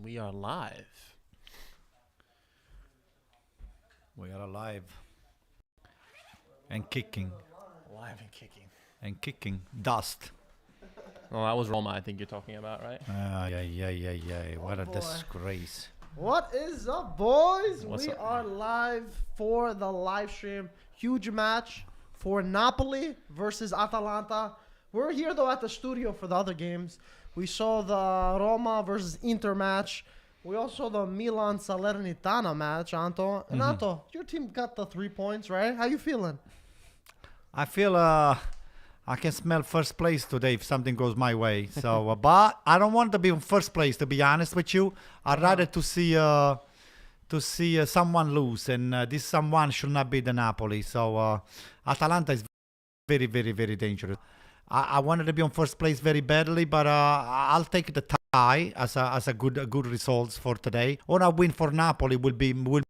We are live. We are alive. And kicking. Live and kicking. And kicking. Dust. Well, that was Roma, I think you're talking about, right? Yeah. What a disgrace. What is up, boys? What's we up? are live for the live stream. Huge match for Napoli versus Atalanta. We're here, though, at the studio for the other games. We saw the Roma versus Inter match. We also saw the Milan Salernitana match, Anto. And Anto, your team got the 3 points, right? How you feeling? I feel I can smell first place today if something goes my way. So, but I don't want to be in first place, to be honest with you. I'd rather to see someone lose, and this someone should not be the Napoli. So Atalanta is very, very, very dangerous. I wanted to be on first place very badly, but I'll take the tie as a good results for today. Or a win for Napoli will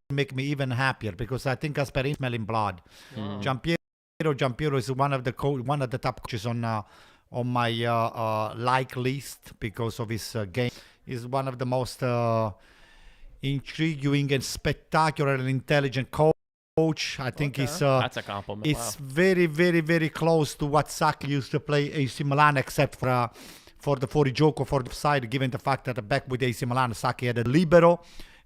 make me even happier because I think Gasperini smelling blood. Giampiero is one of the top coaches on my like list because of his game. He's one of the most intriguing and spectacular and intelligent coach. I think he's That's a compliment. it's very, very, very close to what Sacchi used to play AC Milan, except for the Fuorigioco for the side, given the fact that back with AC Milan, Sacchi had a libero,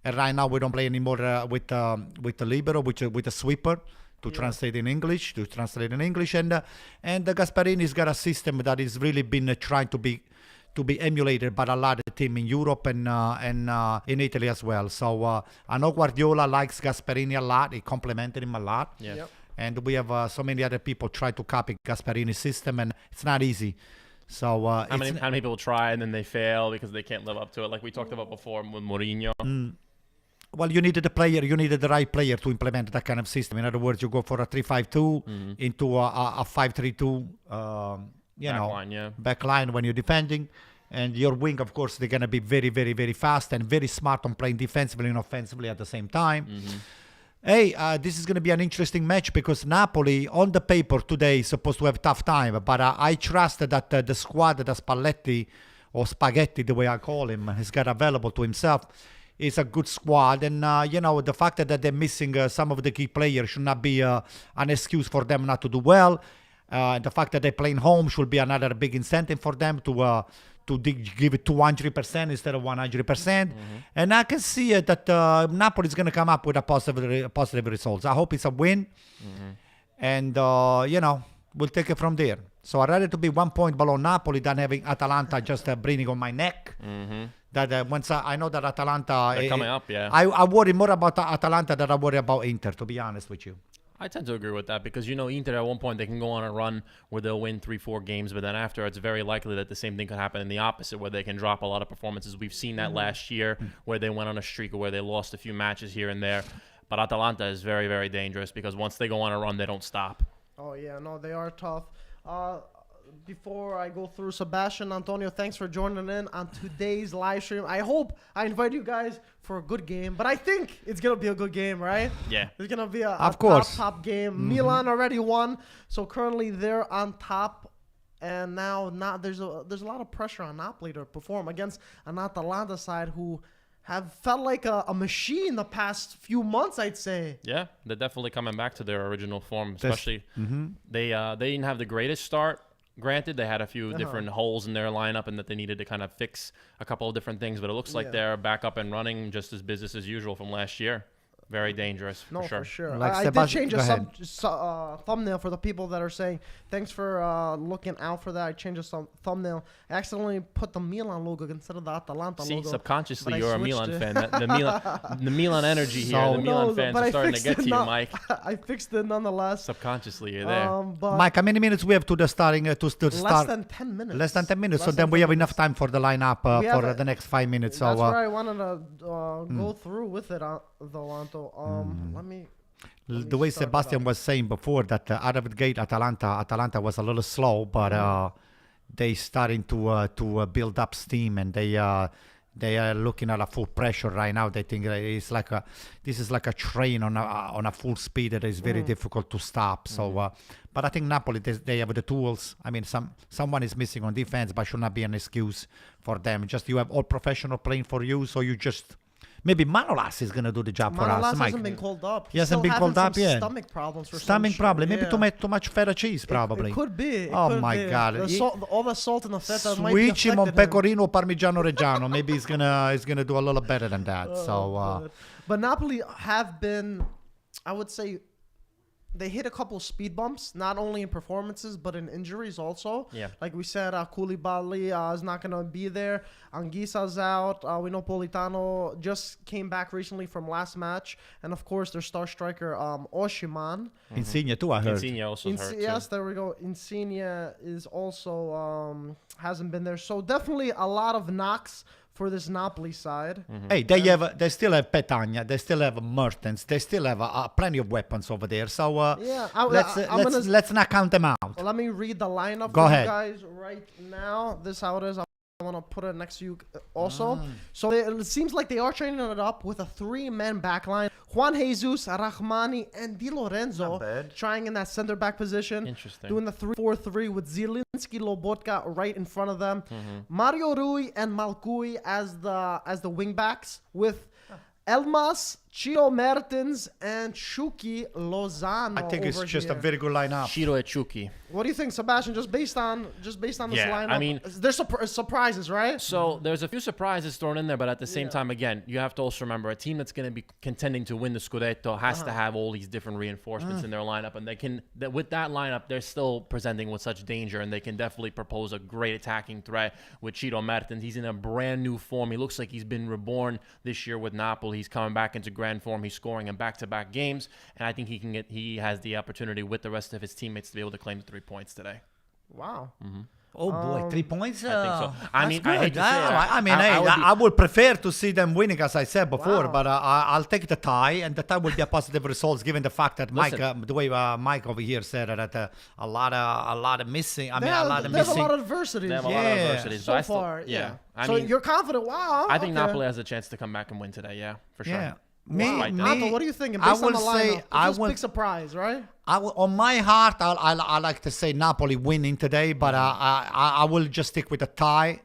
and right now we don't play anymore with the libero, with a sweeper to translate in English. And Gasperini's got a system that is really been trying to be emulated by a lot of team in Europe and in Italy as well. So I know Guardiola likes Gasperini a lot. He complimented him a lot. Yeah. Yep. And we have so many other people try to copy Gasperini's system, and it's not easy. So How many people try and then they fail because they can't live up to it? Like we talked about before with Mourinho. well, you needed the right player to implement that kind of system. In other words, you go for a 3-5-2 into a 5-3-2. Back line when you're defending, and your wing, of course, they're gonna be very, very, very fast and very smart on playing defensively and offensively at the same time. Hey, this is gonna be an interesting match because Napoli, on the paper today, is supposed to have a tough time, but I trust that the squad that Spalletti, or Spaghetti, the way I call him, has got available to himself, is a good squad. And the fact that they're missing some of the key players should not be an excuse for them not to do well. The fact that they're playing home should be another big incentive for them to give it 200% instead of 100%. And I can see that Napoli is going to come up with a positive results. I hope it's a win. And, we'll take it from there. So I'd rather to be 1 point below Napoli than having Atalanta just breathing on my neck. That once I know that Atalanta... They're coming up, yeah. I worry more about Atalanta than I worry about Inter, to be honest with you. I tend to agree with that because, Inter at one point they can go on a run where they'll win 3-4 games, but then after it's very likely that the same thing could happen in the opposite where they can drop a lot of performances. We've seen that last year where they went on a streak or where they lost a few matches here and there. But Atalanta is very, very dangerous because once they go on a run, they don't stop. Oh, yeah. No, they are tough. Before I go through, Sebastian, Antonio, thanks for joining in on today's live stream. I hope I invite you guys for a good game, but I think it's going to be a good game, right? Yeah. It's going to be a top game. Milan already won, so currently they're on top. And now there's a lot of pressure on Napoli to perform against an Atalanta side who have felt like a machine the past few months, I'd say. Yeah, they're definitely coming back to their original form, especially they didn't have the greatest start. Granted, they had a few different holes in their lineup and that they needed to kind of fix a couple of different things, but it looks like they're back up and running just as business as usual from last year. Very dangerous, for sure. Like I did change a thumbnail for the people that are saying, thanks for looking out for that. I changed a thumbnail. I accidentally put the Milan logo instead of the Atalanta logo. See, subconsciously, you're a Milan it. fan. The Milan energy here, the Milan fans are starting to get to you, Mike. I fixed it nonetheless. Subconsciously, you're there. Mike, how many minutes we have to the starting to start? Less than 10 minutes. Less than 10 minutes. So then we have enough time for the lineup for the next 5 minutes. That's where I wanted to go through with it, though, Anto. Let me the way Sebastian was saying before that out of the gate Atalanta was a little slow, but they starting to build up steam, and They are looking at a full pressure right now. They think that this is like a train on a full speed that is very difficult to stop. So, but I think Napoli, they have the tools. I mean, someone is missing on defense, but should not be an excuse for them. Just you have all professional playing for you, so you just. Maybe Manolas is going to do the job for us. Manolas Mike. hasn't been called up. He hasn't been called up yet. Stomach problems for Stomach problem. Maybe yeah. too much feta cheese, probably. It could be. Oh my God! All the salt and the feta might be Switch him on affected him. pecorino parmigiano reggiano. Maybe he's gonna do a little better than that. God. But Napoli have been, I would say, they hit a couple speed bumps, not only in performances, but in injuries also. Yeah. Like we said, Koulibaly is not going to be there. Anguissa's out. We know Politano just came back recently from last match. And, of course, their star striker, Oshiman. Insigne too, I heard. Insigne also hurt, Yes, too. there we go. Insigne is also hasn't been there. So definitely a lot of knocks for this Napoli side. Hey, they still have Petagna, they still have Mertens, they still have plenty of weapons over there. So Yeah, let's not count them out. let me read the lineup Go for ahead. you guys right now. This is how it is. I want to put it next to you also. So it seems like they are training it up with a 3-man backline. Juan Jesus, Rahmani, and Di Lorenzo Not bad. trying in that center back position. Interesting. Doing the 3-4-3 with Zielinski, Lobotka right in front of them. Mario Rui and Malcui as the wing backs with Elmas, Ciro Mertens, and Shuki Lozano. I think it's over just here. a very good lineup. Shiro Echuki. What do you think, Sebastian? Just based on this Yeah, lineup, I mean- there's surprises, right? So there's a few surprises thrown in there, but at the same Yeah. time, again, you have to also remember a team that's going to be contending to win the Scudetto has to have all these different reinforcements in their lineup, and with that lineup, they're still presenting with such danger, and they can definitely propose a great attacking threat with Ciro Mertens. He's in a brand new form. He looks like he's been reborn this year with Napoli. He's coming back into grand form. He's scoring in back-to-back games, and I think he has the opportunity with the rest of his teammates to be able to claim the 3 points today. Wow. Oh boy, 3 points. I think so. I mean, that's I hate good. to say it. I mean, I would be- I would prefer to see them winning, as I said before, Wow. but I'll take the tie, and the tie will be a positive result, given the fact that Mike, the way Mike over here said that a lot of missing. I mean, a lot of They have a missing. lot of adversities. They have a lot of Yeah. adversities. So I still- far, yeah. I So mean, you're confident? Wow. I think okay. Napoli has a chance to come back and win today. Yeah, for sure. Yeah. Despite that. Anto, what are you thinking? I Based on will the say- lineup, I just will- big surprise, right? On my heart, I like to say Napoli winning today, but I will just stick with a tie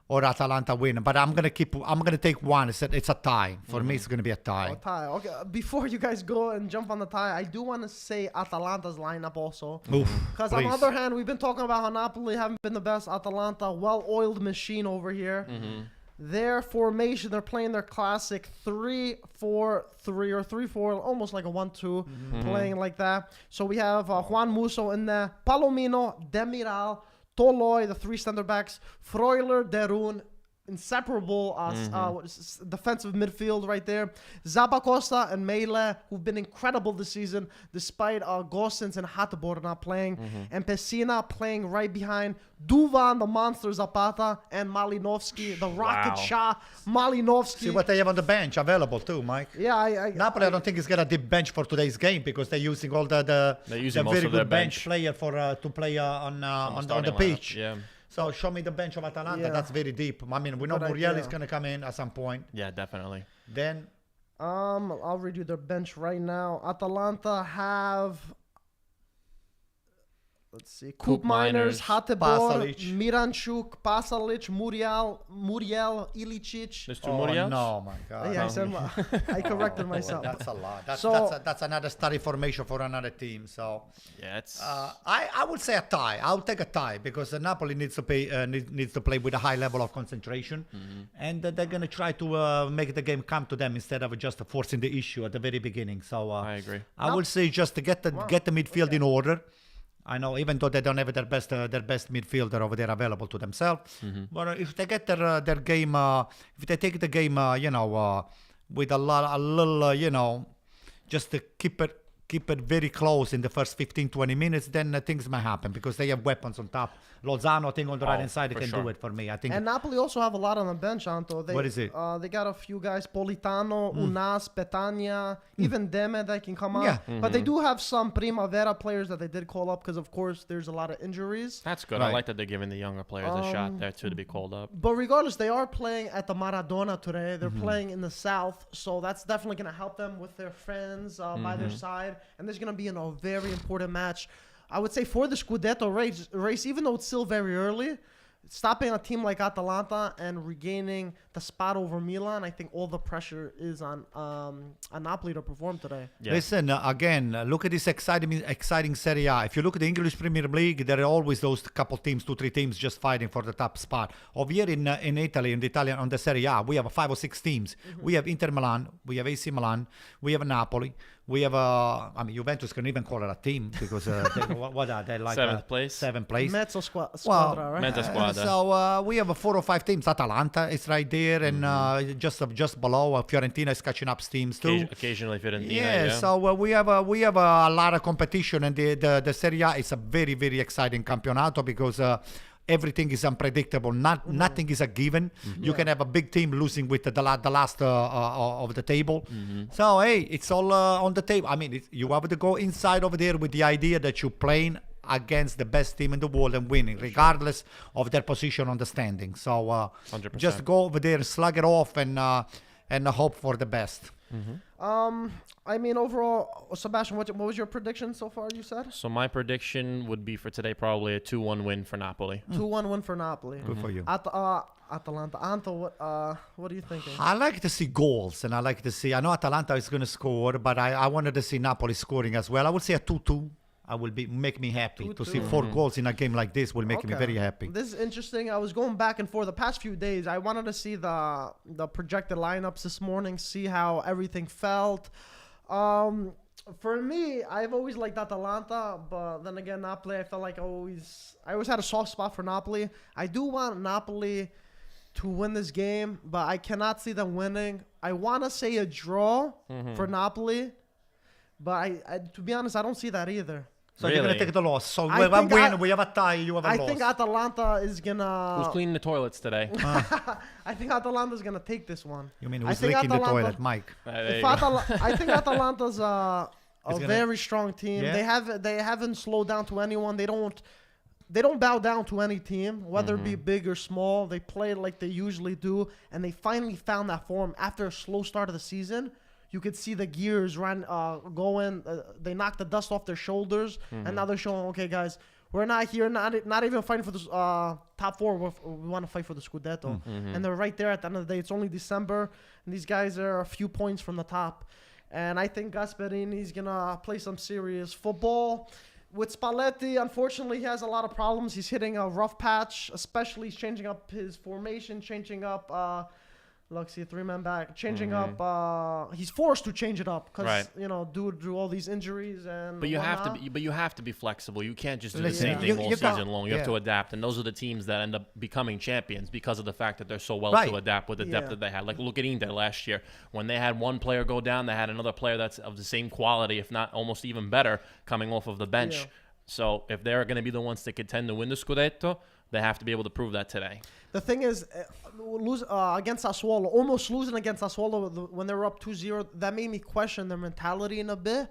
or Atalanta win. But I'm gonna take one. It's a tie for me. It's gonna be a tie. Oh, tie. Okay. Before you guys go and jump on the tie, I do want to say Atalanta's lineup also. Oof, Because on the please. other hand, we've been talking about how Napoli haven't been the best. Atalanta, well-oiled machine over here. Their formation, they're playing their classic 3-4-3 or 3-4, almost like a 1-2, playing like that. So we have Juan Musso in there, Palomino, Demiral, Toloi, the 3 center backs, Freuler, Derun, inseparable defensive midfield right there. Zabacosta and Mele, who've been incredible this season, despite Gosens and Hateboer not playing. And Messina playing right behind Duvan, the monster Zapata, and Malinovsky, the rocket Wow. shot Malinovsky. See what they have on the bench available too, Mike. Yeah, Napoli, I don't think is gonna deep bench for today's game because they're using all the using most very of their good bench bench. player to play on the starting pitch. lineup, yeah. So show me the bench of Atalanta. Yeah. That's very deep. I mean, we know Good Muriel idea. is gonna come in at some point. Yeah, definitely. Then I'll read you their bench right now. Atalanta have, let's see, Coop Miners, Miners, Hateboer, Pasalic. Miranchuk, Pasalic, Muriel, Ilicic. There's two oh Muriels? no, my God. Yeah, I said I corrected myself. That's a lot. That's another study formation for another team. So Yeah, it's I would say a tie. I'll take a tie because Napoli needs to play with a high level of concentration, and they're gonna try to make the game come to them instead of just forcing the issue at the very beginning. So I agree. I would say just to get the midfield in order. I know, even though they don't have their best midfielder over there available to themselves, but if they get their game, if they take the game, with a little, just to keep keep it very close in the first 15, 20 minutes, then things might happen because they have weapons on top. Lozano, I think, on the right hand side, they for can sure. do it for me. I think. And Napoli also have a lot on the bench, Anto. What is it? They got a few guys, Politano, Unas, Petagna, even Deme that can come out. Yeah. But they do have some Primavera players that they did call up because, of course, there's a lot of injuries. That's good. Right. I like that they're giving the younger players a shot there too to be called up. But regardless, they are playing at the Maradona today. They're playing in the south, so that's definitely going to help them with their friends by their side. And there's going to be a very important match, I would say, for the Scudetto race, even though it's still very early. Stopping a team like Atalanta and regaining the spot over Milan, I think all the pressure is on Napoli to perform today. Yeah. Listen, again, look at this exciting Serie A. If you look at the English Premier League, there are always those couple teams, 2-3 teams just fighting for the top spot. Over here in Italy, in the Italian, on the Serie A, we have 5 or 6 teams. We have Inter Milan, we have AC Milan, we have Napoli, we have Juventus can even call it a team because what are they like? Seventh place. 7th place. Mezzo squadra, right? Mezza squadra. So we have 4 or 5 teams. Atalanta is right there, and just below. Fiorentina is catching up teams too. Occasionally Fiorentina. Yeah, Yeah. so we have a lot of competition, and the Serie A is a very, very exciting campionato because everything is unpredictable. Nothing is a given. You can have a big team losing with the last of the table. So hey, it's all on the table. I mean, you have to go inside over there with the idea that you're playing against the best team in the world and winning, regardless of their position on the standing. So 100%. just go over there, slug it off, and hope for the best. I mean, overall, Sebastian, what was your prediction so far, you said? So my prediction would be for today probably a 2-1 win for Napoli. 2-1 win for Napoli. Good for you. Atalanta. Anto, what are you thinking? I like to see goals, and I like to see. I know Atalanta is going to score, but I wanted to see Napoli scoring as well. I would say a 2-2. I will make me happy to see 4 goals in a game like this. Will make me very happy. This is interesting. I was going back and forth the past few days. I wanted to see the projected lineups this morning, see how everything felt. For me, I've always liked Atalanta, but then again, Napoli, I felt like I always had a soft spot for Napoli. I do want Napoli to win this game, but I cannot see them winning. I want to say a draw for Napoli, but I to be honest, I don't see that either. So you're going to take the loss. So I we have a think win, we have a tie, you have a I loss. think Atalanta is going Who's to... cleaning the toilets today? I think Atalanta is going to take this one. You mean I who's think licking the Atalanta- toilet, Mike? There you go. I think Atalanta's a gonna- very strong team. Yeah? They haven't slowed down to anyone. They don't bow down to any team, whether it be big or small. They play like they usually do, and they finally found that form after a slow start of the season. You could see the gears going. They knocked the dust off their shoulders, and now they're showing, okay, guys, we're not here, not even fighting for the top 4. We want to fight for the Scudetto. And they're right there at the end of the day. It's only December, and these guys are a few points from the top. And I think Gasperini's going to play some serious football. With Spalletti, unfortunately, he has a lot of problems. He's hitting a rough patch, especially he's changing up his formation, changing up... Look, see, 3-man back, changing up. He's forced to change it up because due to all these injuries and. But you have to be flexible. You can't just do the same thing all season long. You have to adapt, and those are the teams that end up becoming champions because of the fact that they're so well to adapt with the depth that they had. Like look at Inter last year when they had one player go down, they had another player that's of the same quality, if not almost even better, coming off of the bench. Yeah. So if they're going to be the ones that contend to win the Scudetto, they have to be able to prove that today. The thing is, lose against Sassuolo, almost losing against Sassuolo when they were up 2-0, that made me question their mentality in a bit.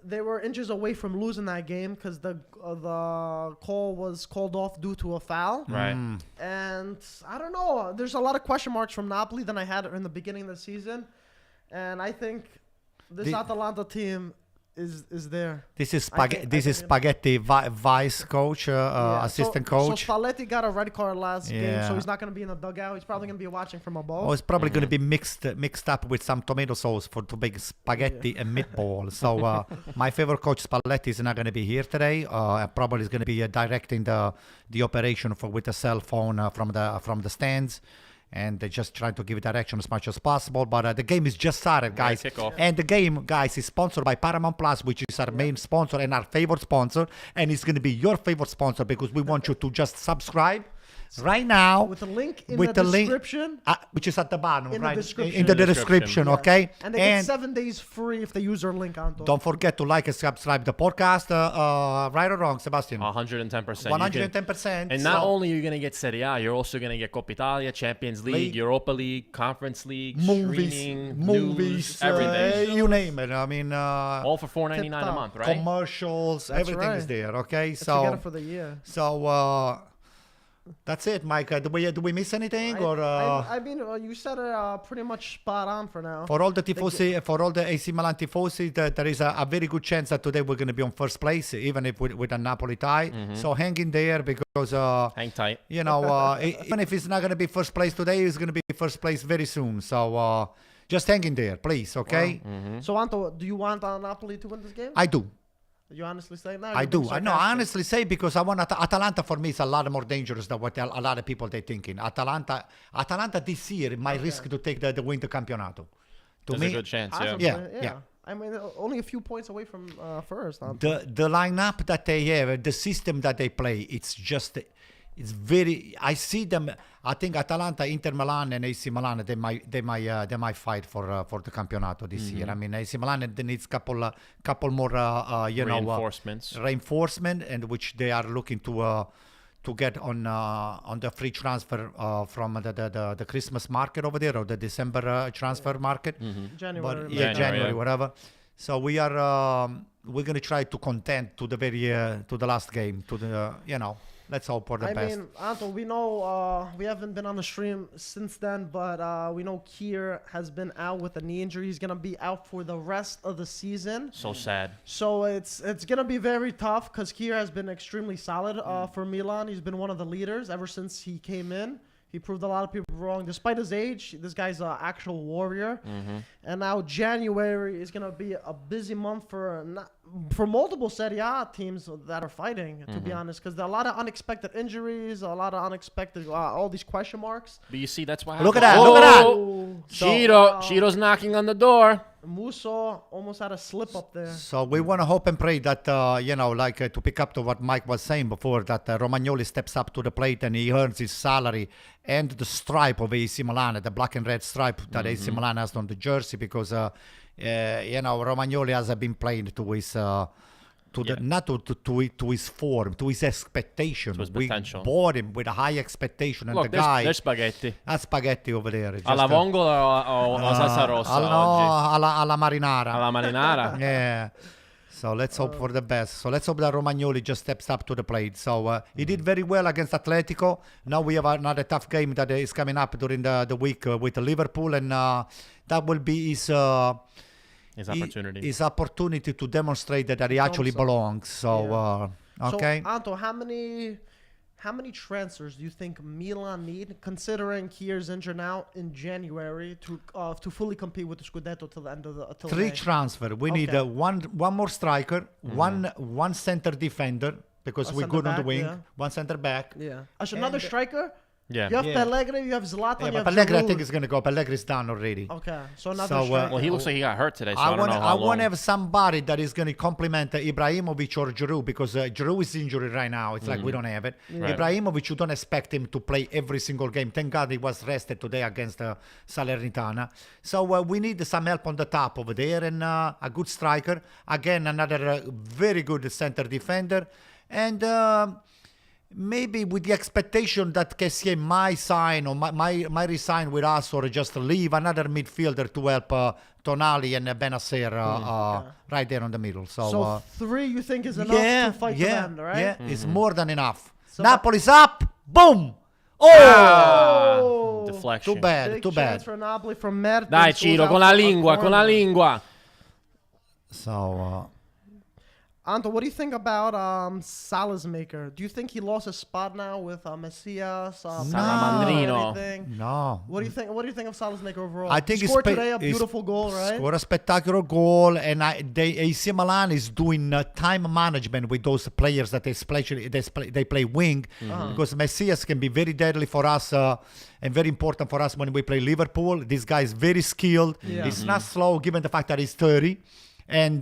They were inches away from losing that game because the call was called off due to a foul. Right. And I don't know. There's a lot of question marks from Napoli than I had in the beginning of the season. And I think this Atalanta team is there. This is Spaghetti vice coach, assistant coach. So Spalletti got a red card last game, so he's not going to be in the dugout. He's probably going to be watching from above. Oh, it's probably going to be mixed up with some tomato sauce to make spaghetti and meatball. So my favorite coach Spalletti is not going to be here today. Probably is going to be directing the operation with a cell phone from the stands. And they're just trying to give direction as much as possible. But the game is just started, guys. And the game, guys, is sponsored by Paramount Plus, which is our main sponsor and our favorite sponsor. And it's going to be your favorite sponsor because we want you to just subscribe. right now with the link in with the link, description. which is at the bottom, In the right? description. In the In the description, description, Yeah. okay? And they get 7 days free if they use our link, Anto. Don't forget to like and subscribe the podcast. Right or wrong, Sebastian? 110%. 110%. And not so only are you going to get Serie A, you're also going to get Coppa Italia, Champions League, Europa League, Conference League, streaming, movies, news, everything. you name it. I mean, All for $4.99 a Tip-top. month, right? commercials, That's everything right. is there. Okay, Let's get so it for the year. that's it, Mike. Do we miss anything I mean, you said it pretty much spot on for now. for all the tifosi, for all the AC Milan tifosi, there is a very good chance that today we're going to be on first place, even if with a Napoli tie. So hang in there because Hang tight. you know, even if it's not going to be first place today, it's going to be first place very soon. So just hang in there, please. Okay, So, Anto, do you want Napoli to win this game? I do. You honestly say no? I do. I know. I honestly say because I want Atalanta for me is a lot more dangerous than what a lot of people they thinking. Atalanta this year might risk to take the win the campionato. To There's me, a good chance, yeah. Yeah. I mean, only a few points away from first. the lineup that they have, the system that they play, it's very. I see them. I think Atalanta, Inter Milan, and AC Milan they might fight for the campionato this year. I mean, AC Milan they needs couple more reinforcement, and which they are looking to get on the free transfer from the Christmas market over there or the December transfer market. January. But, yeah, January, January, yeah. whatever. So we're gonna try to contend to the last game to the let's hope for the I best. mean, Anto, we know we haven't been on the stream since then, but we know Kier has been out with a knee injury. He's gonna be out for the rest of the season. So sad. So it's gonna be very tough because Kier has been extremely solid for Milan. He's been one of the leaders ever since he came in. He proved a lot of people wrong. Despite his age, this guy's an actual warrior. And now January is going to be a busy month for multiple Serie A teams that are fighting, to be honest, because there are a lot of unexpected injuries, a lot of unexpected, all these question marks. But you see, that's why. Look at that, look at that. Cheeto's knocking on the door. Musso almost had a slip up there. So we want to hope and pray that, to pick up to what Mike was saying before, that Romagnoli steps up to the plate and he earns his salary and the stripe of AC Milan, the black and red stripe that AC Milan has on the jersey, because, Romagnoli has been playing to his... to his form, to his expectation. To his We potential. bought him with a high expectation, and Look, the guy there's spaghetti. has spaghetti over there. Just, Alla vongola o salsa rossa oggi? alla marinara. Alla marinara? Yeah. So let's hope for the best. So let's hope that Romagnoli just steps up to the plate. So he did very well against Atletico. Now we have another tough game that is coming up during the week with Liverpool, and that will be his opportunity. his opportunity to demonstrate that he actually belongs. So okay. So, Anto, how many transfers do you think Milan need, considering Kier's injured now in January, to fully compete with the Scudetto till the end of the Three May? transfer. We need one more striker, one center defender, because A we're center good on the back, wing. yeah. One center back. Yeah. Another And- striker? Yeah. You have Yeah. Pellegrini, you have Zlatan, Yeah, you but have Pellegrini, I Giroud. think is going to go. Pellegrini's done already. Okay, so another So, striker. Well, he looks like he got hurt today, so I, I don't want know how long. to have somebody that is going to complement Ibrahimovic or Giroud, because Giroud is injured right now. It's like we don't have it. Right. Ibrahimovic, you don't expect him to play every single game. Thank God he was rested today against Salernitana. So we need some help on the top over there, and a good striker. Again, another very good center defender. And maybe with the expectation that Kessié might sign or might resign with us, or just leave, another midfielder to help Tonali and Benacer right there on the middle. So three you think is enough to fight the end, right? Yeah, it's more than enough. So Napoli's up. Boom. Oh! Deflection. Too bad, Big too chance bad. for Napoli from Mertens. Dai, who's Ciro, out con la for a lingua, con la corner. lingua. So, Anto, what do you think about Salazmaker? Do you think he lost his spot now with Messias? Salamandrino. Everything? no. What do you think? What do you think of Salazmaker overall? I think he he's scored pa- today a he's beautiful goal, right? Scored a spectacular goal, and AC Milan is doing time management with those players that they play wing, because Messias can be very deadly for us and very important for us when we play Liverpool. This guy is very skilled. Yeah. He's not slow, given the fact that he's 30. and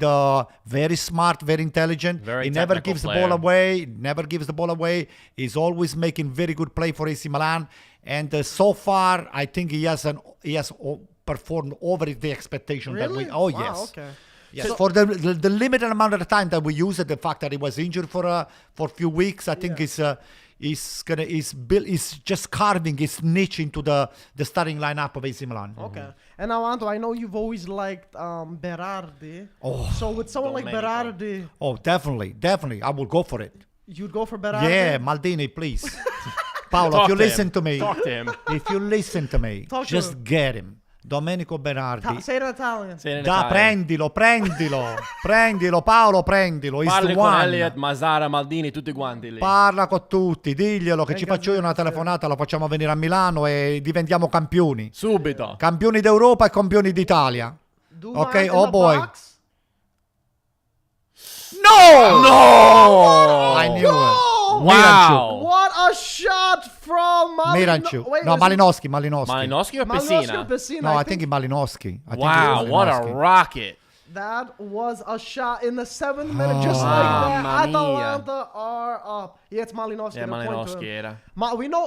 very smart, very intelligent. Very he never technical gives player. the ball away. Never gives the ball away. He's always making very good play for AC Milan. And so far, I think he has performed over the expectation that we. Really? Oh Wow, yes. okay. Yes, for the limited amount of time that we use it, the fact that he was injured for a few weeks, I think he's just carving his niche into the starting lineup of AC Milan. Okay. And now, Anto, I know you've always liked Berardi. Oh. So with someone like Domenico. Berardi, Oh, definitely, I will go for it. you'd go for Berardi? Yeah, Maldini, please. Paolo, Talk if you to listen him. to me, Talk to him. if you listen to me, Talk to just him. get him. Domenico Berardi. Say it in Italian. Say it in Da, Italian. prendilo, Paolo, prendilo. He's Parli the con one. Elliot, Masara, Maldini, tutti quanti lì. Parla con tutti, diglielo che ci Venga, faccio io una grazie. telefonata, lo facciamo venire a Milano e diventiamo campioni. Subito. Campioni d'Europa e campioni d'Italia. Duvan Okay, in oh the boy. box. No! No! I knew it. Wow. What a shot from Miranchuk. Wait, No, is it Malinowski. Malinowski or Malinowski or Pessina? Messina? No, I think it's Malinowski. I think Wow, it was what a Malinowski. rocket. That was a shot in the 7th minute, just like that. Mamma mia. Atalanta are up. Yeah, it's Malinowski. Yeah, the point to Malinowski him. era.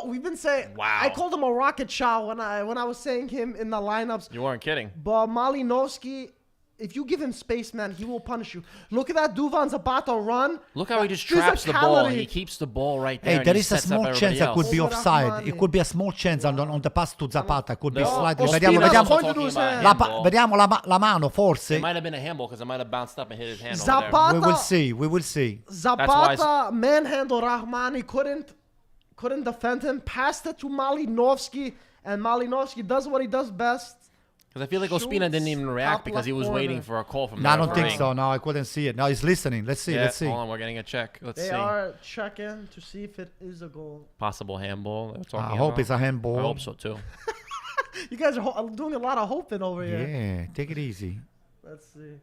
We've been saying. Wow. I called him a rocket shot when I was saying him in the lineups. You weren't kidding. But Malinowski, if you give him space, man, he will punish you. Look at that. Duvan Zapata run. Look how he just Physicality. traps the ball. He keeps the ball right there. Hey, and there he is a sets up small everybody chance that could be else. offside. It could be a small chance on the pass to Zapata. Could be No, slightly. Ospina Vediamo, was vediamo. Point talking to his about hand. handball. Vediamo la mano, forse. It might have been a handball because it might have bounced up and hit his hand over Zapata. We will see. We will see. Zapata manhandled Rahmani. Couldn't defend him. Passed it to Malinowski, and Malinowski does what he does best. Because I feel like Ospina didn't even react top because he was left waiting corner. for a call from No, the I don't think referee. so. No, I couldn't see it. No, he's listening. Let's see. Yeah, Let's see. hold on, we're getting a check. Let's They see. are checking to see if it is a goal. Possible handball. They're talking I hope about. it's a handball. I hope so too. You guys are doing a lot of hoping over here. Yeah, take it easy. Let's see.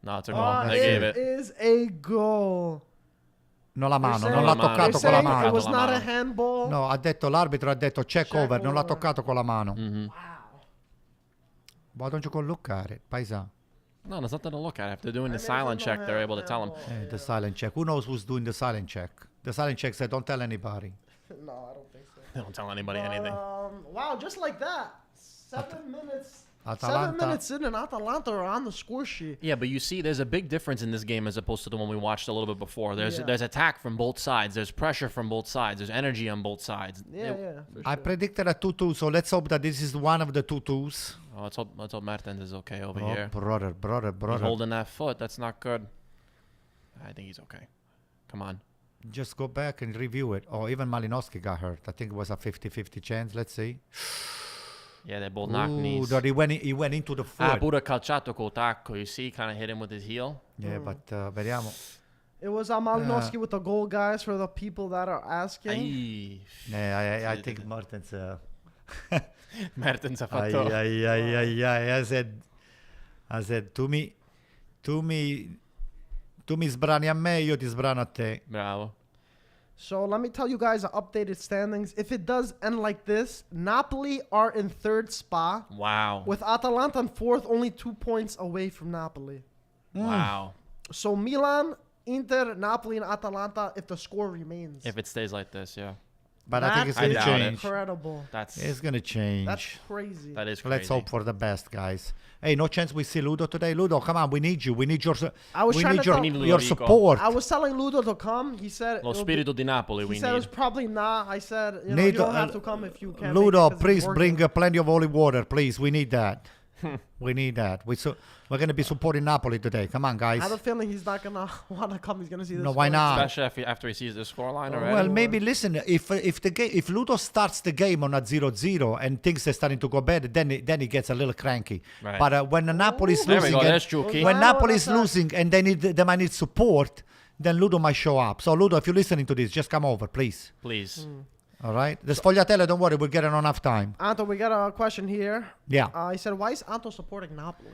No, it's a goal. They gave It it. is a goal. Non la mano, They're non l'ha saying- toccato They're con la saying mano. it was Con la not a mano. handball. No, ha detto l'arbitro, ha detto check over, non l'ha over. toccato con la mano. Mm-hmm. Wow. Why don't you go look at it, paisa? No, there's nothing to look at. If they're doing I the mean, silent if there's check, no they're able to tell him. handball, The silent check. Who knows who's doing the silent check? The silent check said, don't tell anybody. No, I don't think so. They don't tell anybody But, anything. wow, just like that. 7 minutes. Atalanta. 7 minutes in and Atalanta are on the score sheet. Yeah, but you see, there's a big difference in this game as opposed to the one we watched a little bit before. There's attack from both sides. There's pressure from both sides. There's energy on both sides. Yeah, yeah. For I sure. predicted a 2-2, so let's hope that this is one of the 2-2s. Oh, let's hope Mertens is okay over Oh, here. brother. He's holding that foot. That's not good. I think he's okay. Come on. Just go back and review it. Oh, even Malinowski got hurt. I think it was a 50-50 chance. Let's see. Yeah, they both knocked Ooh, knees. that he went into the foot. Pure calciato col tacco. You see, kind of hit him with his heel. Yeah, but vediamo. It was Malinowski with the goal, guys, for the people that are asking. Ay. Yeah, I think Mertens. Mertens ha Ai, fatto. I said, tu mi sbrani a me, io ti sbrano a te. Bravo. So let me tell you guys the updated standings. If it does end like this, Napoli are in 3rd spot, Wow. with Atalanta in 4th, only 2 points away from Napoli. Wow. So Milan, Inter, Napoli, and Atalanta, if the score remains. If it stays like this, yeah. But I think it's I going to doubt it. change. Incredible. That's It's going to change. That's crazy. that is crazy. Let's hope for the best, guys. Hey, no chance we see Ludo today. Ludo, come on, we need you. We need your I was we trying need to your, tell- We need your Ludovico. support. I was telling Ludo to come. He said Lo it'll be- spirito di Napoli He we said it was need. probably not. I said, you Need, don't have to come if you can't. Ludo, make it 'cause please it's working. bring plenty of holy water, please. We need that. We need that. We're going to be supporting Napoli today. Come on, I have a guys. feeling he's not gonna want to come. He's gonna see this. No, why score. not? Especially after he sees the scoreline already. Well, maybe listen. If Ludo starts the game on a 0-0 and things are starting to go bad, then he gets a little cranky. Right. But when Napoli is There we losing, go. and- There's Chucky. when Golazo Napoli is on attack. losing and they might need support, then Ludo might show up. So Ludo, if you're listening to this, just come over, please. Please. All right. The Sfogliatella, don't worry, we'll get it on enough time. Anto, we got a question here. Yeah. He said, "Why is Anto supporting Napoli?"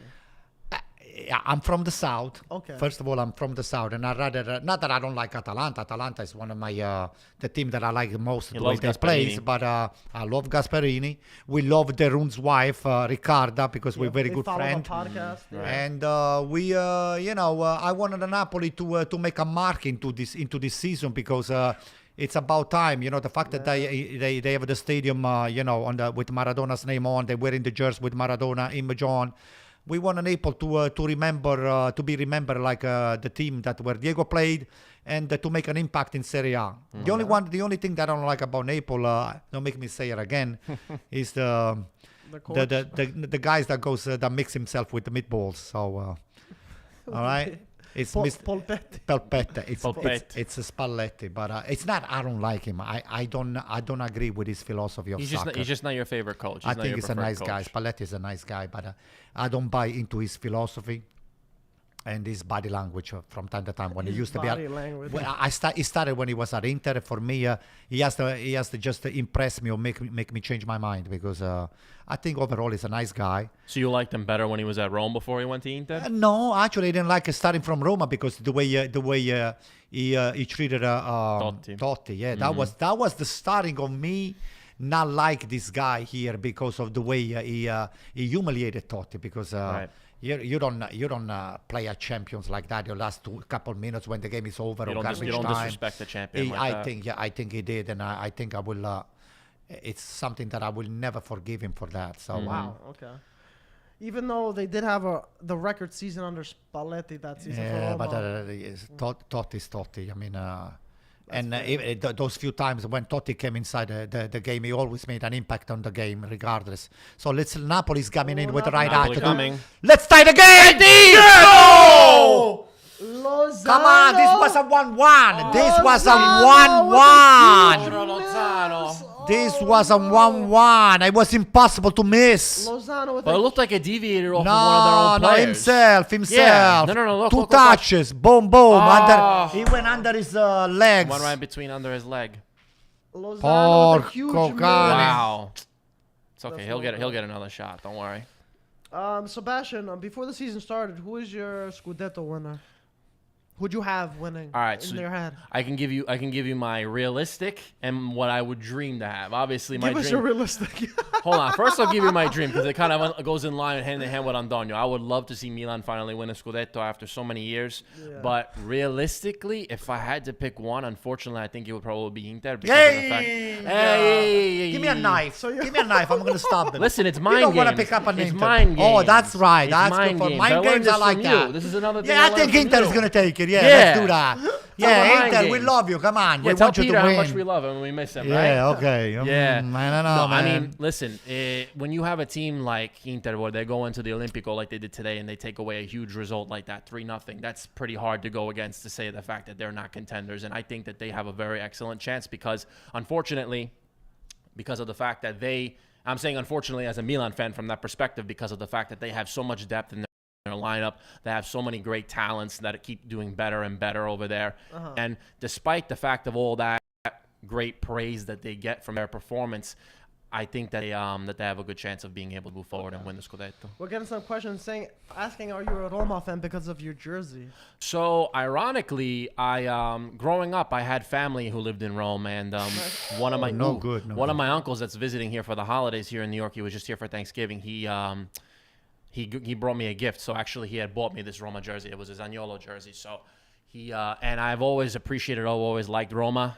I'm from the south. Okay. First of all, I'm from the south, and I rather not that I don't like Atalanta. Atalanta is one of my the team that I like the most. The way loves they play, Gasperini. but I love Gasperini. We love Derun's wife, Riccarda, because we're very They good follow the friends. podcast. Yeah. And I wanted Napoli to make a mark into this season because it's about time. The fact that they have the stadium, with Maradona's name on, they're wearing the jersey with Maradona image on. We want Napoli to remember to be remembered like the team that where Diego played, and to make an impact in Serie A. The only thing that I don't like about Napoli, don't make me say it again, is the guys that mix himself with the meatballs. So, all right, it's Polpetti. Polpetti. It's a Spalletti, but it's not. I don't like him. I don't agree with his philosophy of soccer. He's just not your favorite coach. I think he's a nice guy. Spalletti is a nice guy, but I don't buy into his philosophy and his body language from time to time. When he used to be, he started when he was at Inter. For me, he has to just impress me or make me change my mind, because I think overall he's a nice guy. So you liked him better when he was at Rome before he went to Inter? No, actually, I didn't like starting from Roma because the way he treated Totti. Yeah, that was the starting of me not like this guy here because of the way he humiliated Totti, because. Right. You don't play at champions like that. Your last couple minutes when the game is over, You or garbage don't time. disrespect the champion. I think he did, and I think I will. It's something that I will never forgive him for that. So Wow. Okay. Even though they did have the record season under Spalletti that season. yeah, for but Totti is Totti. I mean. Those few times when Totti came inside the game, he always made an impact on the game, regardless. So Napoli's coming in with the right Napoli attitude. coming. Let's tie the game! Go! Lozano! Come on, this was a 1-1. This was a Lozano 1-1. This was a 1-1. It was impossible to miss. Lozano with But it looked like it deviated off of one of their own No, players. himself. Yeah. No, look, Two look. touches. Boom, boom. Oh. He went under his legs. One right between under his leg. Lozano with a huge Porco miss. cane. Wow. It's okay. That's He'll get another shot. Don't worry. Sebastian, before the season started, who is your Scudetto winner? Who'd you have winning All right, in so their head? I can give you my realistic and what I would dream to have. Obviously, my Give us dream. your realistic. Hold on. First, I'll give you my dream because it kind of goes in line hand in hand with Antonio. I would love to see Milan finally win a Scudetto after so many years. Yeah. But realistically, if I had to pick one, unfortunately, I think it would probably be Inter. Because of the fact, hey, Give me a knife. Give me a knife. I'm going to stop them. Listen, it's mind You don't games. want to pick up an It's Inter. mind games. Oh, that's right. It's That's mind good for games. mind I learned games. I this like from that. you. This is another thing. Yeah, I think Inter is going to take it. Yeah, let's do that. Yeah, mind Inter, we games. love you. Come on. Yeah, We tell want you Peter to how win. much we love him and we miss him, right? Yeah, okay. Yeah. I don't know, No, man. I mean, listen, when you have a team like Inter where they go into the Olimpico like they did today and they take away a huge result like that, 3-0, that's pretty hard to go against, to say the fact that they're not contenders. And I think that they have a very excellent chance because, unfortunately, because of the fact that I'm saying unfortunately as a Milan fan from that perspective, because of the fact that they have so much depth in their lineup. They have so many great talents that keep doing better and better over there. And despite the fact of all that great praise that they get from their performance, I think that they have a good chance of being able to move forward and win the Scudetto. We're getting some questions asking, are you a Roma fan because of your jersey? So, ironically, growing up, I had family who lived in Rome, and one of my of my uncles that's visiting here for the holidays here in New York, he was just here for Thanksgiving. He brought me a gift. So actually, he had bought me this Roma jersey. It was a Zaniolo jersey. So and I've always appreciated, I've always liked Roma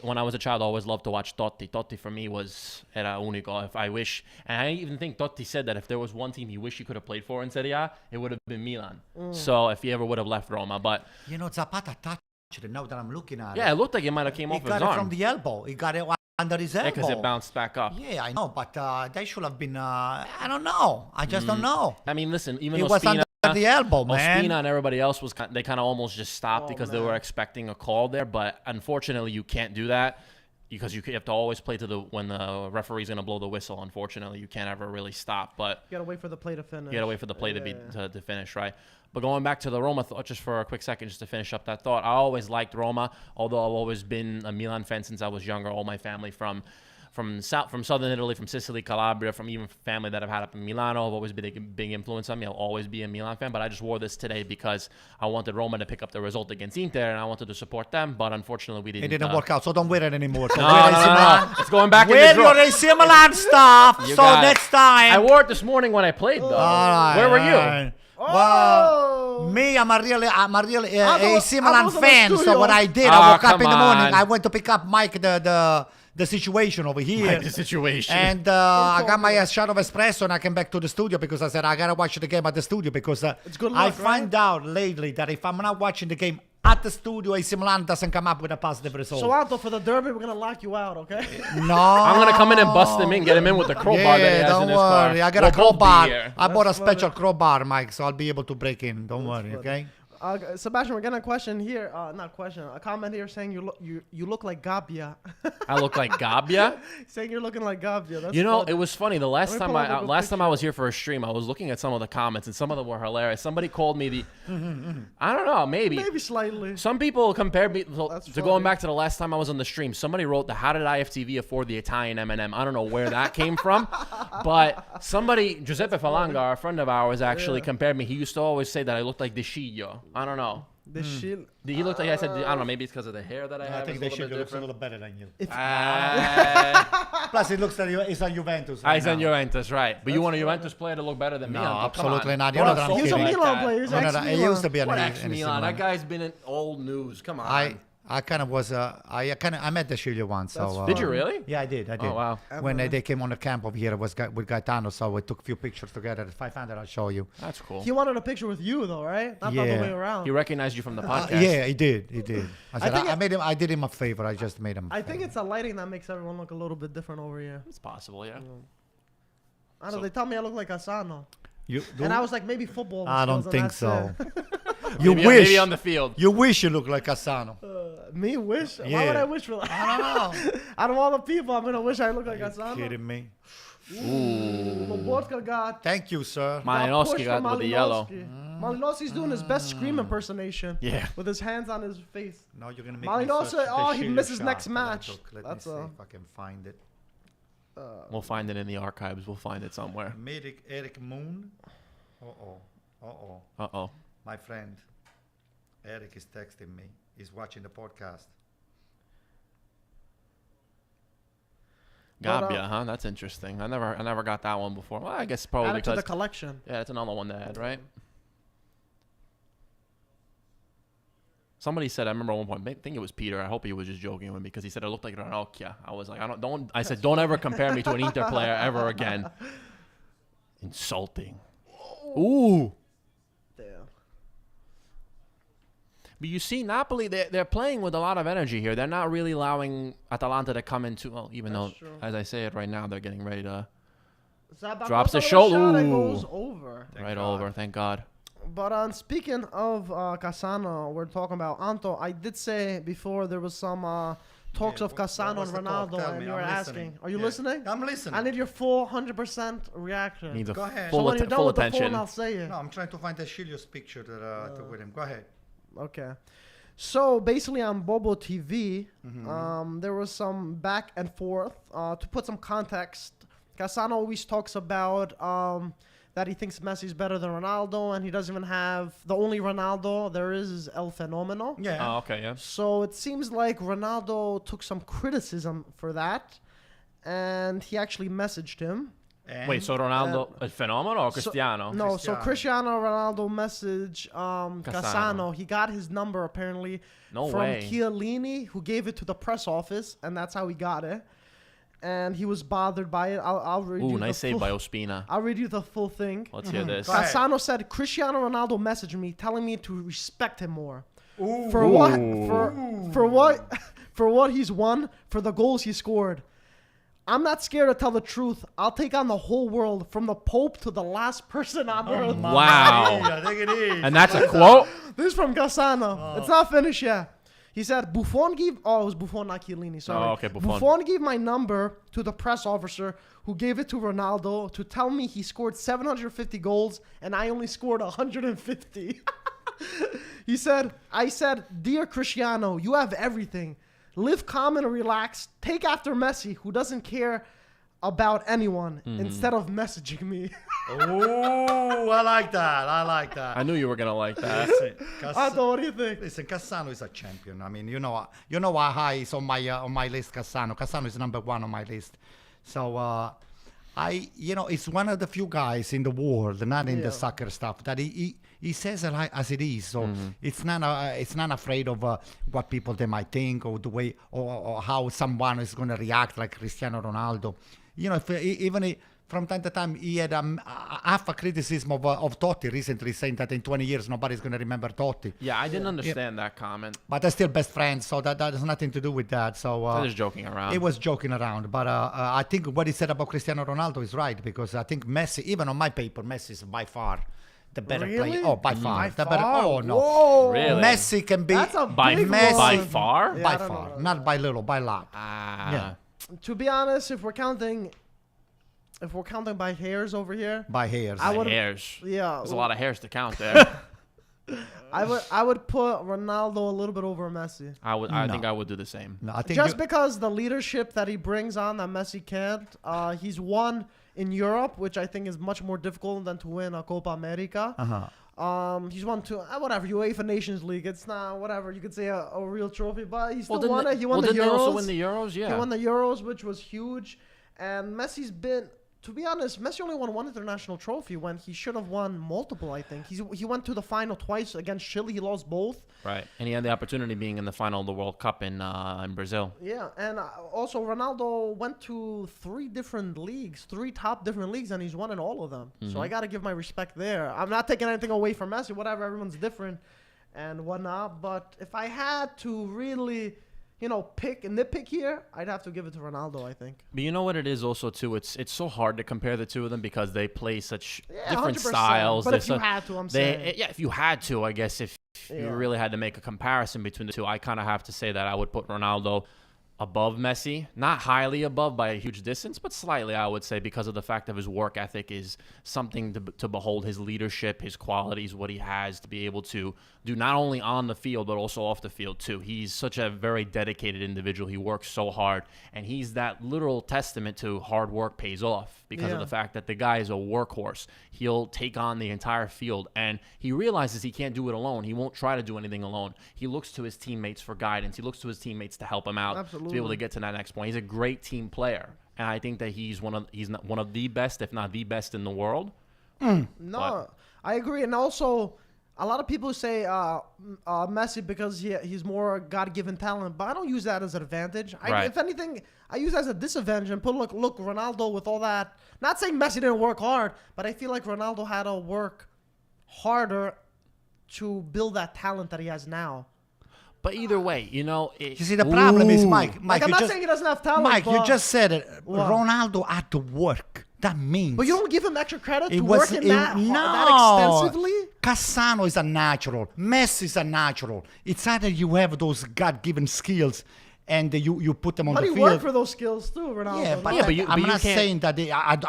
when I was a child. I always loved to watch Totti. Totti for me era unico. If I wish, and I even think Totti said that if there was one team he wished he could have played for in Serie A, it would have been Milan. So if he ever would have left Roma, but Zapata touched it. Now that I'm looking at it, yeah, it looked like it might have came off his arm. He got it from the elbow. He got it under his elbow. Because it bounced back up. Yeah, I know, but they should have been. I don't know. I just don't know. I mean, listen, even It though was under the elbow, man. Ospina and everybody else they kind of almost just stopped because they were expecting a call there. But unfortunately, you can't do that because you have to always play when the referee's going to blow the whistle. Unfortunately, you can't ever really stop. But you gotta wait for the play to finish. You gotta wait for the play to finish, right? But going back to the Roma thought, just for a quick second, just to finish up that thought, I always liked Roma, although I've always been a Milan fan since I was younger. All my family from from southern Italy, from Sicily, Calabria, from even family that I've had up in Milano. Have always been a big influence on me. I'll always be a Milan fan, but I just wore this today because I wanted Roma to pick up the result against Inter, and I wanted to support them, but unfortunately we didn't. It didn't work out, so don't wear it anymore. So No. It's going back in wear the drawer. your AC Milan stuff. You So got it. next time. I wore it this morning when I played, though. Where were you? Well, me, I'm a real AC I Milan was in the fan. So studio. what I did, I woke up come in the morning. on. I went to pick up Mike, the situation over here. Like the situation. And I got my shot of espresso and I came back to the studio because I said I gotta watch the game at the studio because It's good I luck, find out lately that if I'm not watching the game at the studio, AC Milan doesn't come up with a positive result. So Anto, for the derby, we're gonna lock you out, okay? No, I'm going to come in and bust him in, get him in with the crowbar that he has don't in his car. worry. I got We'll a crowbar. both be here. I bought a That's funny. special crowbar, Mike, so I'll be able to break in. Don't worry, okay? Sebastian, we're getting a question here. A comment here saying you look like Gabbia. I look like Gabbia. Saying you're looking like Gabbia. That's You know, funny. it was funny. The Let last me time pull up a good time I was here for a stream, I was looking at some of the comments, and some of them were hilarious. Somebody called me the, I don't know, maybe. slightly. Some people compared me That's to going funny. back to the last time I was on the stream. Somebody wrote the "How did IFTV afford the Italian M&M?" I don't know where that came from, but somebody, Giuseppe Falanga, a friend of ours, actually compared me. He used to always say that I looked like Desciglio. I don't know. The shit. He looked like I said. I don't know. Maybe it's because of the hair that I have. I think It's they a little should bit look a different. little better than you. Ah, Plus, it looks like he's on Juventus. Right he's on now. Juventus, right? But you want a Juventus player to look better than me? No, Anto? Come absolutely on. not. You Don't know that I'm insult He's a me kidding. like Milan that. player. He's No, no, no, ex-Milan. he used to be an What AC ex-Milan? Milan. That guy's been in old news. Come on. I kind of was I met the Chile once. So Did you really? Yeah, I did. Oh wow. When they came on the camp over here, it was with Gaetano, so we took a few pictures together. If I find it, I'll show you. That's cool. He wanted a picture with you though, right? Not the Yeah. other way around. He recognized you from the podcast. Yeah, he did. He did. I said think I made him. I did him a favor. I just made him. I think it's the lighting that makes everyone look a little bit different over here. It's possible, yeah. I don't know. They tell me I look like Asano. You do? And I was like, maybe football. I don't skills, and think that's so. it. You Maybe, wish. maybe on the field. You wish you look like Asano. Me wish? Why Yeah. would I wish for that? I don't know. Out of all the people, I'm gonna wish I look like Are Asano. you kidding me? Lobotka got Thank you, sir. Malinowski pushed got for with the yellow. Malinowski. Malinowski's doing his best scream impersonation. Yeah. With his hands on his face. Now you're gonna make Malinowski- me search the oh, he Chile misses shot next that I match. took. Let That's me see a- if I can find it. We'll find it in the archives. We'll find it somewhere. Eric Moon. Uh-oh. Uh-oh. My friend Eric is texting me. He's watching the podcast. But, Gabbia, huh? That's interesting. I never got that one before. Well, I guess probably Add it to because the collection. yeah, it's another one to add, right? Somebody said, I remember at one point, I think it was Peter. I hope he was just joking with me because he said it looked like Ranocchia. I was like, I said, don't ever compare me to an Inter player ever again. Insulting. Ooh. Damn. But you see, Napoli, they're playing with a lot of energy here. They're not really allowing Atalanta to come into, well, even That's though, true. as I say it right now, they're getting ready to Zapata Drops the with a shoulder. shot and Ooh. goes over. right over. Thank God. But speaking of Cassano, we're talking about Anto. I did say before there was some talks of Cassano and Ronaldo, and you were asking. Are you listening? I'm listening. I need your full 100% reaction. Needs a Go ahead. so full, when you're done full with the attention. phone, I'll say it. No, I'm trying to find the Chilios picture that I took with him. Go ahead. Okay. So basically on Bobo TV, Mm-hmm. there was some back and forth. To put some context, Cassano always talks about that he thinks Messi's better than Ronaldo, and he doesn't even have the only Ronaldo there is El Fenomeno. Yeah. Oh, okay, yeah. So it seems like Ronaldo took some criticism for that, and he actually messaged him. And Wait, so Ronaldo, a phenomenal or So- Cristiano? No, so Cristiano. Cristiano Ronaldo messaged Cassano. He got his number apparently No from way. Chiellini, who gave it to the press office, and that's how he got it. And he was bothered by it. I'll read you Ooh, nice the save full, by Ospina. I'll read you the full thing. Let's hear this. Go ahead. Cassano said Cristiano Ronaldo messaged me telling me to respect him more. Ooh. For what? For what he's won, for the goals he scored. I'm not scared to tell the truth. I'll take on the whole world, from the Pope to the last person on earth. Wow. I think it is. And that's a quote? This is from Gaetano. It's not finished yet. He said, Buffon gave... Oh, it was Buffon, not Chiellini. Sorry. Oh, okay, Buffon. Buffon gave my number to the press officer who gave it to Ronaldo to tell me he scored 750 goals and I only scored 150. I said, Dear Cristiano, you have everything. live calm and relaxed. Take after Messi, who doesn't care about anyone, instead of messaging me. Oh, I like that. I like that. I knew you were gonna like that. Listen, Anto, what do you think? listen, Cassano is a champion. I mean, you know how high is on my list. Cassano is number 1 on my list. So it's one of the few guys in the world, not in the soccer stuff, that he says it like as it is. So it's not afraid of what people they might think, or the way or how someone is going to react, like Cristiano Ronaldo. You know, from time to time, he had half a criticism of Totti recently, saying that in 20 years nobody's going to remember Totti. Yeah, I didn't understand that comment. But they're still best friends, so that has nothing to do with that. So I was joking around. He was joking around, but I think what he said about Cristiano Ronaldo is right, because I think Messi, even on my paper, Messi is by far the better Really? player. Oh, by far. By Better. far? Oh, no. Whoa. Really? Messi can be That's a by big Messi- by one. far. Yeah, by I don't far, know. not by little, by lot. Ah. To be honest, if we're counting by hairs over here, By hairs. I would- Hairs. yeah, There's a lot of hairs to count there. I would put Ronaldo a little bit over Messi. I No. think I would do the same. No, I think Just because the leadership that he brings on that Messi can't. He's won in Europe, which I think is much more difficult than to win a Copa America. He's won two, whatever, UEFA Nations League. It's not, whatever, you could say a real trophy, but he still won it. He won the didn't Euros. they also win the Euros? Yeah. He won the Euros, which was huge. And Messi's been, to be honest, Messi only won one international trophy when he should have won multiple, I think. He went to the final twice against Chile. He lost both. Right. And he had the opportunity being in the final of the World Cup in Brazil. Yeah, and also Ronaldo went to three top different leagues, and he's won in all of them. So I got to give my respect there. I'm not taking anything away from Messi, whatever, everyone's different and whatnot. But if I had to really, nitpick here, I'd have to give it to Ronaldo, I think. But you know what it is also too? It's so hard to compare the two of them because they play such different 100%. styles. But They're if you had to, I'm saying. Yeah, if you had to, I guess if you really had to make a comparison between the two, I kind of have to say that I would put Ronaldo above Messi, not highly above by a huge distance, but slightly, I would say, because of the fact that his work ethic is something to behold. His leadership, his qualities, what he has to be able to do not only on the field, but also off the field too. He's such a very dedicated individual. He works so hard, and he's that literal testament to hard work pays off because of the fact that the guy is a workhorse. He'll take on the entire field, and he realizes he can't do it alone. He won't try to do anything alone. He looks to his teammates for guidance. He looks to his teammates to help him out. To be able to get to that next point. He's a great team player, and I think that he's one of the best, if not the best, in the world. No, I agree. And also, a lot of people say Messi because he's more God-given talent, but I don't use that as an advantage. If anything, I use it as a disadvantage and put, look, Ronaldo with all that. Not saying Messi didn't work hard, but I feel like Ronaldo had to work harder to build that talent that he has now. But either way, you see, the problem is, Mike, I'm not saying he doesn't have talent, Mike, but you just said it. What? Ronaldo had to work. That means. But you don't give him extra credit It to was- working it- that no. extensively? Cassano is a natural. Messi is a natural. It's either you have those God-given skills and you put them on But the he field. worked for those skills too, Ronaldo. Yeah, but, Yeah, but you I'm not can't- saying that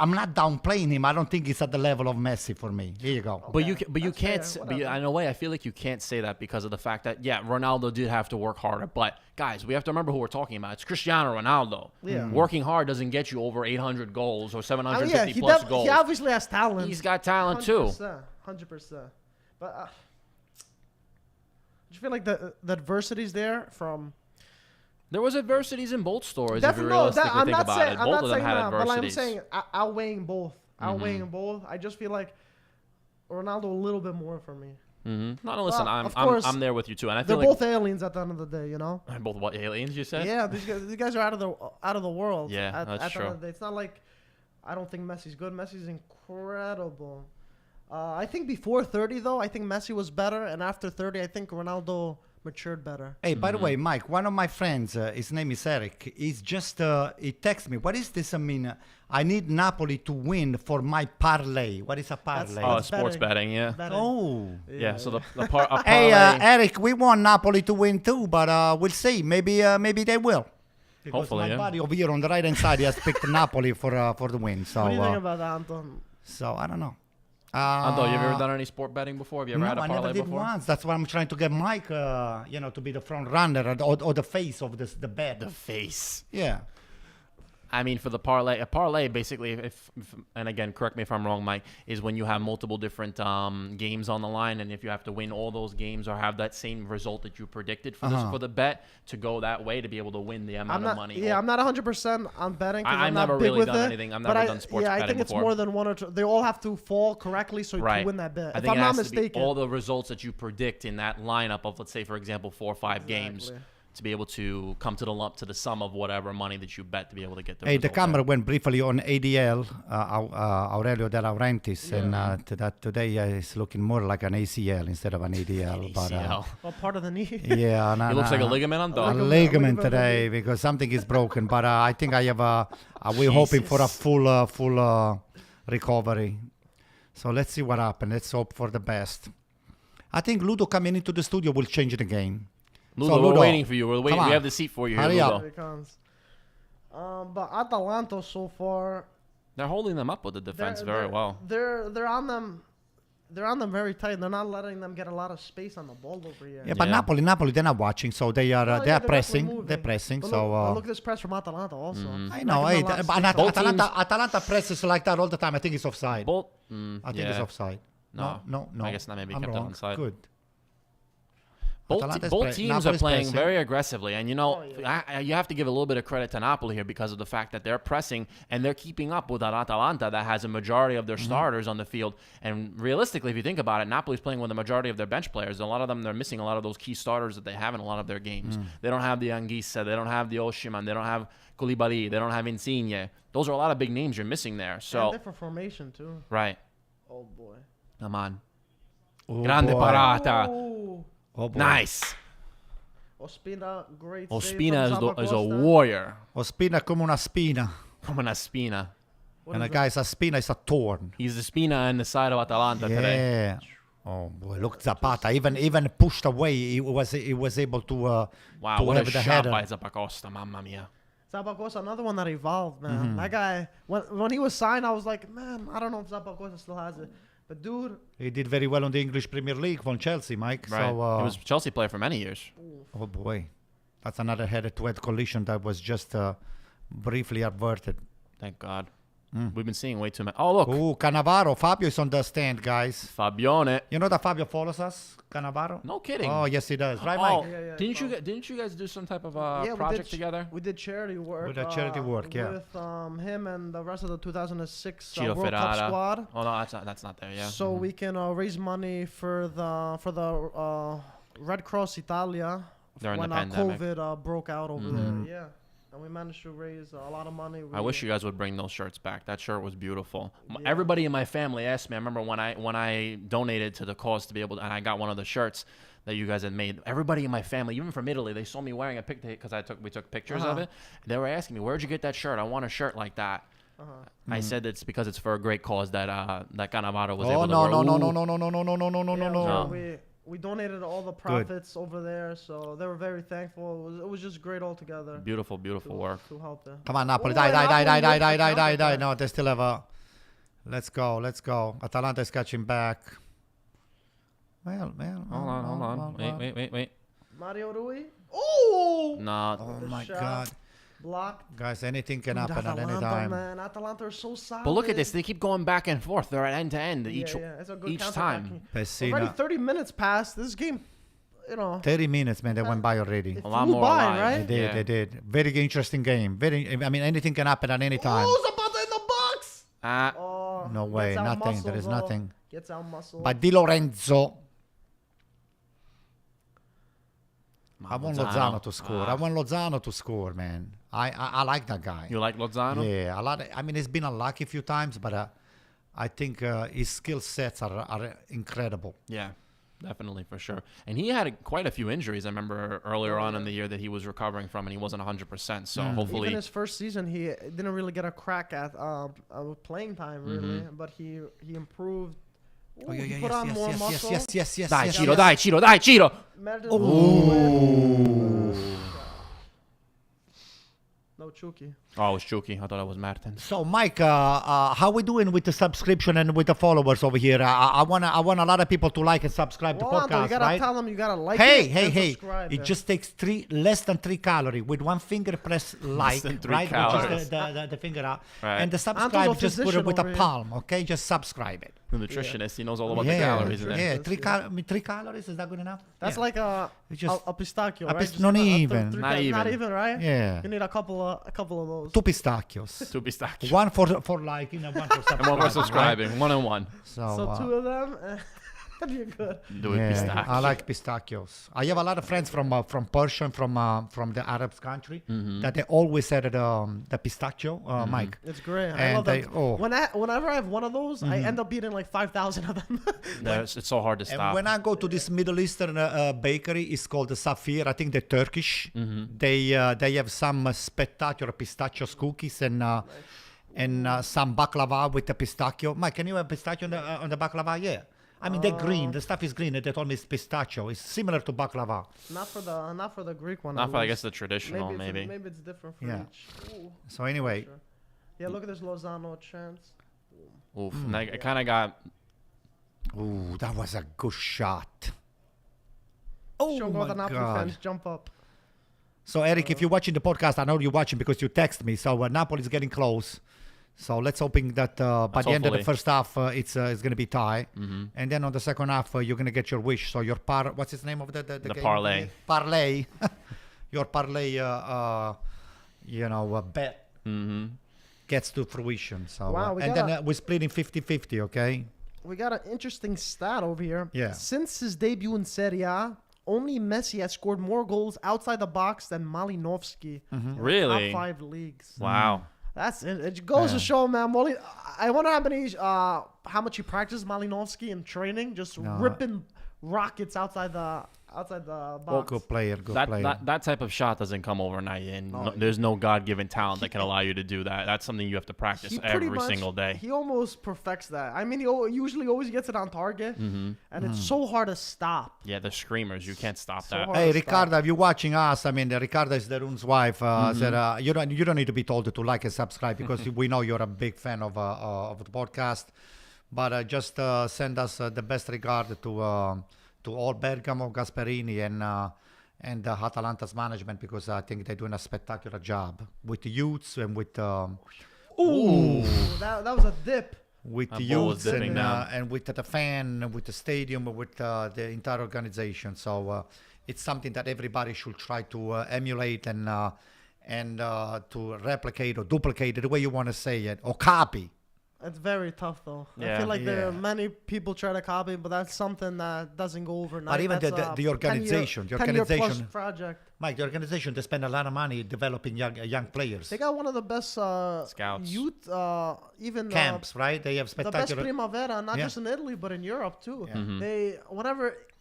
I'm not downplaying him. I don't think he's at the level of Messi for me. Here you go. But you That's can't. fair, But whatever. in a way, I feel like you can't say that because of the fact that Ronaldo did have to work harder. But guys, we have to remember who we're talking about. It's Cristiano Ronaldo. Yeah. Working hard doesn't get you over 800 goals or I 750 mean, plus goals. he obviously has talent. He's got talent too. 100%. But do you feel like the adversities there from? There was adversities in both stories. If you Definitely, realistically I'm think not about saying it, I'm both not of them saying had that, but I'm adversities. saying outweighing both. Outweighing both. I just feel like Ronaldo a little bit more for me. No, listen, of course, I'm there with you too, and I They're feel like both aliens at the end of the day, you know. both what aliens you said. Yeah, these guys are out of the world. Yeah, that's at the true. end of the day. It's not like I don't think Messi's good. Messi's incredible. I think before 30 though, I think Messi was better, and after 30, I think Ronaldo matured better. Hey, by the way, Mike, one of my friends, his name is Eric, he's just, he texted me, what is this? I mean, I need Napoli to win for my parlay. What is a parlay? Oh, That's sports betting, yeah. Betting. Oh. Yeah, so the a parlay. Hey, Eric, we want Napoli to win too, but we'll see. Maybe they will. Because Hopefully, my yeah. buddy over here on the right-hand side, he has picked Napoli for the win. So, What do you think about that, Anton? so I don't know. Anto, you ever done any sport betting before? Have you ever had a I parlay never did before? once. That's why I'm trying to get Mike, to be the front runner or the face of the bet. The face. Yeah. I mean, for the parlay, a parlay basically, if and again, correct me if I'm wrong, Mike, is when you have multiple different games on the line, and if you have to win all those games or have that same result that you predicted for the bet to go that way to be able to win the amount of money. Yeah, I'm not 100% on betting. I've not never big really with done it, anything. I've never done sports betting. Yeah, I think before. it's more than one or two. They all have to fall correctly so you can win that bet. I If think I'm it not has to be mistaken. all the results that you predict in that lineup of, let's say, for example, 4 or 5 games. To be able to come to the sum of whatever money that you bet to be able to get the Hey, the result camera there. went briefly on ADL, Aurelio De Laurentiis, and that today it's looking more like an ACL instead of an ADL. ACL. Well, part of the knee. Yeah, It looks like a ligament on a dog. ligament today because something is broken. But I think I have we're hoping for a full recovery. So let's see what happens. Let's hope for the best. I think Ludo coming into the studio will change the game. Ludo, So, we're Ludo, waiting for you. We're waiting. come We on. have the seat for you here, Hurry Ludo. up. Here it comes. But Atalanta so far, They're holding them up with the defense very well. They're on them. They're on them very tight. They're not letting them get a lot of space on the ball over here. Yeah, but Yeah. Napoli, they're not watching, so they are Oh, they yeah, are they're pressing. definitely They're moving. pressing. But So look at this press from Atalanta also. I know. Not Hey, giving a lot of but space on the ball. Atalanta presses like that all the time. I think it's offside. Both. I think it's offside. No. No. I guess not. Maybe I'm kept it wrong. onside. Good. Both Atalanta's teams are Napoli's playing pressing. very aggressively, and you know, Oh, you have to give a little bit of credit to Napoli here because of the fact that they're pressing and they're keeping up with that Atalanta that has a majority of their starters on the field. And realistically, if you think about it, Napoli's playing with the majority of their bench players. A lot of them, they're missing a lot of those key starters that they have in a lot of their games. They don't have the Anguissa, they don't have the Oshiman, they don't have Koulibaly, they don't have Insigne. Those are a lot of big names you're missing there. And So different formation too. right, Oh boy. come on, Oh, grande boy. parata, Ooh. Oh, boy. nice. Ospina, great. Ospina save from is a Zappacosta. warrior. Ospina come una spina. Come una spina. What And is the guy's a spina is a thorn. He's the spina in the side of Atalanta today. Yeah. Oh boy, look Zapata. Even pushed away, he was able to Wow, to what have a the shot header. by Zappacosta, mamma mia. Zappacosta, another one that evolved, man. That guy, when he was signed, I was like, man, I don't know if Zappacosta still has it. But dude, He did very well on the English Premier League from Chelsea, Mike. Right. So he was a Chelsea player for many years. oh boy, that's another head-to-head collision that was just briefly averted. Thank God. We've been seeing way too many. Oh, look. Oh, Cannavaro. Fabio is on the stand, guys. Fabione. You know that Fabio follows us, Cannavaro? No kidding. Oh, yes, he does. Right, Oh, Mike? Yeah, didn't you guys do some type of we project did together? We did charity work. We did charity work, yeah. With him and the rest of the 2006 Ciro World Cup Ferrara. squad. Oh no, that's not there. Yeah. So we can raise money for the Red Cross Italia During when the pandemic. COVID broke out over there. Yeah, and we managed to raise a lot of money. I wish you guys would bring those shirts back. That shirt was beautiful. Everybody in my family asked me. I remember when I donated to the cause to be able to, and I got one of the shirts that you guys had made. Everybody in my family, even from Italy, they saw me wearing a picture because we took pictures of it. They were asking me, "Where'd you get that shirt? I want a shirt like that." I said it's because it's for a great cause that Cannavaro was able to wear. No. We donated all the profits over there, so they were very thankful. It was just great altogether. Beautiful, beautiful work. To help them. Come on, Napoli. Oh, Die. Napoli with the No, they still have a... Let's go. Atalanta is catching back. Well. Hold on. Wait. Mario Rui. Oh! No. Oh, The my shot. God. Blocked. Guys, anything can Dude, happen at any Atalanta, time. man. Atalanta are so solid. But look at this. They keep going back and forth. They're at end to end Yeah, it's a good each counter-attacking. time. Messina. Already 30 minutes passed. This game, 30 minutes, man. They went by already. It A lot flew more by, alive. right? They did. Very interesting game. Anything can happen at any time. Oh, Zapata in the box! Ah, Oh, No way, gets out nothing. muscled, There is though. nothing. Gets out muscle. But Di Lorenzo. I want Lozano to score. I want Lozano to score, man. I like that guy. you like Lozano? Yeah, a lot. He's been unlucky a few times, but I think his skill sets are incredible. Yeah, definitely for sure. And he had quite a few injuries. I remember earlier on in the year that he was recovering from, and he wasn't 100%. So hopefully, Even his first season, he didn't really get a crack at playing time, really. But he improved. Ooh, he put on more muscle. yes. dai Ciro. Imagine- Ooh. No Chucky. Oh, it was Chucky. I thought it was Mertens. So, Mike, how we doing with the subscription and with the followers over here? I want a lot of people to like and subscribe to Well, podcast, you gotta right? tell them you gotta like Hey, it. hey, and hey! subscribe It just takes less than 3 calories. With one finger, press like, than 3 right? calories. Which is the finger up, Right. and the Anto's subscribe. a Just put it physician with a over here. palm, okay? Just subscribe it. The nutritionist, he knows all about yeah, the calories in there. yeah. That's 3 calories is that good enough? That's Yeah. like a just- a pistachio, a right? pist- Just not a even. Not Not even. even, right? Yeah. You need a couple of those. 2 pistachios. 2 pistachios. One for liking and one for subscribing. And one for right? subscribing. 1 and 1. So 2 of them, and you're good. Do it Yeah, pistachio. I like pistachios. I have a lot of friends from Persia, from the Arab country, that they always said the pistachio, Mike. It's great. I And love they- them. oh. Whenever I have one of those, I end up eating like 5,000 of them. No, it's so hard to And stop. when I go to this Middle Eastern bakery, it's called the Safir. I think they're Turkish. They have some spectacular pistachios cookies and some baklava with the pistachio. Mike, can you have pistachio on the baklava? Yeah. I mean, they're green. The stuff is green. And they told me it's pistachio. It's similar to baklava. not for the Greek one. Not at for, I least. guess, the traditional, maybe. Maybe it's different for Yeah. each. Ooh, So anyway, sure. Yeah, look at this Lozano chance. Oof. And I kind of got... ooh, that was a good shot. Oh Show all my the Napoli God. fans jump up. So Eric, if you're watching the podcast, I know you're watching because you text me. So Napoli's getting close. So let's hoping that by the end of the hopefully. first half, it's going to be tie, and then on the second half, you're going to get your wish. So your what's his name of the game? parlay. Parlay, your parlay, bet gets to fruition. So Wow, we and then gotta- we're splitting 50-50. Okay. We got an interesting stat over here. Yeah. Since his debut in Serie A, only Messi has scored more goals outside the box than Malinovsky in the Really? top 5 leagues. Wow. That's it. It goes to show, man. I wonder how much he practiced Malinovsky in training, just ripping rockets outside the box. Good player. Good player. That type of shot doesn't come overnight, and there's no God-given talent that can allow you to do that. That's something you have to practice He pretty every much- single day. He almost perfects that. I mean, he usually always gets it on target, and it's so hard to stop. Yeah, the screamers, you can't stop So that. hard. Hey Stop. Ricardo, if you're watching us, I mean, Ricardo is Darun's wife. Said, you don't need to be told to like and subscribe because we know you're a big fan of the podcast. But just send us the best regard to all Bergamo, Gasperini, and Atalanta's management because I think they're doing a spectacular job with the youths and with Ooh, that was a dip. with That the ball was youths dipping down. and with the fan, and with the stadium, and with the entire organization. So it's something that everybody should try to emulate and to replicate or duplicate the way you want to say it or copy. It's very tough, though. I Yeah. feel like there are Yeah. many people try to copy, but that's something that doesn't go overnight. But even That's the organization, 10-year plus organization- project. Mike, the organization, they spend a lot of money developing young players. They got one of the best Scouts. youth, even Camps, right? They have the best spectacular. Primavera, not Yeah. just in Italy but in Europe too. Yeah. They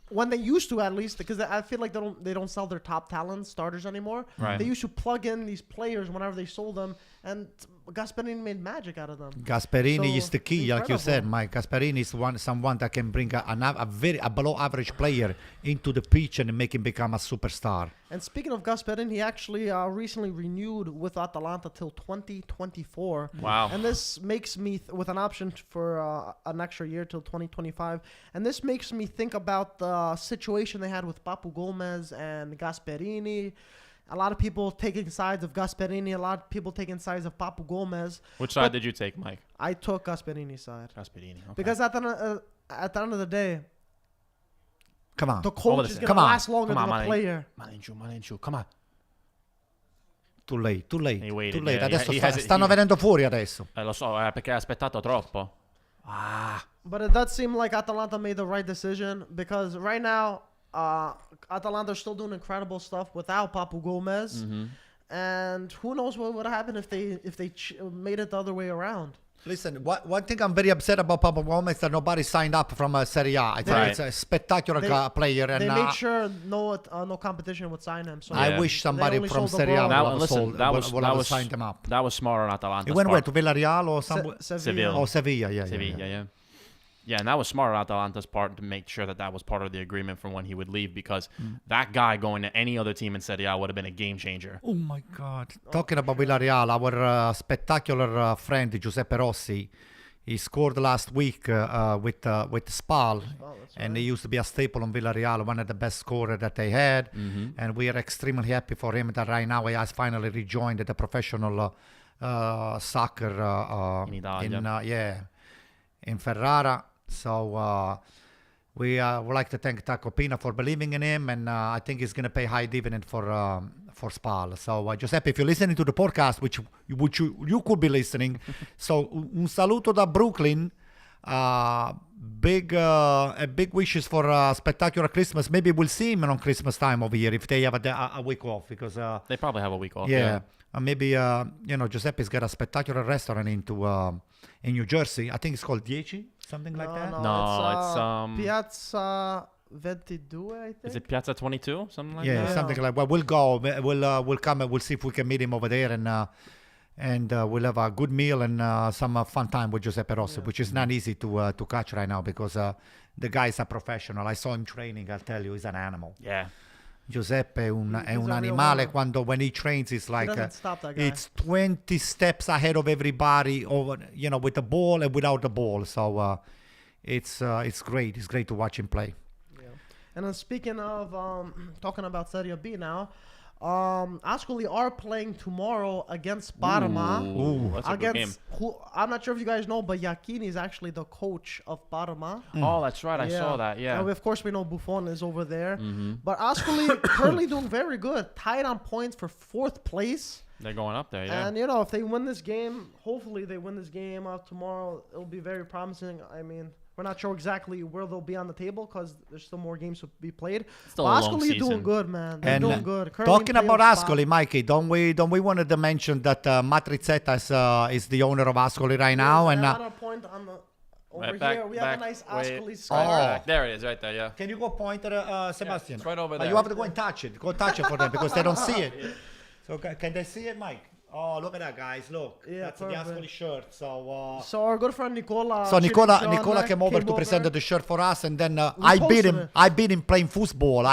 when they used to, at least, because I feel like they don't sell their top talents, starters anymore. Right. They used to plug in these players whenever they sold them, and Gasperini made magic out of them. Gasperini So, is the key, like you said, incredible. Mike. Gasperini is someone that can bring a below average player into the pitch and make him become a superstar. And speaking of Gasperini, he actually recently renewed with Atalanta till 2024. Wow. And this makes me, with an option for an extra year till 2025, and this makes me think about the situation they had with Papu Gomez and Gasperini. A lot of people taking sides of Gasperini, a lot of people taking sides of Papu Gomez. Which side did you take, Mike? I took Gasperini's side. Gasperini. Okay. Because at the end of the day, Come on. the coach is listen. going to Come on. last longer Come than on, the man. player. Malinchu, come on. Too late. He waited, Too late. yeah. Adesso He has it- stanno he- venendo fuori adesso. Lo so, perché ha aspettato troppo. Ah. But it does seem like Atalanta made the right decision because right now, Atalanta are still doing incredible stuff without Papu Gomez, and who knows what would happen if they made it the other way around. Listen, one thing I'm very upset about Papa Gomez is that nobody signed up from Serie A. I think Right. it's a spectacular player, and They made sure no competition would sign him. So I Yeah. wish somebody only from sold the Serie A ball. would That, have listen, sold- that would- was would that have was signed them up. That was smart on Atalanta. He went where to Villarreal or somewhere? Sevilla. Seville. Oh, Sevilla, yeah. Sevilla, yeah. Yeah, and that was smart on Atalanta's part to make sure that that was part of the agreement from when he would leave, because that guy going to any other team in Serie A would have been a game changer. Oh my God! Talking about Villarreal, our spectacular friend Giuseppe Rossi, he scored last week with Spal, and he used to be a staple on Villarreal, one of the best scorers that they had, and we are extremely happy for him that right now he has finally rejoined the professional soccer In Italia. in Ferrara. So we would like to thank Taco Pina for believing in him, and I think he's going to pay high dividend for Spal. So Giuseppe, if you're listening to the podcast, which you could be listening, so un saluto da Brooklyn. Big wishes for a spectacular Christmas. Maybe we'll see him on Christmas time over here if they have a week off, because They probably have a week off. yeah. Maybe Giuseppe's got a spectacular restaurant in New Jersey. I think it's called Dieci, something like that. No, it's Piazza 22, I think. Is it Piazza 22? Something like Yeah, that? something like. Well, we'll go. We'll come and we'll see if we can meet him over there, and we'll have a good meal and some fun time with Giuseppe Rossi, which is not easy to catch right now, because the guy is a professional. I saw him training. I'll tell you, he's an animal. Yeah. Giuseppe è un He's a real animale. winner. When he trains, it's like doesn't stop, that guy. it's 20 steps ahead of everybody, over with the ball and without the ball. So it's great. It's great to watch him play. Yeah. And then speaking of talking about Serie B now, Ascoli are playing tomorrow against Parma. Ooh, that's a good game. Against who? I'm not sure if you guys know, but Iachini is actually the coach of Parma. Oh, that's right. I saw that. Yeah. And of course, we know Buffon is over there. But Ascoli currently doing very good, tied on points for 4th place. They're going up there, yeah. And if they win this game, hopefully they win this game tomorrow. It'll be very promising. I mean, we're not sure exactly where they'll be on the table because there's still more games to be played. Still But a long Ascoli doing season. good, man. They're And doing good. Currently talking in about playoff spot. Ascoli, Mikey, don't we wanted to mention that Matrizzetta is the owner of Ascoli right now, and on a point on the over Right, here, we have a nice Ascoli Right scar. back. There it is, right there, yeah. can you go point at Sebastian? it's right over But there. you have to go and touch it. Go touch it for them because they don't see it. So can they see it, Mike? Oh, look at that, guys! Look, Yeah, that's the perfect. Ascoli shirt. So. So our good friend Nicola. Nicola came over to present the shirt for us, and then I beat posted him. it. I beat him playing football.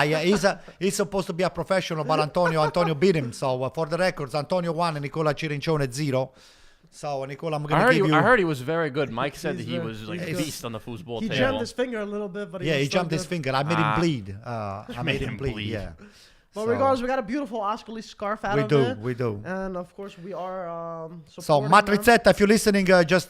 He's supposed to be a professional, but Antonio beat him. So for the records, Antonio won and Nicola Cirincione 0. So Nicola, I'm gonna give you. I heard he was very good. Mike said that He's he very- was like a he's good. beast on the football He table. jammed his finger a little bit, but Yeah, he was still jumped his good. finger. I made him bleed. I made him him bleed. bleed. Yeah. But So, regardless, we got a beautiful Ascoli scarf out we of do, it. we do. And of course, we are So supporting them. Matrizzetta, if you're listening, just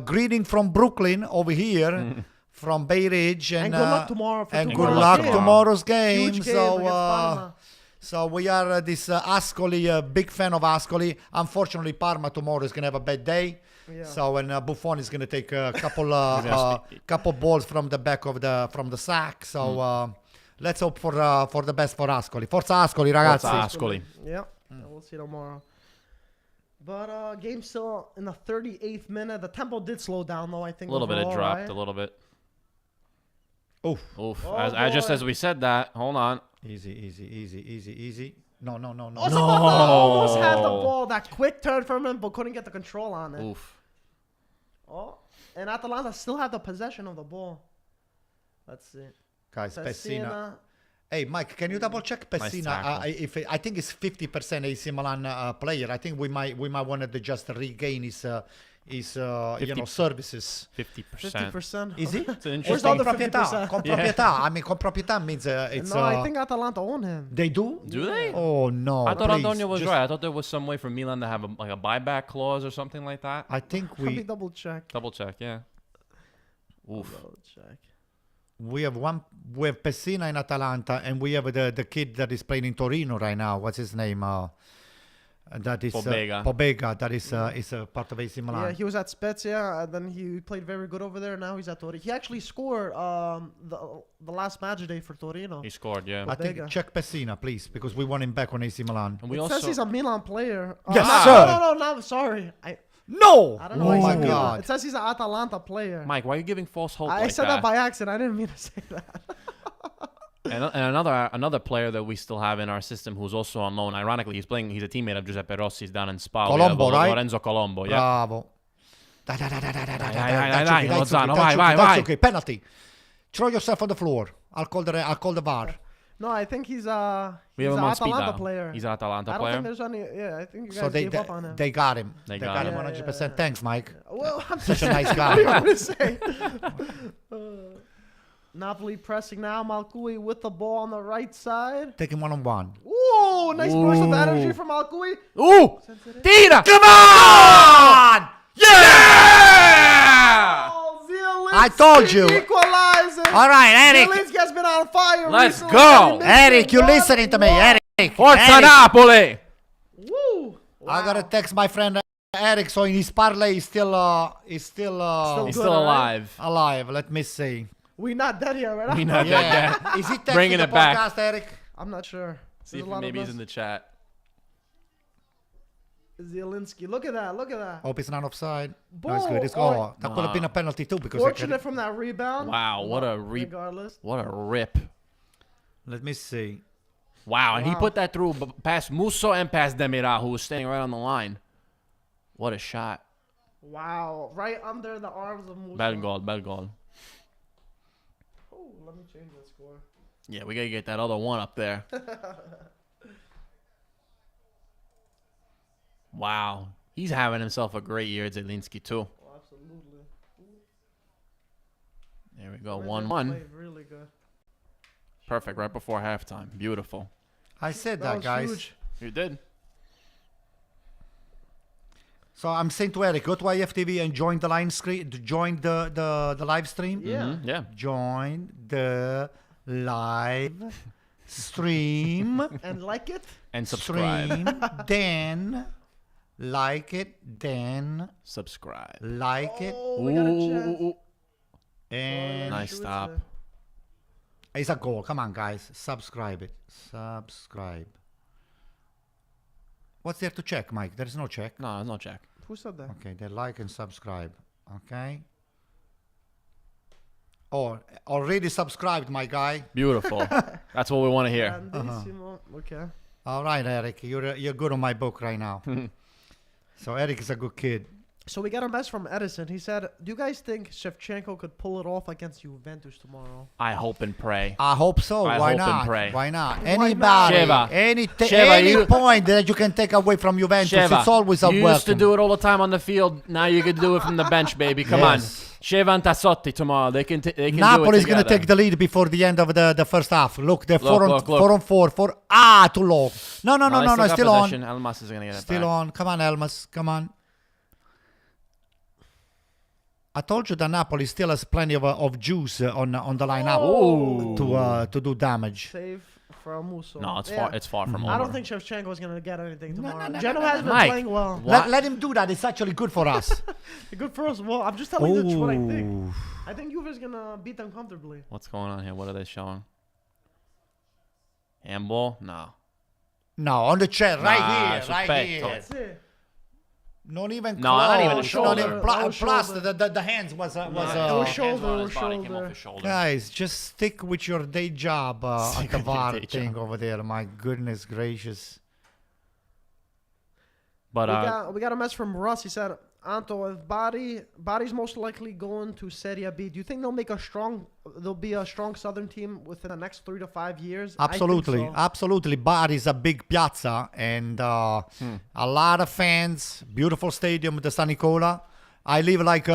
greeting from Brooklyn over here, from Bay Ridge, And good luck tomorrow for and good tomorrow's luck game. tomorrow's game. Huge game So against Parma. so we are this Ascoli, big fan of Ascoli. Unfortunately, Parma tomorrow is gonna have a bad day. Yeah. So and Buffon is gonna take a couple gonna couple balls from the back of the sack. So let's hope for the best for Ascoli. Forza Ascoli, ragazzi. Forza Ascoli. Yeah, we'll see tomorrow. But game still in the 38th minute. The tempo did slow down though. I think A little bit it overall, dropped, right? a little bit. Oof. Oof. Oh, As just boy. as we said that, hold on. Easy. No. Oh, Zapata almost had the ball. That quick turn from him, but couldn't get the control on it. Oof. Oh, and Atalanta still have the possession of the ball. Let's see. Guys, Pessina. Pessina. Hey, Mike, can you double check Pessina? tackle. If I think it's 50% AC Milan player. I think we might want to just regain his services. 50%. 50%. Is he? It's an Where's interesting. all the Con proprietà. 50%? Con proprietà. I mean, con proprietà means it's. No, I think Atalanta own him. they do. Do they? Oh no! I thought please, Antonio was just- right. I thought there was some way for Milan to have a buyback clause or something like that. I think Let me we double check. Double check, yeah. Oof. Double check. we have Pessina in Atalanta, and we have the kid that is playing in Torino right now. What's his name? That is Pobega. Pobega. That is part of AC Milan. Yeah, he was at Spezia, and then he played very good over there. Now he's at Torino. He actually scored the last match day for Torino. He scored, yeah. I think Pobega. check Pessina, please, because we want him back on AC Milan. And we It also says he's a Milan player. Yes, no, sir. No, sorry. No! I don't know Oh why he my said Milan. God! It says he's an Atalanta player. Mike, why are you giving false hope I like said that by accident. I didn't mean to say that. And another player that we still have in our system who's also on loan. Ironically, he's a teammate of Giuseppe Rossi's down in Spa. We Colombo, have right? Lorenzo Colombo, yeah. Bravo. Dai, Lozano, vai. That's okay. Penalty. Throw yourself on the floor. I'll call the VAR. No, I think he's We have he's him an on speed Atalanta dial. player. He's an Atalanta I don't player. think there's any. Yeah, I think you guys So gave up on him. they got him. They They got got him. him 100%. Thanks, Mike. Well, I'm Such a just nice What do you guy. want to say? Napoli pressing now. Malcui with the ball on the right side. Take him one-on-one. Ooh, nice burst of Ooh. energy from Malcui. Ooh! Sensitive. Tira! Come on! Yeah! Oh, Zielinski I told you. equalizes. All right, Eric. Zielinski has been on fire. Let's recently, go. and he missed Eric, it. you What? listening to me? What? Eric. Forza Eric. Napoli! Woo. I gotta Wow. text my friend Eric. So in his parlay, he's still He's Good, still all right. alive. alive. Let me see. We not dead yet, right? We not dead yet. Is he texting Bringing the it back. podcast, Eric? I'm not sure. See There's if a lot maybe of he's in us. the chat. Zielinski. Look at that. Look at that. Hope it's not offside. No, Ball. it's good. It's Oh, that could have been a penalty too because Fortunate from that rebound. Wow, what a Regardless. what a rip. Let me see. Wow, and he Wow. put that through past Musso and past Demira, who was staying right on the line. What a shot. Wow. Right under the arms of Musa. Bad goal. Oh, let me change the score. Yeah, we got to get that other one up there. Wow. He's having himself a great year, Zielinski, too. Oh, absolutely. There we go, Played 1-1. really good. Perfect, right before halftime. Beautiful. I said That that, was guys. huge. You did. So I'm saying to Eric, go to IFTV and join the line screen. Join the live stream. Yeah. Mhm, yeah. Join the live stream. And like it? And subscribe. Stream. Then like it. Then Subscribe. like it. Oh, we got a chance. Ooh. And Nice Shoot stop. it. it's a goal. Come on, guys. Subscribe it. Subscribe. What's there to check, Mike? There is no check. No, no check. Who said that? Okay, they like and subscribe. Okay. Oh, already subscribed, my guy. Beautiful. That's what we want to hear. Grandissimo. Okay. All right, Eric, you're good on my book right now. So Eric is a good kid. So we got a message from Edison. He said, "Do you guys think Shevchenko could pull it off against Juventus tomorrow?" I hope and pray. I hope so. I Why hope and not? pray. Why not? Why Anybody, not? Sheva. Sheva, any you- point that you can take away from Juventus, Sheva, it's always a you welcome. used to do it all the time on the field. Now you can do it from the bench, baby. Come on. Yes. Sheva and Tassotti tomorrow. They can do it Napoli's going to together. take the lead before the end of the first half. Look, they're Look. 4 on 4. Too low. No, they still got still on. possession. Elmas is going to get it Still back. on. Come on, Elmas. Come on. I told you that Napoli still has plenty of juice on the lineup to do damage. Save for Musso. No, it's Yeah. far. It's far from over. I don't think Shevchenko is gonna get anything tomorrow. no, Genoa no, has been Mike. playing well. What? Let him do that. It's actually good for us. Good for us. Well, I'm just telling you what I think. Ooh. I think Juve is gonna beat them comfortably. What's going on here? What are they showing? Handball? No. No, on the chair, Nah, right here, sospetto. right here. That's it. Not even No, not even a close. shoulder. Not even plus Shoulder. the hands was it was Hands shoulder, on it his was body, came shoulder. off his shoulder. Guys, just stick with your day job at Stick the with your VAR day thing job. over there. My goodness gracious. But We got a message from Russ. He said, "Anto, if Bari's most likely going to Serie B, do you think there'll be a strong Southern team within the next 3 to 5 years?" I think Absolutely, so. absolutely. Bari is a big piazza and a lot of fans. Beautiful stadium, the San Nicola. I live like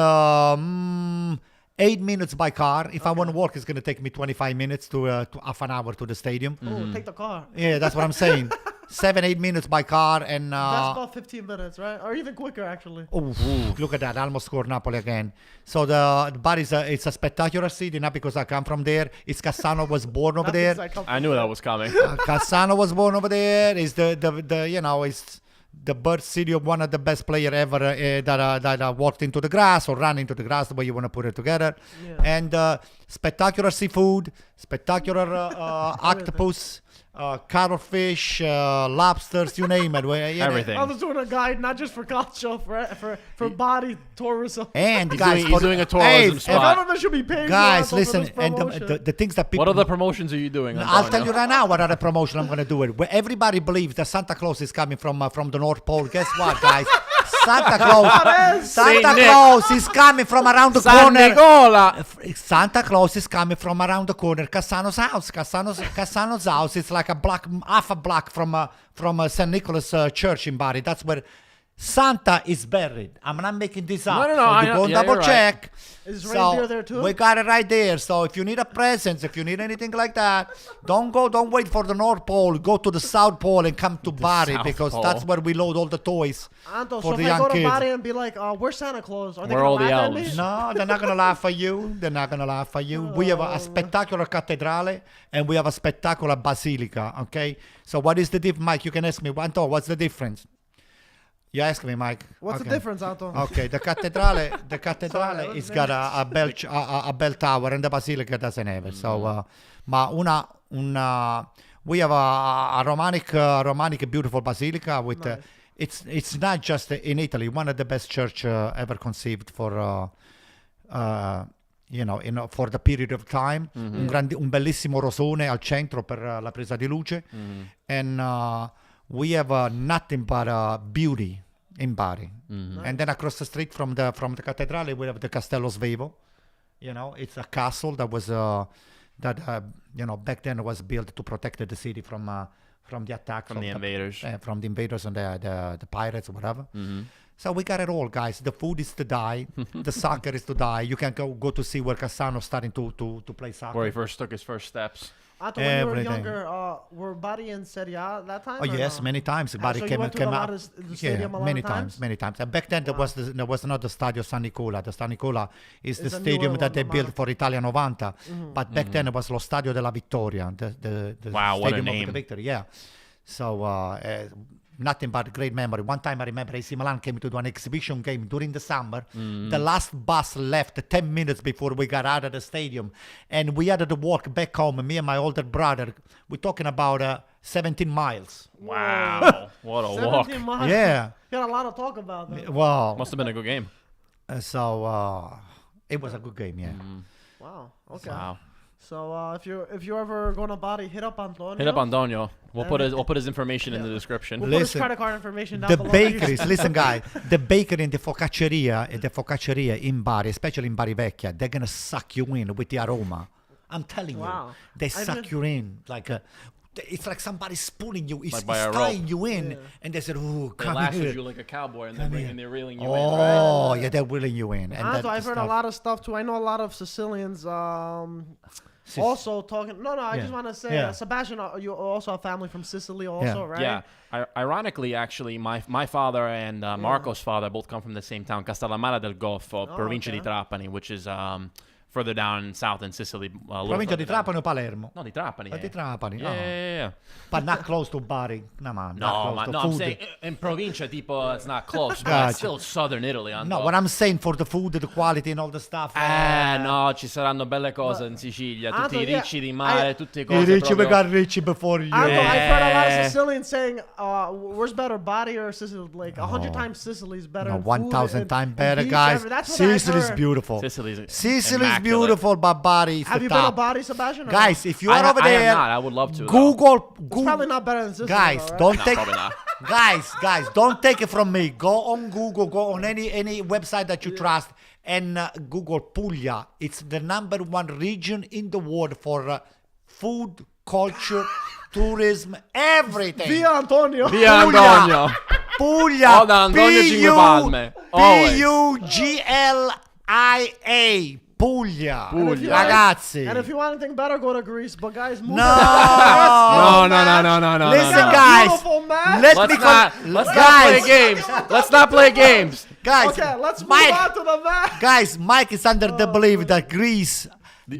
8 minutes by car. If I want to walk, it's going to take me 25 minutes to half an hour to the stadium. Oh, take the car. Yeah, that's what I'm saying. 7-8 minutes by car and That's about 15 minutes, right? Or even quicker, actually. look at that! I almost scored Napoli again. So the Bari it's a spectacular city, not because I come from there. It's Cassano was born over there. I knew that was coming. Cassano was born over there. Is the you know it's the birth city of one of the best player ever that walked into the grass or ran into the grass, the way you want to put it together. Yeah. And spectacular seafood, spectacular octopus, cuttlefish, lobsters, you name it. Everything. I was doing a guide not just for culture, for body tourism. And He's guys, doing- he's doing a tourism The spot. government should be paying guys, you, Anto, for listen, this and promotion. the things that people. What other promotions are you doing? I'll Antonio? tell you right now what other promotion I'm going to do it. Where everybody believes that Santa Claus is coming from the North Pole. Guess what, guys? Santa Claus. Santa Nick. Claus is coming from around the San corner. Nicola. Santa Claus is coming from around the corner. Cassano's house. Cassano's house. It's like a block, half a block from St. Nicholas Church in Bari. That's where Santa is buried. I'm not making this up. No. So I you know. go and Yeah, double you're check. Is So reindeer there too? we got it right there. So if you need a present, if you need anything like that, don't wait for the North Pole. Go to the South Pole and come to Bari South because Pole. that's where we load all the toys Anto, for so the if I young go to kids. Bari and be like, where's Santa Claus? Are they Where gonna all the laugh at me? elves? No, they're not gonna laugh at you. They're not gonna laugh at you. We have a spectacular cathedrale and we have a spectacular basilica. Okay. So what is the difference, Mike? You can ask me. Anto, what's the difference? You ask me, Mike. What's Okay. the difference, Anto? Okay, the cathedrale Sorry, is got a bell tower, and the basilica doesn't have it. So, we have a romantic, beautiful basilica with. Nice. It's not just in Italy, one of the best church ever conceived for. For the period of time, un bellissimo rosone al centro per la presa di luce, and we have nothing but beauty in Bari. And then across the street from the cathedral, we have the Castello Svevo. It's a castle that was back then was built to protect the city from the attack From the invaders. from the invaders and the pirates or whatever. So we got it all, guys. The food is to die. The soccer is to die. You can go to see where Cassano's starting to play soccer. Where he first took his first steps. Anto, when you were Everything. younger, were Bari in Serie A that time? Oh or yes, no? many times. Bari so you came went to the up. the stadium a lot many of times, many times. And back then there was not the Stadio San Nicola. The San Nicola is the It's a stadium newer that one, they the built modern. for Italia 90. But back then it was lo Stadio della Vittoria, the Wow, what a stadium of name. the victory. Yeah. So nothing but great memory. One time I remember AC Milan came to do an exhibition game during the summer. The last bus left 10 minutes before we got out of the stadium. And we had to walk back home, me and my older brother. We're talking about 17 miles. Wow. What a walk. 17 miles. Yeah. You had a lot to talk about. Though. Well, Must have been a good game. so it was a good game, yeah. Wow. Okay. Wow. So if you're ever going to Bari, hit up Antonio. Hit up Antonio. We'll put his information in the description. We'll put his Listen, credit card information down The below. bakeries, listen guys, the bakery and the focacceria in Bari, especially in Bari Vecchia, they're gonna suck you in with the aroma. I'm telling Wow. you, they suck been- you in like it's like somebody spooning you, it's Like by a tying rope. you in, Yeah. and they said, "Oh, They come lassoed here." you like a cowboy and Come here. they're reeling you in, Oh, right? yeah, they're wheeling you in. And Anto, that I've heard a stuff- lot of stuff too. I know a lot of Sicilians. Also talking. No, I Yeah. just want to say, Yeah. Sebastian, you also have family from Sicily, also, Yeah. right? Yeah. Ironically, actually, my father and Marco's father both come from the same town, Castellammare del Goffo, provincia okay. di Trapani, which is further down south in Sicily. A little Provincia di further down. Trapani o Palermo? No, di Trapani. Di Trapani. Yeah, oh. yeah. But not close to Bari. No, man. not No, close ma, to no, I'm food. saying in provincia, tipo, it's not close, but Gotcha. it's still southern Italy. No, what I'm saying for the food, the quality and all the stuff. No, ci saranno belle cose in Sicilia, tutti Anto, i yeah, ricci di mare, tutte I cose rich, we proprio... got rich before you. Anto, I've heard a lot Yeah. of Sicilians saying, "Where's better, Bari or Sicily?" Like 100 times Sicily's better. No, in food 1,000 and- times and better, beach, guys. that's what I've Sicily's heard. beautiful. Sicily's Sicily's immaculate. beautiful, but Bari is Have the you been to top. Bari, Sebastian? or Guys, no? if you are over I there, have not. I would love to. though. Google. It's probably not better than Sicily. Guys, though, right? don't No, take. probably not. Guys, don't take it from me. Go on Google. Go on any website that you trust, and Google Puglia. It's the #1 region in the world for food, culture, tourism, everything. Via Antonio. Via Antonio. Puglia. Hold on, Antonio Cinquepalmi. Always. Puglia. Puglia. Puglia. Ragazzi. And if you want anything better, go to Greece. But guys, move No. No, no, no, no, no, no. Listen, no, no. guys. Beautiful match. Let's Let's be not play games. Let's not play games. Guys, Okay, let's move Mike, on to the match. guys, Mike is under the belief that Greece.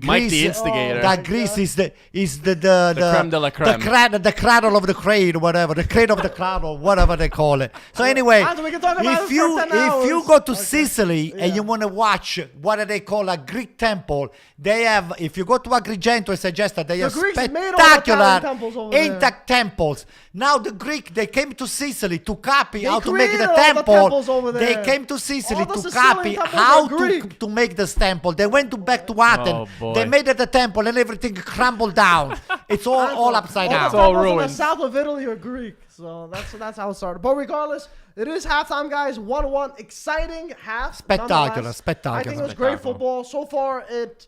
Mike the instigator. That Greece is the creme de la creme. the cradle of the crane, whatever, the crane of the cradle, whatever they call it. So anyway, Anto, we can talk about if it you for 10 hours. go to Sicily and you want to watch what do they call a Greek temple, they have. If you go to Agrigento, I suggest that they have Greeks made all the spectacular Italian temples over there. intact temples. Now the Greek, they came to Sicily to copy They how to make the created all the temple. temples over They there. came to Sicily All the to Sicilian copy temples how are Greek. to make this temple. They went back to Athens. Oh, boy. They made it a temple and everything crumbled down. It's all upside down. It's all temples in ruined. the south of Italy are Greek, so that's how it started. But regardless, it is halftime, guys. 1-1, exciting half. Spectacular, nonetheless. spectacular. I think it was great Spectacular. football so far. It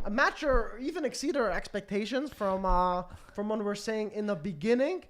matched or even exceeded our expectations from what we were saying in the beginning.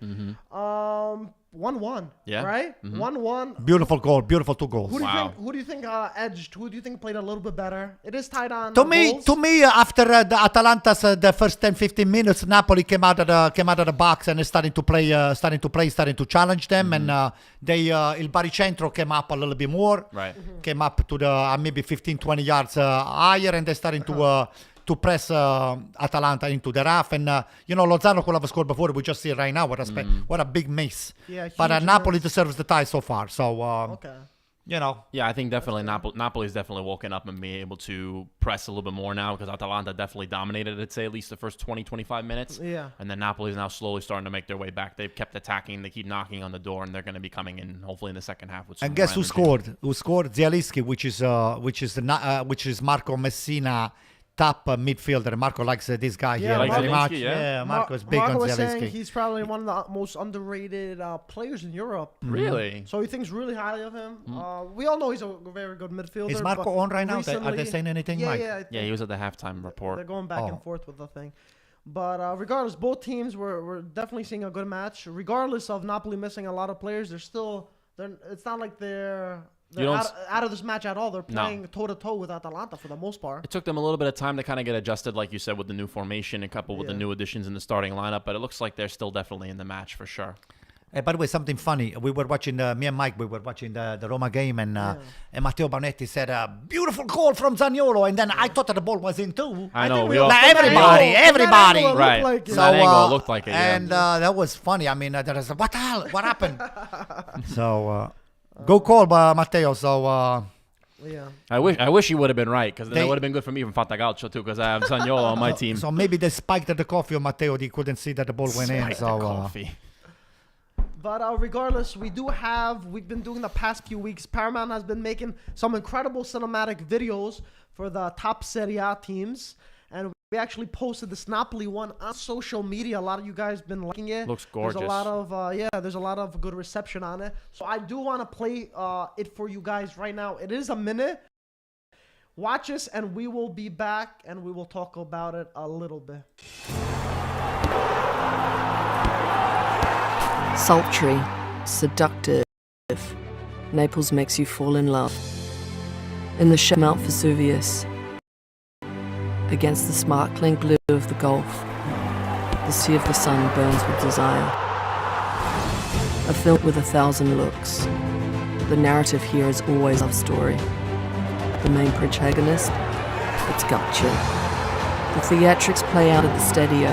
1-1. Yeah. Right. 1-1. Beautiful goal, beautiful 2 goals. Who do you Wow. think? Who do you think edged? Who do you think played a little bit better? It is tied on. To goals. me, after the Atalanta's the first 10-15 minutes, Napoli came out of the box and is starting to challenge them, and Il Baricentro came up a little bit more, Right. came up to the maybe 15-20 yards higher, and they're starting to press Atalanta into the rough, and Lozano could have scored before. We just see it right now. What a big miss. Yeah, But huge Napoli miss. deserves the tie so far. So Okay. Yeah, I think definitely Napoli's definitely woken up and being able to press a little bit more now because Atalanta definitely dominated, I'd say, at least the first 20-25 minutes. Yeah. And then Napoli's now slowly starting to make their way back. They've kept attacking. They keep knocking on the door, and they're going to be coming in hopefully in the second half with some and guess more who energy. scored? Who scored? Zielinski, which is Marco Messina, top midfielder. Marco likes this guy Yeah, here very much. Zielinski, yeah. Marco is big Marco on was saying Zielinski. he's probably one of the most underrated players in Europe. Really? So he thinks really highly of him. We all know he's a very good midfielder. Is Marco but on right now? Are they recently- saying anything, Yeah, Mike? yeah. I Yeah, think he was at the halftime they're report. going back and forth with the thing. But regardless, both teams we're definitely seeing a good match. Regardless of Napoli missing a lot of players, it's not like they're You don't out of this match at all. They're No. playing toe to toe with Atalanta for the most part. It took them a little bit of time to kind of get adjusted, like you said, with the new formation and coupled with the Yeah. new additions in the starting lineup. But it looks like they're still definitely in the match for sure. By the way, something funny. We were watching me and Mike. We were watching the Roma game, and Matteo Bonetti said, "Beautiful goal from Zaniolo," and then I thought that the ball was in too. I know. think We we all, all- Like From that everybody, angle- from that everybody. angle, it right. looked like it. From that angle, it looked like it. Yeah. And that was funny. I mean, there was what the hell? What happened? So go call Matteo. So Yeah. I wish he would have been right because then They- it would have been good for me from Fantacalcio too because I have Zaniolo on my team. so maybe they spiked the coffee on Matteo. He couldn't see that the ball went in. Spike the So coffee. But regardless, we've been doing the past few weeks, Paramount has been making some incredible cinematic videos for the top Serie A teams. And we actually posted this Napoli one on social media. A lot of you guys been liking it. Looks There's gorgeous. a lot of, there's a lot of good reception on it. So I do want to play it for you guys right now. It is a minute. Watch us and we will be back and we will talk about it a little bit. Sultry, seductive, Naples makes you fall in love. In the Mount Vesuvius, against the sparkling blue of the Gulf, the sea of the sun burns with desire. A film with 1,000 looks. The narrative here is always a love story. The main protagonist, it's gut chill. The theatrics play out at the Stadio,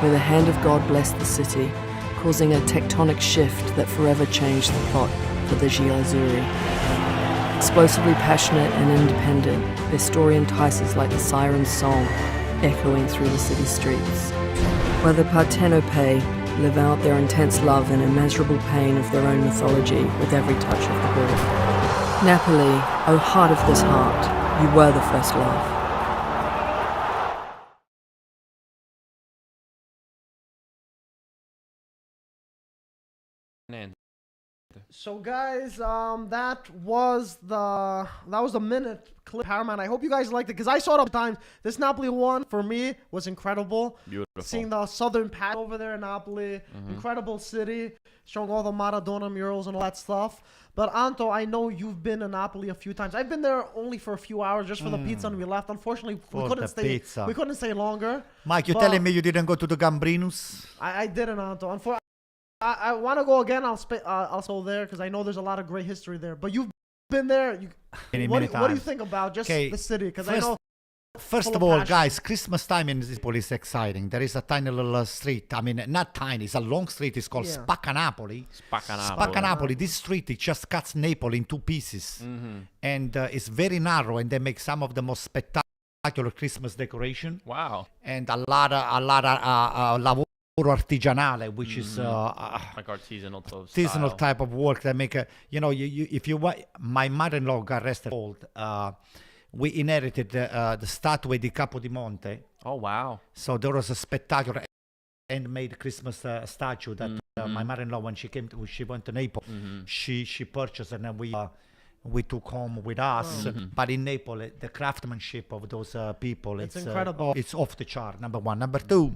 where the hand of God blessed the city, causing a tectonic shift that forever changed the plot for the Giazzurri. Explosively passionate and independent, their story entices like the siren's song, echoing through the city streets. Where the Partenope live out their intense love and immeasurable pain of their own mythology with every touch of the ball. Napoli, oh heart of this heart, you were the first love. So guys, that was the minute clip Paramount. I hope you guys liked it because I saw it all the time. This Napoli one for me was incredible. Beautiful. Seeing the southern patch over there in Napoli, incredible city, showing all the Maradona murals and all that stuff. But Anto, I know you've been in Napoli a few times. I've been there only for a few hours just for the pizza and we left. Unfortunately, For we couldn't the stay. pizza. We couldn't stay longer. Mike, you But- telling me you didn't go to the Gambrinus? I didn't, Anto. I want to go again. I'll go there because I know there's a lot of great history there. But you've been there. Many What do you times. think about just Okay, the city? Because I first- know First full of of all, passion. guys, Christmas time in Napoli is exciting. There is a tiny little street. I mean, not tiny. It's a long street. It's called Yeah. Spaccanapoli. Spaccanapoli. This street, it just cuts Napoli in two pieces. And it's very narrow. And they make some of the most spectacular Christmas decoration. Wow. And a lot of lavoro artigianale, which is Like artisanal seasonal style. type of work that make a, if you my mother-in-law got arrested we inherited the statue di Capodimonte. Oh wow. So there was a spectacular handmade Christmas statue that my mother-in-law, when she went to Naples, she purchased, and then we took home with us. But in Naples, the craftsmanship of those people, It's incredible. It's off the chart. Number one. Number two,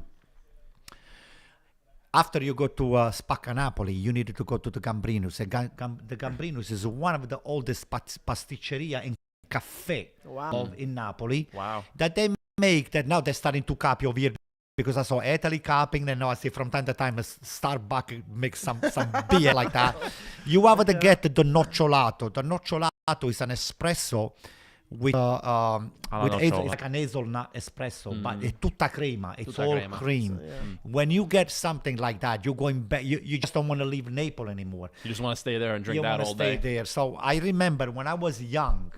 after you go to Spacca Napoli, you need to go to the Gambrinus. The Gambrinus is one of the oldest pasticceria and cafe in Napoli. Wow. That they make, that now they're starting to copy over here, because I saw Italy copying, and now I see from time to time a Starbucks makes some beer like that. You have to get the nocciolato. The nocciolato is an espresso with like an hazelnut espresso, but it's tutta crema. It's all cream. When you get something like that, you're going back. You just don't want to leave Naples anymore. You just want to stay there and drink that all stay day. there. So I remember when I was young,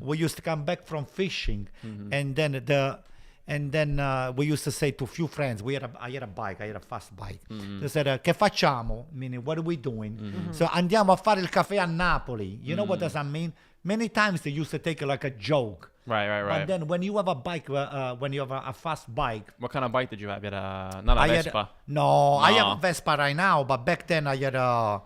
we used to come back from fishing, and then we used to say to a few friends, I had a bike, I had a fast bike. They said, che facciamo? Meaning, what are we doing? So andiamo a fare il caffè a Napoli. You know what does that mean? Many times they used to take it like a joke. Right. But then when you have a bike, when you have a fast bike. What kind of bike did you have? You had not a Vespa? No, I have a Vespa right now, but back then I had a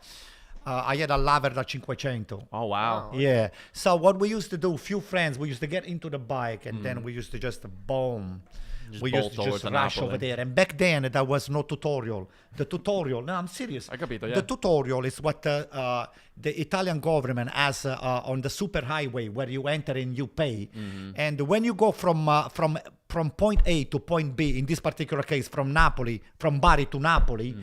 Laver da 500. Oh, wow. Yeah. So what we used to do, few friends, we used to get into the bike, and then we used to just boom. We used to just rush over there. And back then, there was no tutorial. The tutorial, no, I'm serious. I capito, yeah. The tutorial is what the Italian government has on the superhighway, where you enter and you pay. And when you go from point A to point B, in this particular case, from Bari to Napoli,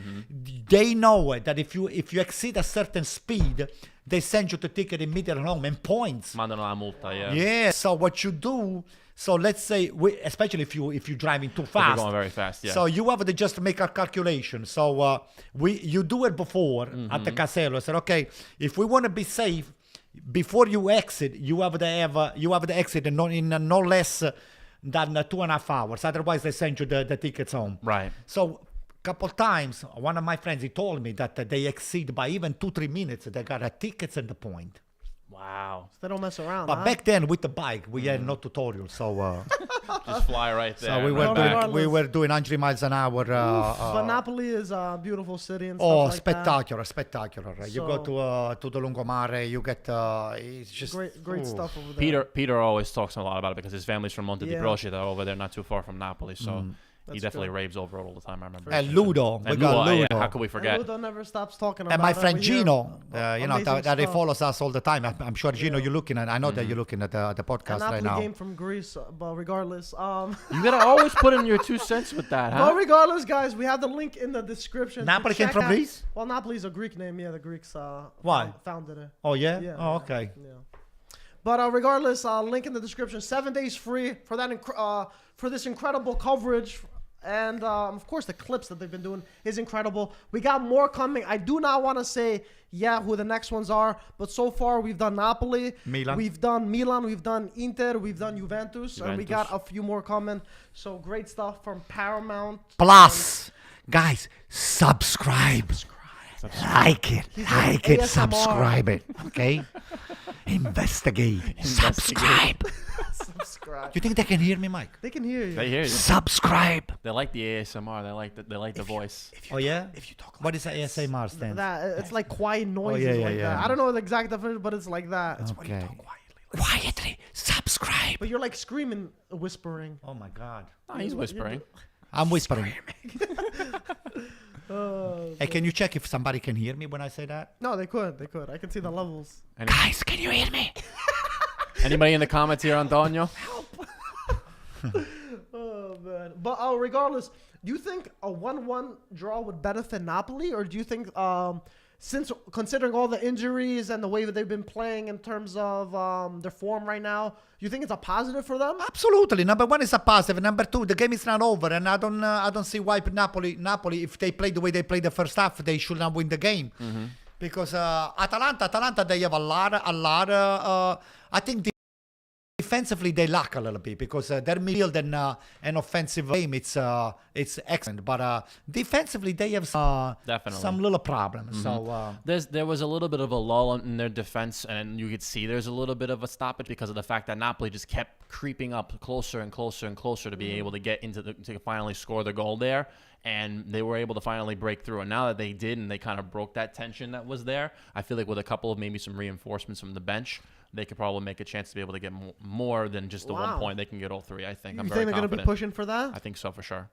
they know that if you exceed a certain speed, they send you the ticket immediately home and points. Mandano la multa, yeah. Yeah. So what you do? So let's say, especially if you're driving too fast. If you're going very fast, yeah. So you have to just make a calculation. So you do it before at the Casello. I said, okay, if we want to be safe, before you exit, you have to exit in no less than 2.5 hours. Otherwise, they send you the tickets home. Right. So couple times, one of my friends, he told me that they exceed by even 2-3 minutes. They got tickets at the point. Wow. They don't mess around. But back then, with the bike, we had no tutorial, so just fly right there. So we were doing 100 miles an hour. But Napoli is a beautiful city and stuff like spectacular. So, you go to the Lungomare, you get it's just great stuff over there. Peter always talks a lot about it because his family's from Monte di Procida over there, not too far from Napoli. So. He definitely raves over it all the time, I remember. And Ludo. We got Ludo. Yeah, how could we forget? And Ludo never stops talking about it. And my friend Gino, that he stuff. follows us all the time. I'm sure, Gino, you're looking at, I know that you're looking at the podcast right now. Napoli game from Greece, but regardless. You got to always put in your 2 cents with that, huh? But regardless, guys, we have the link in the description. Napoli came from Greece? Well, Napoli's a Greek name. Yeah, the Greeks founded it. Oh, yeah? Yeah. Oh, okay. Yeah. But regardless, link in the description. 7 days free for that for this incredible coverage. And, of course, the clips that they've been doing is incredible. We got more coming. I do not want to say, who the next ones are. But so far, we've done Napoli. Milan. We've done Milan. We've done Inter. We've done Juventus. And we got a few more coming. So great stuff from Paramount. Plus, guys, subscribe. Like it, subscribe it, okay? Investigate. Subscribe. You think they can hear me, Mike? They can hear you. They hear you. Subscribe. They like the ASMR. They like the voice. Oh yeah. If you talk, what is that ASMR stand? It's like quiet noises like that. I don't know the exact definition, but it's like that. It's when you talk quietly. Subscribe. But you're like screaming, whispering. Oh my God. Oh, he's whispering. I'm whispering. Hey, can you check if somebody can hear me when I say that? No, they could. I can see the levels. Guys, can you hear me? Anybody in the comments here, Antonio? Oh man! But regardless, do you think a 1-1 draw would benefit Napoli, or do you think, since considering all the injuries and the way that they've been playing in terms of their form right now, do you think it's a positive for them? Absolutely. Number one is a positive. Number two, the game is not over, and I don't see why Napoli, if they play the way they played the first half, they should not win the game. Because Atalanta, they have a lot. I think defensively they lack a little bit because their midfield and offensive game it's excellent, but defensively they have Definitely. some little problems. So there was a little bit of a lull in their defense, and you could see there's a little bit of a stoppage because of the fact that Napoli just kept creeping up closer and closer and closer to be able to get into to finally score the goal there, and they were able to finally break through. And now that they did, and they kind of broke that tension that was there, I feel like with a couple of maybe some reinforcements from the bench, they could probably make a chance to be able to get more than just the 1 point. They can get all 3. I think. You I'm think very they're going to be confident. pushing for that? I think so for sure.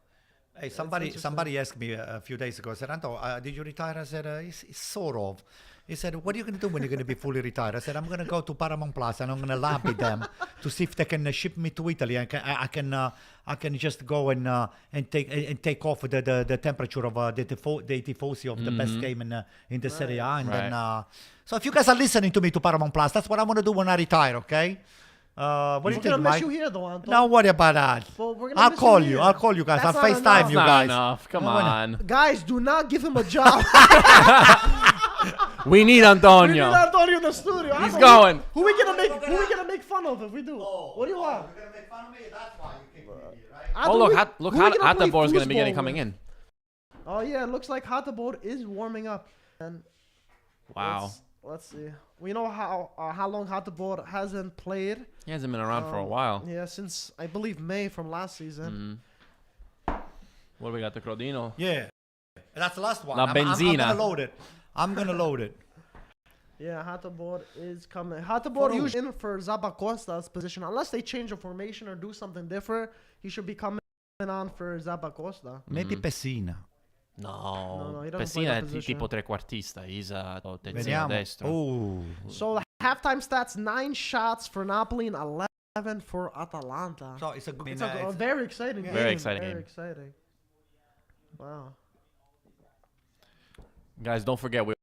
hey, somebody asked me a few days ago. I said, Anto, did you retire? I said, it's sort of. He said, what are you going to do when you're going to be fully retired? I said, I'm going to go to Paramount Plus and I'm going to lobby them to see if they can ship me to Italy. I can just go and take off the temperature of the tifosi of the best game in the Serie A. And then, so if you guys are listening to me to Paramount Plus, that's what I'm going to do when I retire, okay? What do you We're think, gonna miss Mike? you here, though, Anto. Don't worry about that. Well, we're gonna I'll miss call you you. here. I'll call you guys. That's I'll not FaceTime enough. you Not guys. enough. Come on. Guys, do not give him a job. We need We need Antonio. Antonio in the studio. He's Anto, going. Who we gonna make fun of if we do? What do you want? You're going to make fun of me? That's why you kicked me, right? Anto, Oh, look. who we gonna play Hatabor is going to be foosball getting coming with? in. Oh yeah, it looks like Hatabor is warming up. And Wow. let's see. We know how long Hatabor hasn't played. He hasn't been around for a while. Yeah, since I believe May from last season. What do we got? The Crodino. Yeah. That's the last one. La I'm Benzina. going to load it. I'm going to load it. Yeah, Hatabor is coming. Hatabor usually in for Zappacosta's position. Unless they change the formation or do something different, he should be coming on for Zappacosta. Maybe Messina. No, he doesn't play that Pessina è position. tipo trequartista. He's a terzino Vediamo. destro. Oh. So the halftime stats: 9 shots for Napoli and 11 for Atalanta. So it's a good It's a very exciting game. Very exciting Very game. exciting. Wow. Guys, don't forget, we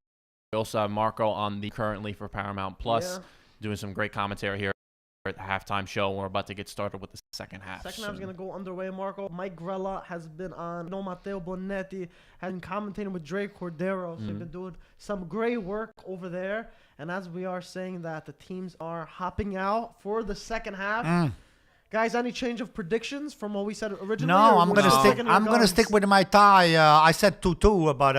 also have Marco on the currently for Paramount Plus, Yeah. doing some great commentary here at the halftime show. We're about to get started with the second half. Second half's soon. going to go underway, Marco. Mike Grella has been on. No, Matteo Bonetti has been commentating with Dre Cordero. So they've been doing some great work over there. And as we are saying that the teams are hopping out for the second half. Guys, any change of predictions from what we said originally? No, or I'm we're gonna just stick. sticking to our I'm gonna guns? stick with my tie. I said 2-2, but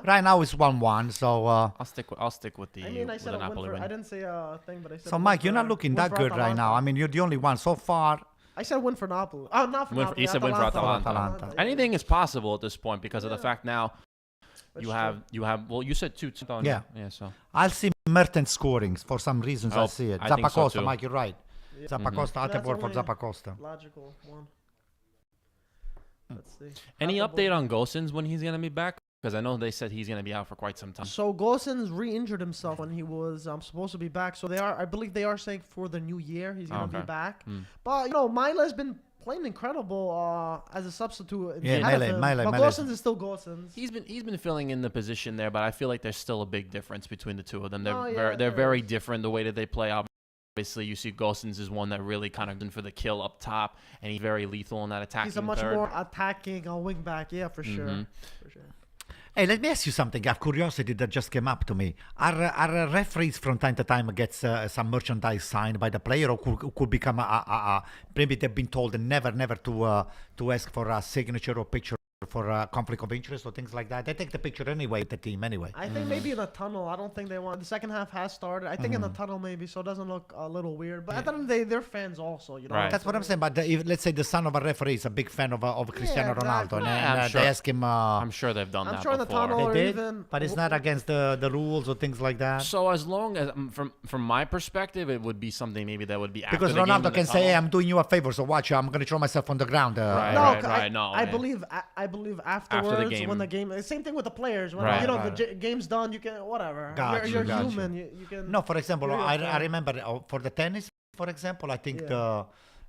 right now it's 1-1. So I'll stick with the I mean, I with said the a win Napoli for. win. I didn't say a thing, but I said. so win Mike, you're for- not looking win that for good right now. Atalanta. I mean, you're the only one so far. I said win for Napoli. Oh, not for Win for- Napoli. he said win for Atalanta. Atalanta. Yeah. Anything is possible at this point because of the fact now That's you true. have. Well, you said 2. Yeah. Yeah. So I'll see Mertens scoring for some reasons. Oh, I see it. I think so Zappacosta, too. Mike, you're right. Yeah. Zappacosta, That's Atebor for only- Zappacosta. Logical one. Let's see. any Hatabor. update on Gosens when he's gonna be back? Because I know they said he's gonna be out for quite some time. So Gosens re-injured himself when he was supposed to be back. So I believe they are saying for the new year he's gonna be Okay. back. But Mila's been playing incredible as a substitute. Yeah, instead of Mele- him. Mele- But Mele. Gosens is still Gosens. He's been filling in the position there, but I feel like there's still a big difference between the two of them. They're Oh, yeah, they're there very is. different the way that they play. Obviously, you see Gosens is one that really kind of in for the kill up top, and he's very lethal in that attacking He's a much third. more attacking wing back. Yeah, for sure. For sure. Hey, let me ask you something. A curiosity that just came up to me. Are referees from time to time gets some merchandise signed by the player, or could become maybe they've been told never to ask for a signature or picture for conflict of interest or things like that? They take the picture anyway with the team anyway. I think maybe in the tunnel. I don't think they want. The second half has started. I think in the tunnel maybe, so it doesn't look a little weird. But at the end of the day, they're fans also. Right. That's what I'm saying. But if, let's say the son of a referee is a big fan of Cristiano exactly. Ronaldo, and Yeah, I'm sure. they ask him. I'm sure they've done I'm that sure in the before. tunnel or They did, even. but it's not against the rules or things like that. So as long as from my perspective, it would be something maybe that would be after Because the game in Ronaldo the can say, tunnel. "Hey, I'm doing you a favor, so watch. I'm going to throw myself on the ground." Right. No, I believe afterwards game. when the game. Same thing with the players. When Right. the game's done, you can whatever. Got you're you, got human. You can. No, for example, You're I okay. remember for the tennis, for example, I think Yeah.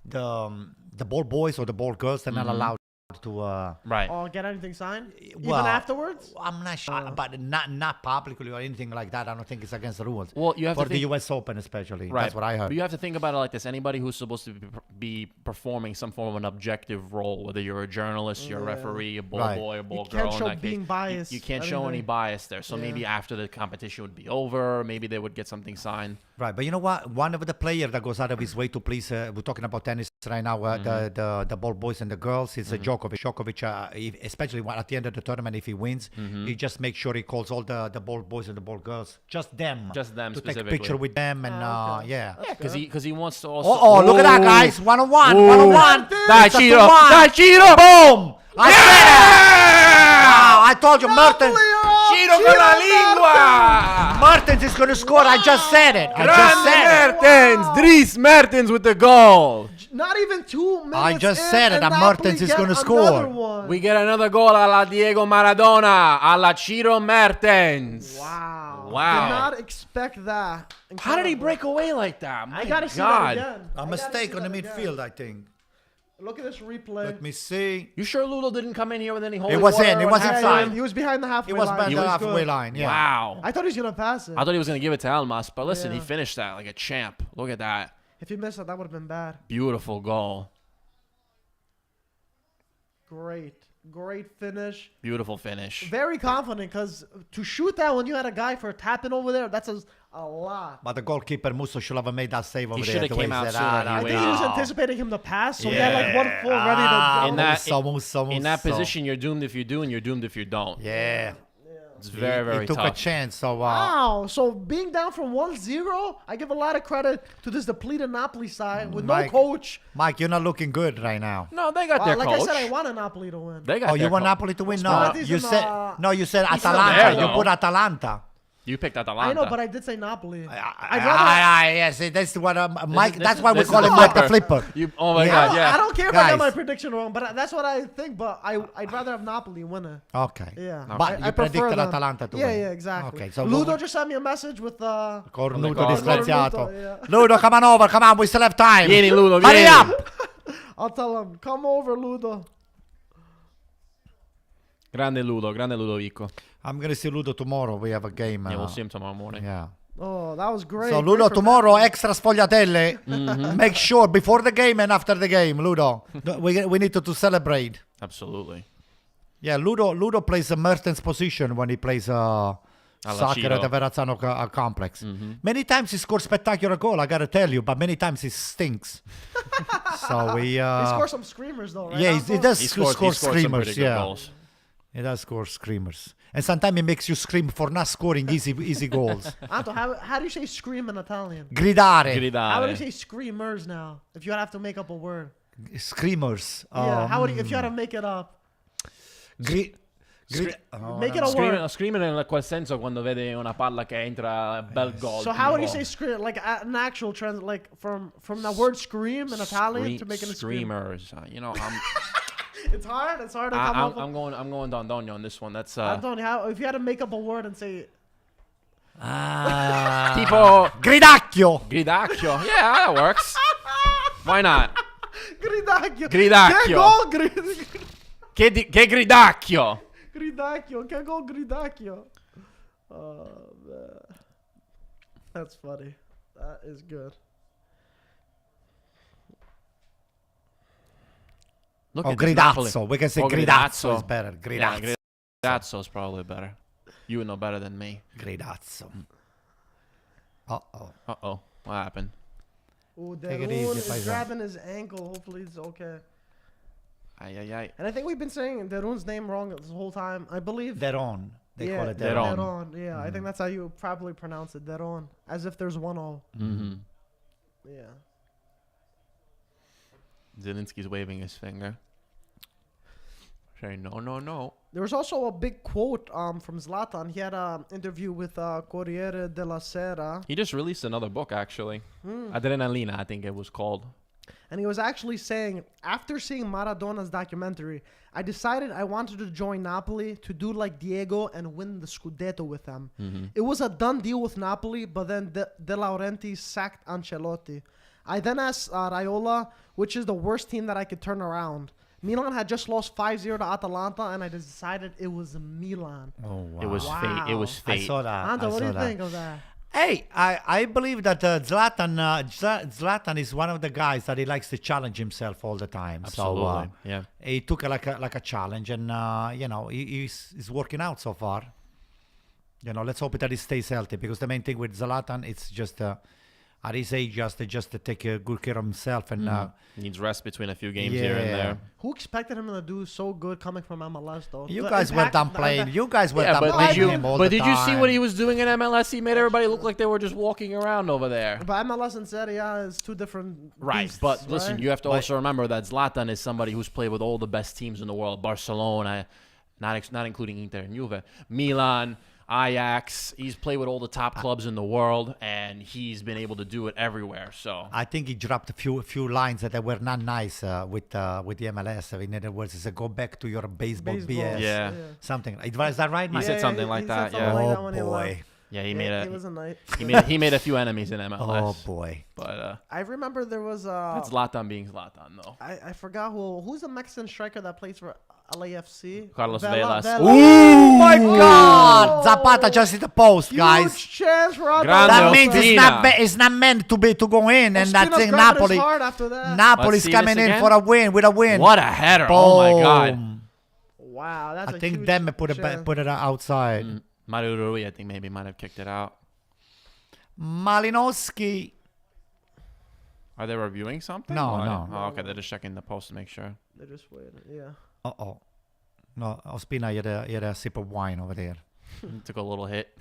the ball boys or the ball girls are not allowed to. Right. Or get anything signed? Well, Even afterwards? I'm not sure, but not publicly or anything like that. I don't think it's against the rules. Well, you have for to the think, U.S. Open especially. right. That's what I heard. But you have to think about it like this: anybody who's supposed to be performing some form of an objective role, whether you're a journalist, you're a referee, a ball boy, a ball You girl, can't in show that being case, biased. you can't show any bias there. So maybe after the competition would be over, maybe they would get something signed. Right, but you know what? One of the players that goes out of his way to please, we're talking about tennis right now, the ball boys and the girls, is Djokovic. Djokovic, especially at the end of the tournament, if he wins, he just makes sure he calls all the ball boys and the ball girls, just them to take a specifically. picture with them, and yeah. Because he wants to also. Oh, look at that, guys! 1-on-1, 1-on-1. Dai, Ciro! Dai, Ciro! Boom! I said it! Wow, I told you, Mertens. Ciro con la lingua! Mertens is going to score. I just said it. I just said it. Mertens! Dries Mertens with the goal! Not even 2 minutes. I just said it, and Mertens is going to score. One. We get another goal alla Diego Maradona, alla Ciro Mertens. Wow. Wow. Did not expect that. How did he Incredible. break away like that? My I gotta see God. that again. A mistake on the midfield, I think. Look at this replay. Let me see. You sure Ludo didn't come in here with any holy It was water in. It or was anything? inside. He was behind the halfway It was line. by He the was halfway good. line, yeah. Wow. I thought he was gonna pass it. I thought he was going to give it to Almas, but listen, he Yeah. finished that like a champ. Look at that. If he missed it, that would have been bad. Beautiful goal. Great finish. Beautiful finish. Very confident because to shoot that when you had a guy for tapping over there, that's a lot. But the goalkeeper, Musso, should have made that save over there. should have the way came out said, sooner. I think he was Wow. anticipating him to pass, so he had like 1 foot ready to In go. that- In that Musso. position, you're doomed if you do, and you're doomed if you don't. Yeah. It's very, very He took a tough. chance, so... Wow. So being down from 1-0, I give a lot of credit to this depleted Napoli side with no Mike. coach. Mike, you're not looking good right now. No, they got their Like coach. I said, I wanted Napoli to win. They got Oh, you their want coach. Napoli to win? No, Spalletti's you in, said... No, you said still Atalanta. there, You though. put Atalanta. You picked Atalanta. I know, but I did say Napoli. Yes, that's what Mike. this That's is- why we this call is him the Mike the flipper. Flipper. Oh my Yeah. God, yeah. I don't care if I Guys. got my prediction wrong, but that's what I think. But I'd rather have Napoli win it. Okay. Yeah, But I you prefer predicted them. Atalanta to yeah, win. Yeah, exactly. Okay, so Ludo we'll- just sent me a message with Cornuto Cornuto, disgraziato. yeah. Ludo, come on over. Come on, we still have time. Vieni, Ludo, Hurry vieni. up. I'll tell him, come over, Ludo. Grande Ludovico. I'm gonna see Ludo tomorrow. We have a game. Yeah, we'll see him tomorrow morning. Yeah. Oh, that was great. So Great Ludo for tomorrow, extra sfogliatelle. Make sure before the game and after the game, Ludo. We need to celebrate. Absolutely. Yeah, Ludo plays a Mertens position when he plays soccer Ciro. at the Verrazzano complex. Many times he scores spectacular goal, I gotta tell you, but many times he stinks. So we. He scores some screamers though, right? Yeah, he Anton? does He score scores some screamers. pretty good Yeah, goals. he does score screamers, and sometimes he makes you scream for not scoring easy goals. Anton, how do you say scream in Italian? Gridare, How would you Gridare. say screamers now? If you have to make up a word. screamers. Yeah, how would you, if you had to make it up? Make it a word. Screaming in quel senso quando vede una palla che entra bel gol. So how would you tipo say scream? Like an actual trans, like from the word scream in Italian to make it a scream. screamers? You know, It's hard. It's hard to come up with. I'm going Dondogno on this one. That's Anton, if you had to make up a word and say tipo Gridacchio. gridacchio. Yeah, that works. Why not? Gridacchio. Gridacchio. Che gol Che gridacchio. Gridacchio. Che gol Gridacchio. Oh man, that's funny. That is good. Look Oh, at this Napoli. Gridazzo. We can say Oh, Gridazzo is better. Yeah, Gridazzo. Gridazzo is probably better. You would know better than me. Gridazzo. Uh-oh. Uh-oh. What happened? Oh, Take it Derun easy, is Paisan. grabbing his ankle. Hopefully it's okay. Ay. And I think we've been saying Derun's name wrong this whole time. I believe. Deron. They call it Deron. Deron. Deron. Yeah, I think that's how you probably pronounce it. Deron. As if there's one O. Mm-hmm. Yeah. Zelensky's waving his finger. Saying no. There was also a big quote from Zlatan. He had an interview with Corriere della Sera. He just released another book, actually. Adrenalina, I think it was called. And he was actually saying, after seeing Maradona's documentary, I decided I wanted to join Napoli to do like Diego and win the Scudetto with them. It was a done deal with Napoli, but then De Laurentiis sacked Ancelotti. I then asked Raiola, which is the worst team that I could turn around. Milan had just lost 5-0 to Atalanta, and I decided it was Milan. Oh, wow. It was fate. It was I fate. saw that. Anta, I what do saw you that. think of that? Hey, I believe that Zlatan is one of the guys that he likes to challenge himself all the time. Absolutely. So Yeah. he took like a challenge, and he's working out so far. Let's hope that he stays healthy, because the main thing with Zlatan, it's just at his age, just to take good care of himself, and Needs rest between a few games here and there. Who expected him to do so good coming from MLS, though? you The guys were impact- done playing. You guys were Yeah, done but playing did you? him all But the did you see time. what he was doing in MLS? He made everybody look like they were just walking around over there. But MLS and Serie A is two different Right, beasts, but listen, right? you have to also remember that Zlatan is somebody who's played with all the best teams in the world: Barcelona, not including Inter and Juve, Milan, Ajax. He's played with all the top clubs in the world, and he's been able to do it everywhere. So I think he dropped a few lines that were not nice with the MLS. In other words, he said, "Go back to your baseball, BS." Yeah. Something. Is that right, He Mike? said something like that, something yeah. like that Oh when he left. boy. yeah, he Yeah, made he was a knight. he made a few enemies in MLS. Oh boy. But I remember there was that's Zlatan being Zlatan, though. I forgot who's the Mexican striker that plays for LAFC. Carlos Vela. Velas. Oh my God! Oh. Zapata just hit the post, Huge guys. chance for Atalanta. Grande That means Ospina. it's not meant to go in, and that's Ospina's in grabbing his Napoli. heart after that. Napoli's see coming this in again? for a win with a win. What a header! Oh my God. Boom. Wow, that's I a think huge them put chance. it outside. Mario Rui, I think maybe might have kicked it out. Malinowski. Are they reviewing something? No, Or- no. Oh, okay, they're just checking the post to make sure. They're just waiting. Yeah. Uh-oh. No, Ospina, you had a sip of wine over there. Took a little hit.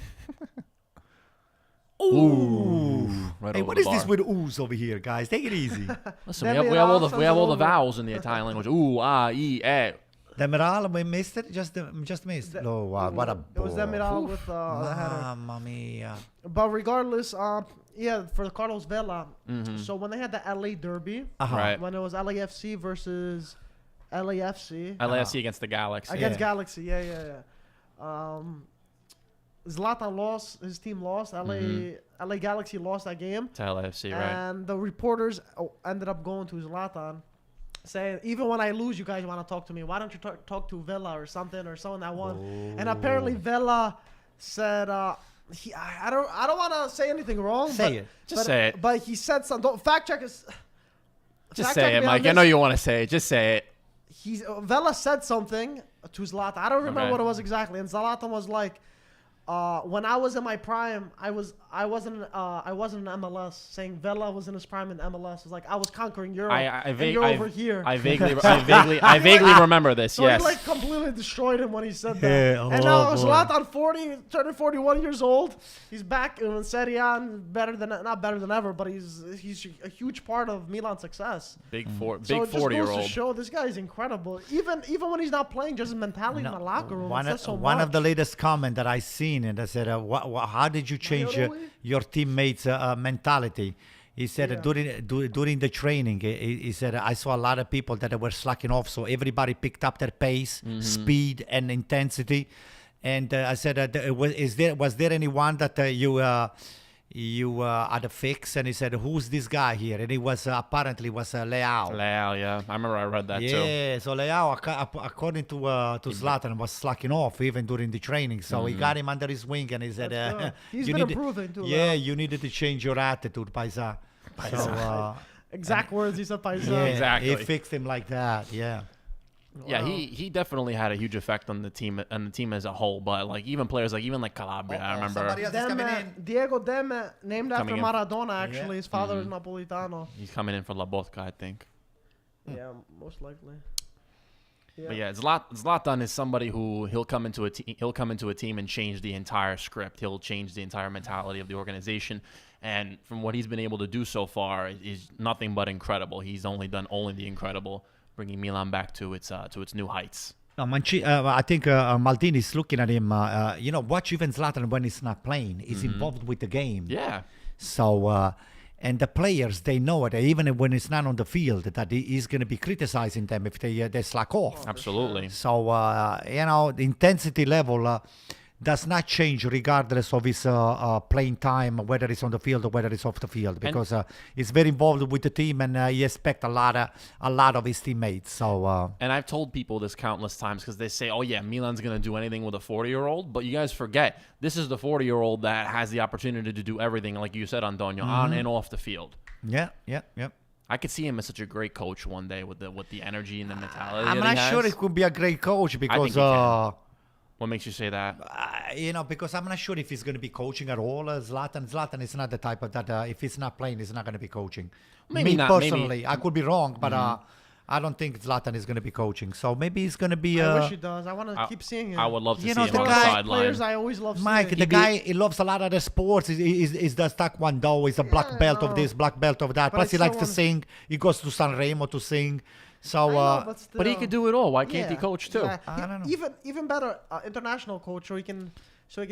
Ooh. Right Hey, over what the is this bar. with ooze over here, guys? Take it easy. Listen, Then we have all it the all vowels in the Italian language. Ooh, ah, e, eh. Demiral, we missed it? Just missed. Oh, wow. What a It was ball. Demiral with the header. Mamma mia. But regardless, yeah, for Carlos Vela. So when they had the LA Derby, Right. when it was LAFC versus LAFC LAFC against the Galaxy. against Yeah. Galaxy, yeah. Zlatan lost, his team lost. LA Galaxy lost that game, To LAFC, right? and the reporters ended up going to Zlatan, saying, "Even when I lose, you guys want to talk to me. Why don't you talk to Vela or someone that won?" And apparently Vela said, I don't want to say anything wrong. Say it. Just say it. But he said something. Don't fact check us. Just fact say check it, me on Mike. I this. know you want to say it. Just say it. Vela said something to Zlatan. I don't remember Okay. what it was exactly. And Zlatan was like, when I was in my prime, I wasn't in MLS. Saying Vela was in his prime in MLS. It's like I was conquering Europe, and you're over here. I vaguely remember this. So Yes. he like completely destroyed him when he said that. Yeah, and oh now boy. Zlatan, turning 41 years old. He's back in Serie A, and not better than ever, but he's a huge part of Milan's success. Big So it just 40-year-old. goes to show this guy is incredible. Even when he's not playing, just his mentality in the locker room. One, It says so one of much. the latest comment that I seen, and I said, how did you change your teammates' mentality? He said during the training, he said, I saw a lot of people that were slacking off, so everybody picked up their pace, speed, and intensity. And I said, was there anyone that you had a fix? And he said, who's this guy here? And it was apparently Leao. Leao, yeah. I remember I read that too. Yeah, so Leao, according to Zlatan, was slacking off even during the training. So he got him under his wing, and he said, That's good. He's you been need- improving too, Yeah, Leao. you needed to change your attitude, Paisa. So, Exact words he said by his yeah, Exactly. he fixed him like that. Yeah. Yeah, he definitely had a huge effect on the team and the team as a whole. But like even players like Calabria, I remember somebody else is coming in. Diego Demme, named after Coming in. Maradona, actually. Yeah. His father is Napolitano. he's coming in for La Botka, I think. Yeah, most likely. Yeah. But yeah, Zlatan is somebody who he'll come into a team and change the entire script. He'll change the entire mentality of the organization. And from what he's been able to do so far is nothing but incredible. He's only done the incredible, bringing Milan back to its new heights. I think Maldini's looking at him. Watch even Zlatan when he's not playing. He's involved with the game. Yeah. So, and the players, they know it, even when it's not on the field, that he's going to be criticizing them if they slack off. Absolutely. So, the intensity level, does not change regardless of his playing time, whether it's on the field or whether it's off the field, because he's very involved with the team, and he expects a lot of his teammates. So and I've told people this countless times because they say, "Oh yeah, Milan's gonna do anything with a 40-year-old," but you guys forget this is the 40-year-old that has the opportunity to do everything, like you said, Antonio, on and off the field. Yeah. I could see him as such a great coach one day with the energy and the mentality. I'm that he not sure has. he could be a great coach I think because he can. What makes you say that? because I'm not sure if he's going to be coaching at all. Zlatan is not the type of that. If he's not playing, he's not going to be coaching. Maybe Me not, personally, maybe. I could be wrong, but I don't think Zlatan is going to be coaching. So maybe he's going to be. I wish he does. I want to keep seeing him. I would love to You see know, him the on the guy- sideline. Players I always love Mike, seeing. the guy, he loves a lot of the sports. He's does taekwondo. He's a black belt of this, black belt of that. But Plus, he it's likes to someone- sing. He goes to Sanremo to sing. So, I know, but, still, But he could do it all. Why can't he yeah, coach too? yeah. I don't know. Even better, international coach, so he can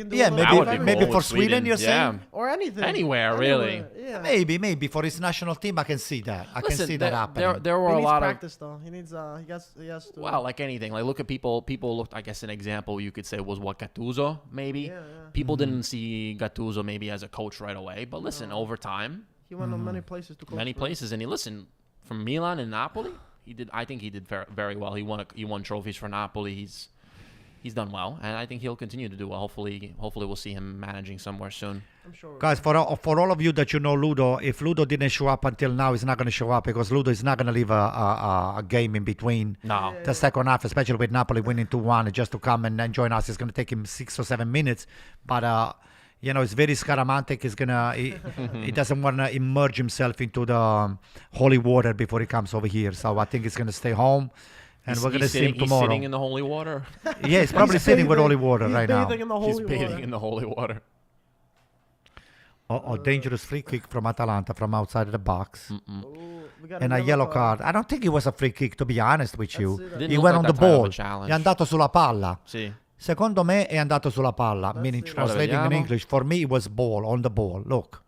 do. yeah, a little That bit would of be everything. maybe cool for with Sweden, you're saying? Or anything. Anywhere, really. Yeah. maybe for his national team, I can see that. I can see that happening. There were He a needs lot of practice though. He needs. He has to. well, like anything. Like look at people. People looked. I guess an example you could say was what Gattuso maybe. Yeah. People didn't see Gattuso maybe as a coach right away, but listen, over time, He went to many places to coach. many for. places, and he listened from Milan and Napoli. He did. I think he did very well. He won trophies for Napoli. He's done well, and I think he'll continue to do well. Hopefully we'll see him managing somewhere soon. I'm sure. Guys, for all of you that you know Ludo, if Ludo didn't show up until now, he's not going to show up because Ludo is not going to leave a game in between No. the second half, especially with Napoli winning 2-1, just to come and join us. It's going to take him 6 or 7 minutes, but it's very scaramantic. He doesn't want to immerse himself into the holy water before he comes over here. So I think he's going to stay home, and we're going to see him tomorrow. He's sitting in the holy water. Yeah, he's probably sitting with holy water He's right now. bathing in the He's holy bathing water. in the holy water. Dangerous free kick from Atalanta from outside of the box. Ooh, we got And a yellow card. I don't think it was a free kick, to be honest with you. see that. Didn't He look went like on the that type of a ball. challenge. È andato sulla palla. See, Secondo me è andato sulla palla. Meaning see that. translating in Vediamo. English. For me, it was ball, on the ball. Look.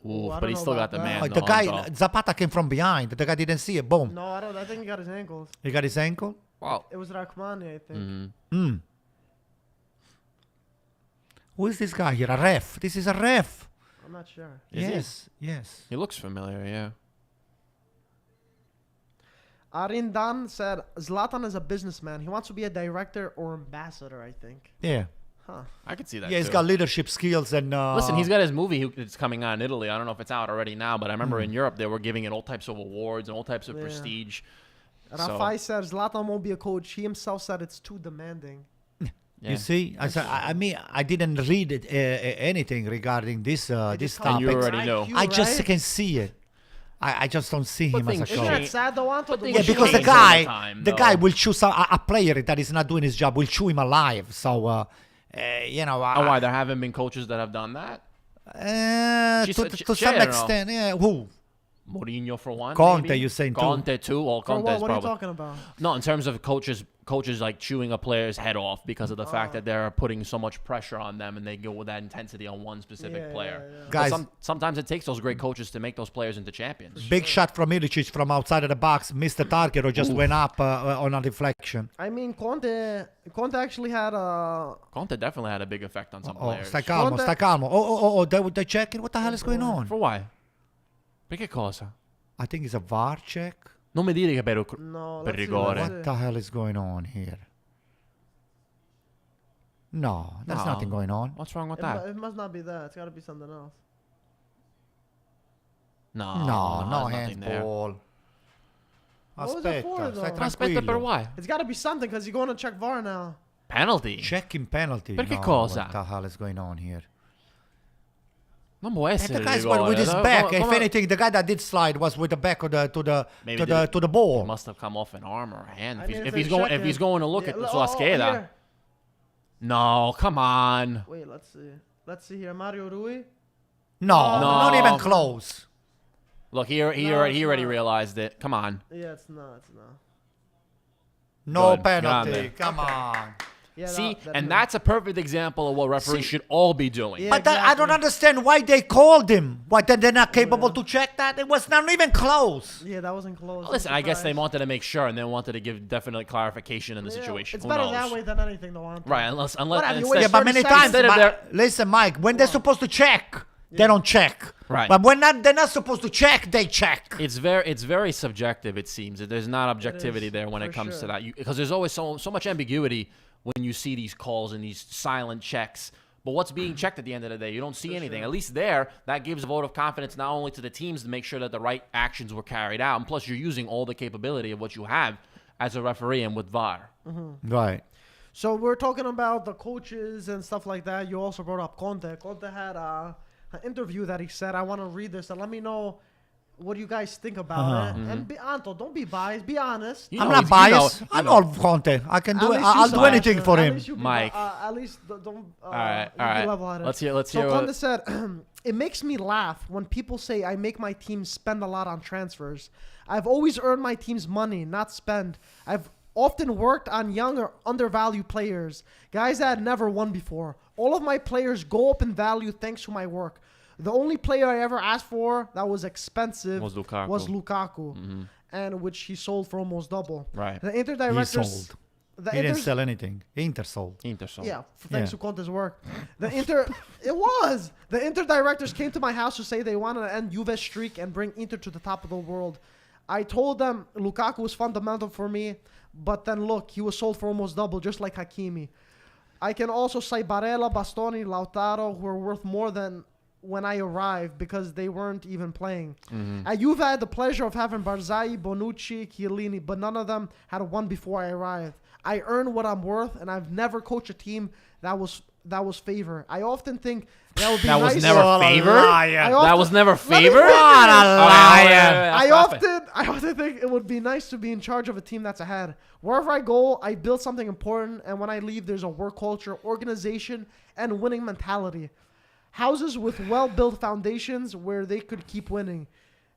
ooh, I but don't he know still got about the that. man. The though, guy, on top. Zapata came from behind. The guy didn't see it. Boom. No, I don't. I think he got his ankles. He got his ankle. Wow. It was Rachmani, I think. Mhm. Who is this guy here? A ref. This is a ref. I'm not sure. Is he? Yes. He looks familiar. Yeah. Arindan said Zlatan is a businessman. He wants to be a director or ambassador, I think. Yeah. Huh. I could see that. Yeah, he's too. got leadership skills and. Listen, he's got his movie that's coming out in Italy. I don't know if it's out already now, but I remember in Europe they were giving it all types of awards and all types of Yeah. prestige. Rafai said Zlatan won't be a coach. He himself said it's too demanding. Yeah. You see, I mean, I didn't read it, anything regarding this this just And you topic. already know. I just right? can see it. I just don't see him as a things Isn't coach. that sad though, Anto? But The things Yeah, way because the change all guy, the time, the though. guy will choose a player that is not doing his job. Will chew him alive. So, Oh, why? There haven't been coaches that have done that? to some C'erano. extent, yeah. Who? Mourinho for one. Conte, maybe? you're saying too? Conte too. Well, For Conte is what are you probably talking about? no. In terms of coaches like chewing a player's head off because of the fact that they're putting so much pressure on them and they go with that intensity on one specific Yeah, player. yeah, yeah. But Guys- sometimes it takes those great coaches to make those players into champions. Big shot from Ilicic from outside of the box. Missed the target or just went up on a deflection. I mean, Conte actually had a. Conte definitely had a big effect on some Oh, players. stai calmo, Conte- stai calmo. Oh, they're checking. What the hell is going on? For why? Perché cosa? I think it's a VAR check. Non mi dire che per No, per let's see, rigore. let's What the hell is going on here? No, there's No. nothing going on. What's wrong with It, that? it must not be that. It's got to be something else. No, No there's nothing there. handball. What was it for, Aspetta, though? stai Aspetta, per tranquillo. why? It's got to be something because you're going to check VAR now. Penalty. Checking penalty. Perché No, cosa? What the hell is going on here? Non può And essere the guy's rigore. with his No, back. come If on. anything, the guy that did slide was with the back of the Maybe to did the it- ball. It must have come off an arm or a hand. I If, mean, he's, if they're he's going, if checking- he's going to look at Yeah, sulla scheda. here. No, come on. Wait, let's see. Let's see here. Mario Rui. No, No. not even close. Look, he No, already it's not. realized it. Come on. Yeah, it's not. It's not. No Good. penalty. Grande. Come on. Yeah, See, that and hurt. that's a perfect example of what referees should all be doing. Yeah. But I don't Exactly. understand why they called him. Why then they're not capable to check that? It was not even close. Yeah, that wasn't close. Listen, I'm I guess they surprised. wanted to make sure, and they wanted to give definite clarification in the Yeah, situation. It's Who better knows? that way than anything, though. Anton. Right, unless Whatever, and you instead- waste Yeah, but many 30 times, Instead of their- listen, Mike, when they're supposed to check, they don't check. Right. But when they're not supposed to check, they check. It's very subjective. It seems that there's not objectivity there when it for comes to sure. that, because there's always so much ambiguity when you see these calls and these silent checks. But what's being checked at the end of the day? You don't see anything. At least there, that gives a vote of confidence not only to the teams to make sure that the right actions were carried out, and plus you're using all the capability of what you have as a referee and with VAR. Right. So we're talking about the coaches and stuff like that. You also brought up Conte. Conte had an interview that he said, I want to read this and let me know what you guys think about it. And Anto, don't be biased. Be honest. You I'm know, not you biased. know- I you know know. Conte. I can do At it. least you I'll do slash anything it. for At him. least you be Mike. At least don't. All right. be level-headed. Let's hear So what- Conte said, it makes me laugh when people say I make my team spend a lot on transfers. I've always earned my team's money, not spend. I've often worked on young or undervalued players, guys that had never won before. All of my players go up in value thanks to my work. The only player I ever asked for that was expensive Was Lukaku. and which he sold for almost double. Right. The Inter He directors. sold. The He didn't Inter's- sell anything. Inter sold. Inter sold. Yeah, thanks Yeah. to Conte's work. The Inter directors came to my house to say they wanted to end Juve's streak and bring Inter to the top of the world. I told them Lukaku was fundamental for me, but then look, he was sold for almost double, just like Hakimi. I can also cite Barella, Bastoni, Lautaro, who are worth more than when I arrived because they weren't even playing. At Juve, I had the pleasure of having Barzai, Bonucci, Chiellini, but none of them had won before I arrived. I earn what I'm worth, and I've never coached a team that was favor. I often think that would be That nice. was never What a favor? liar. I That often- was never Let me favor? finish. What a liar. I often think it would be nice to be in charge of a team that's ahead. Wherever I go, I build something important, and when I leave, there's a work culture, organization, and winning mentality. Houses with well-built foundations where they could keep winning.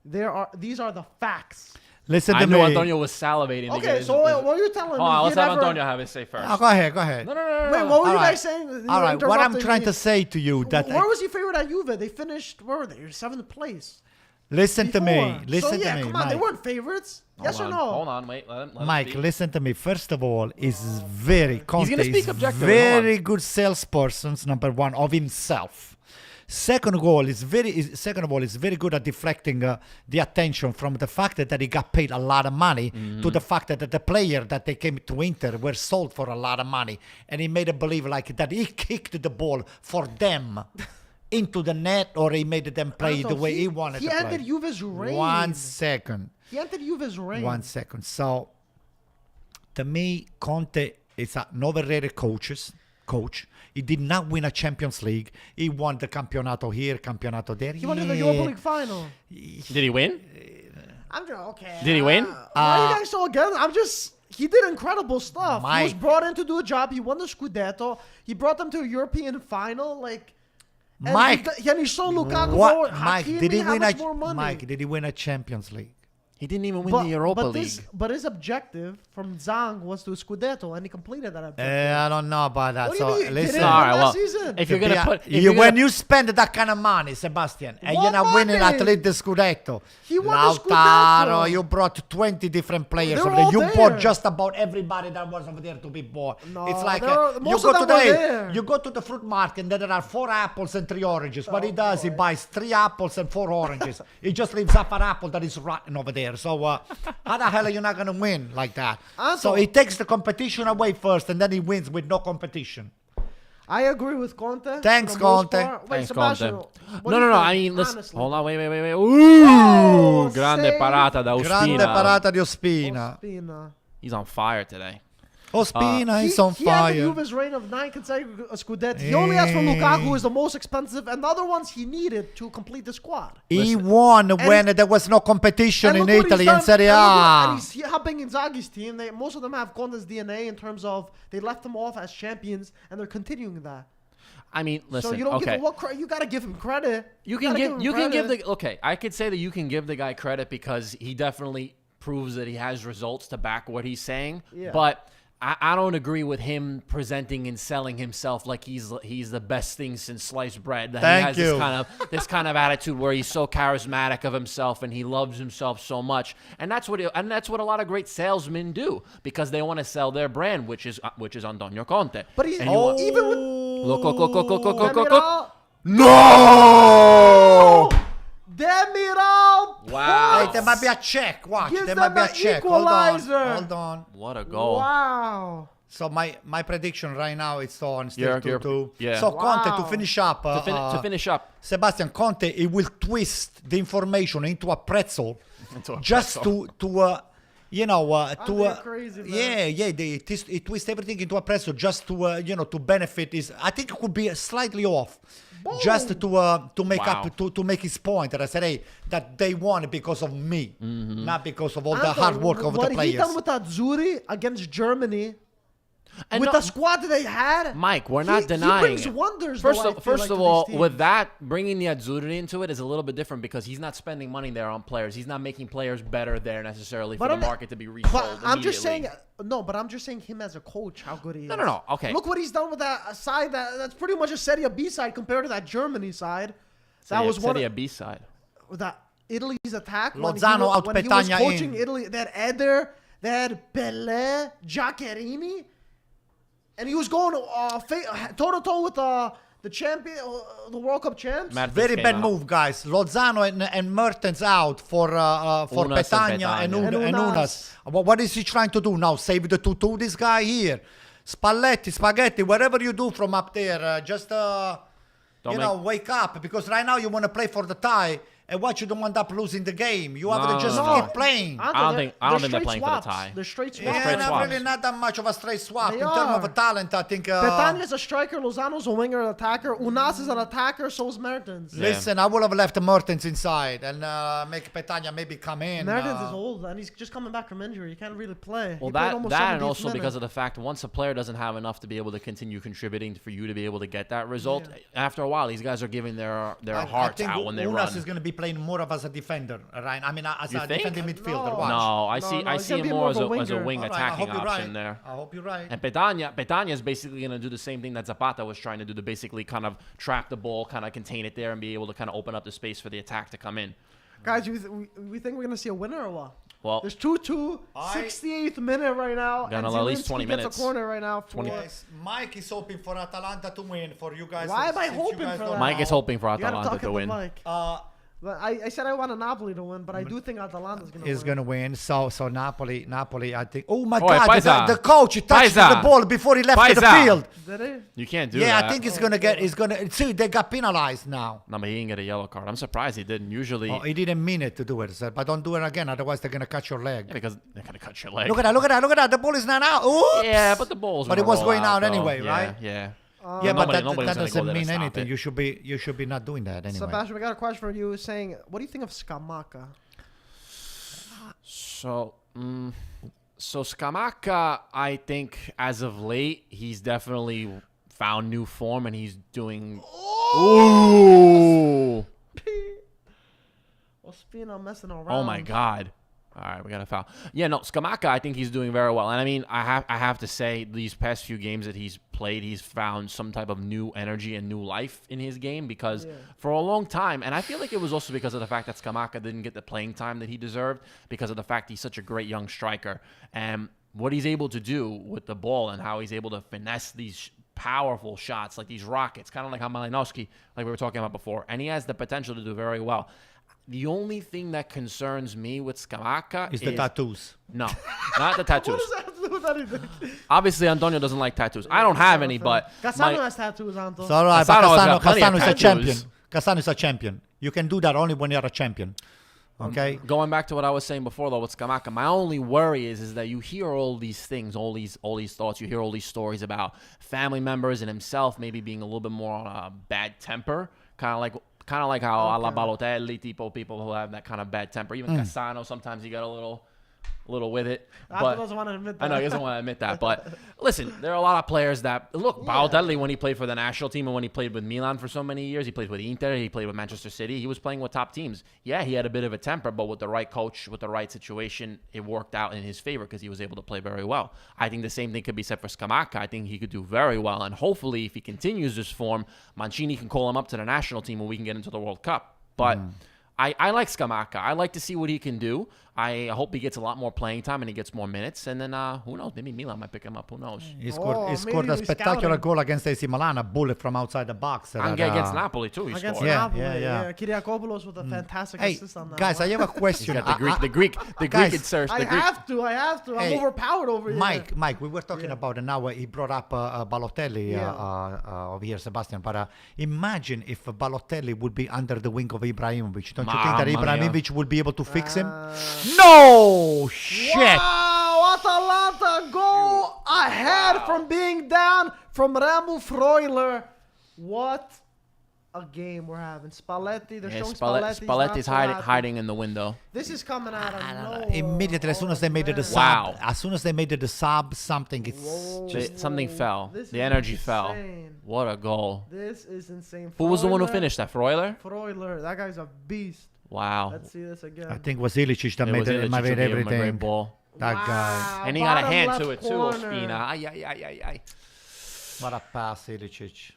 These are the facts. Listen I to knew me. Antonio was salivating. to Okay, get his- so his- what are you telling me? Hold on, He let's have never- Antonio have his say first. Oh, go ahead. Go ahead. No. Wait, what were you All right. guys saying? You All were right. What I'm interrupting trying me. to say to you that Where was he favorite at Juve? They finished, where were they? 7th place. listen to me. Before. Listen so, yeah, to me, come on, they Mike. weren't favorites. Yes Hold or on, no? Hold on, wait. Let him Mike, speak. listen to me. First of all, is very Conte gonna speak is objectively, hold on. very good salesperson. Number one of himself. Second of all, is very good at deflecting the attention from the fact that he got paid a lot of money to the fact that the player that they came to Inter were sold for a lot of money, and he made it believe like that he kicked the ball for them into the net, or he made them play Anto, the way he wanted he to play. ended Juve's reign. 1 second. He entered Juve's reign. 1 second. So, to me, Conte is an overrated coach. He did not win a Champions League. He won the Campionato here, Campionato there. He went to the Europa League final. Did he win? I'm just, okay. Did he win? Why are you guys so against? He did incredible stuff. He was Mike. brought in to do a job. He won the Scudetto. He brought them to a European final. Like, and Mike, he sold Lukaku What, for Mike? Hakimi, Did he how win much more money? Mike? Did he win a Champions League? He didn't even win the Europa League. But his objective from Zhang was to Scudetto, and he completed that objective. I don't know about that. What do you So mean? Did listen. he All right, win well, last season? if you're gonna put, if you, you're when gonna, you spend that kind of money, Sebastian, and you're What not winning money? at least the Scudetto, He won the Lautaro, Scudetto. you brought 20 different players They were over there. all You there. bought just about everybody that was over there to be bought. No, It's like you most go of to them were the there. you go to the fruit market and there are 4 apples and 3 oranges. What he does, he buys 3 apples and 4 oranges. He just leaves up an apple that is rotten over there. So how the hell are you not gonna win like that? So he takes the competition away first, and then he wins with no competition. I agree with Conte. Thanks, for the most Conte. part. Wait, Thanks, Sebastian, Conte. what do you No. think, I mean, listen. honestly? Hold on, wait. Oh, Grande save. parata da Grande Ospina. parata di Ospina. Ospina. He's on fire today. Ospina is He on ended fire. Juve's reign of 9 consecutive Scudetti. He only asked for Lukaku, who is the most expensive, and the other ones he needed to complete the squad. He won when there was no competition in look what he's Italy done- and Serie and A. he's helping Inzaghi's team. Most of them have Conte's DNA in terms of they left them off as champions, and they're continuing that. I mean, listen. So you don't okay. give him you gotta give him credit. You gotta can him give credit. the okay. I could say that you can give the guy credit because he definitely proves that he has results to back what he's saying. Yeah. But I don't agree with him presenting and selling himself like he's the best thing since sliced bread. That Thank he has you. this kind of attitude where he's so charismatic of himself and he loves himself so much, and that's what a lot of great salesmen do, because they want to sell their brand, which is Antonio Conte. But he's And you want- even with Look. Demiral. No! Demiral. Wow. Hey, there might be a check. Watch. Gives There them might be a an check. equalizer. Hold on. What a goal. Wow. So my prediction right now is on still You're- 2-2. yeah. So Conte, Wow. to finish up. To finish up. Sebastian Conte, he will twist the information into a pretzel, Into a just pretzel. to You're crazy, man. he twist everything into a pretzel just to to benefit his. I think it could be slightly off, just to make Wow. up to make his point. That I said, hey, that they won because of me, not because of all the Anto, hard work of the what he players. done with Azzurri against Germany, And with no- the squad that they had, Mike, we're not denying He brings it. wonders. First though, I of, feel first like, of to all, these with teams. that, bringing the Azzurri into it is a little bit different because he's not spending money there on players. He's not making players better there necessarily for But the I'm- market to be resold But I'm just saying, immediately. but I'm just saying him as a coach, how good he is. No. Okay. Look what he's done with that side. That's pretty much a Serie B side compared to that Germany side. That was one Serie of B side. that Italy's attack. Lozano out when he was Petagna coaching in. Italy. They had Eder, they had Pelé, Giaccherini, and he was going toe to toe with the champion, the World Cup champs. Mertens Very came bad out. move, guys. Lozano and Mertens out for Unas and Petagna and Petagna. And Unas. What is he trying to do now? Save the 2-2, this guy here. Spaghetti, whatever you do from up there, just wake up, because right now you want to play for the tie, and what you don't end up losing the game. You have to just No. keep playing. Anto, I don't they're think they're playing for the swaps. tie. They're straight swaps. Yeah, straight not swaps. really not that much of a straight swap. They In terms of are. a talent, I think. Petagna's a striker, Lozano's a winger, an attacker. Unas is an attacker, so is Mertens. Yeah. Listen, I would have left Mertens inside and make Petagna maybe come in. Mertens is old, and he's just coming back from injury. He can't really play. Well, He played that almost and 70th also minute. because of the fact once a player doesn't have enough to be able to continue contributing for you to be able to get that result, after a while these guys are giving their hearts out when they Unas run. is going to be playing more of as a defender, right? I mean, as You a think? defending midfielder. No. Watch. No, I No, he's see gonna him be more as a winger. wing All right, attacking I hope you're option right. there. I hope you're right. And Petagna is basically going to do the same thing that Zapata was trying to do, to basically kind of trap the ball, kind of contain it there, and be able to kind of open up the space for the attack to come in. Guys, we think we're going to see a winner or what? Well, There's 2-2, 68th minute right now. Gonna and at least Zielinski 20 gets minutes. a corner right now. For, 20. Yes, Mike is hoping for Atalanta to win. For you guys, Why am I since you hoping guys for don't that? Mike know. is hoping for you gotta Atalanta talk to at win. the mic. But I said I want Napoli to win, but I do think Atalanta's going to win. Is gonna win. So Napoli, I think. Oh my Oi, God! Paisa. The coach he touched Paisa. the ball before he left the Paisa. field. Did he? You can't do Yeah, that. I think he's gonna get. He's gonna see. They got penalized now. No, but he didn't get a yellow card. I'm surprised he didn't. Usually, Oh, he didn't mean it to do it, sir. But don't do it again, otherwise they're gonna cut your leg. yeah, because they're gonna cut your leg. Look at that! The ball is not out. Oops. Yeah, but the ball's. But gonna it was roll going out though. anyway, Yeah, right? Yeah. Yeah, but Nobody's that gonna go doesn't there to mean stop anything. it. You should be not doing that anyway. Sebastian, we got a question for you saying, what do you think of Scamacca? So, Scamacca, I think as of late, he's definitely found new form and he's doing. Ooh! Ospina messing around. Oh my God! All right, we got a foul. Yeah, no, Scamacca, I think he's doing very well. And I mean, I have to say, these past few games that he's played, he's found some type of new energy and new life in his game because for a long time, and I feel like it was also because of the fact that Scamacca didn't get the playing time that he deserved because of the fact he's such a great young striker. And what he's able to do with the ball and how he's able to finesse these powerful shots, like these rockets, kind of like how Malinowski, like we were talking about before. And he has the potential to do very well. The only thing that concerns me with Scamacca Is the tattoos. No, not the tattoos. What does that have to do with anything? Obviously, Antonio doesn't like tattoos. I don't have any, but Cassano has tattoos, Anto. So, all right, Cassano has but got plenty of Cassano is a tattoos. champion. Cassano is a champion. You can do that only when you're a champion. Okay? going back to what I was saying before, though, with Scamacca, my only worry is that you hear all these things, all these thoughts. You hear all these stories about family members and himself maybe being a little bit more on a bad temper, kind of like how alla Balotelli, people who have that kind of bad temper. Even Cassano, sometimes he got a little a little with it. After But doesn't want to admit that. I know he doesn't want to admit that, but listen, there are a lot of players that look. Balotelli, when he played for the national team and when he played with Milan for so many years, he played with Inter, he played with Manchester City. He was playing with top teams. Yeah, he had a bit of a temper, but with the right coach, with the right situation, it worked out in his favor because he was able to play very well. I think the same thing could be said for Scamacca. I think he could do very well, and hopefully, if he continues this form, Mancini can call him up to the national team and we can get into the World Cup. But I like Scamacca. I like to see what he can do. I hope he gets a lot more playing time and he gets more minutes. And then, who knows? Maybe Milan might pick him up. Who knows? He scored maybe a we spectacular scout him. goal against AC Milan, a bullet from outside the box. And against Napoli, too, he Against scored. Yeah, Napoli, yeah. Kyriakopoulos with a fantastic Hey, assist on that guys, one. I have a question. You got the Greek Guys, insertion. I have to. I'm Hey, overpowered over here. Mike, we were talking about it now. He brought up Balotelli over here, Sebastian. But imagine if Balotelli would be under the wing of Ibrahimovic. Don't you think that Mamma mia. Ibrahimovic would be able to fix him? No shit. Wow, Atalanta go ahead from being down from Ramu Freuler. What a game we're having. Spalletti, they're showing Spalletti's not hiding in the window. This is coming out of nowhere. Immediately, as soon as they made it a sub, Wow. something. It's Something fell. This The is energy fell. insane. What a goal. This is insane. Who was the one who Freuler- finished that? Freuler? Freuler. That guy's a beast. Wow. Let's see this again. I think it was Ilicic that It made was Ilicic who made gave him a great everything. ball. That guy. Wow, And he got a bottom hand left to it too, corner. Ospina. Ay. What a pass, Ilicic.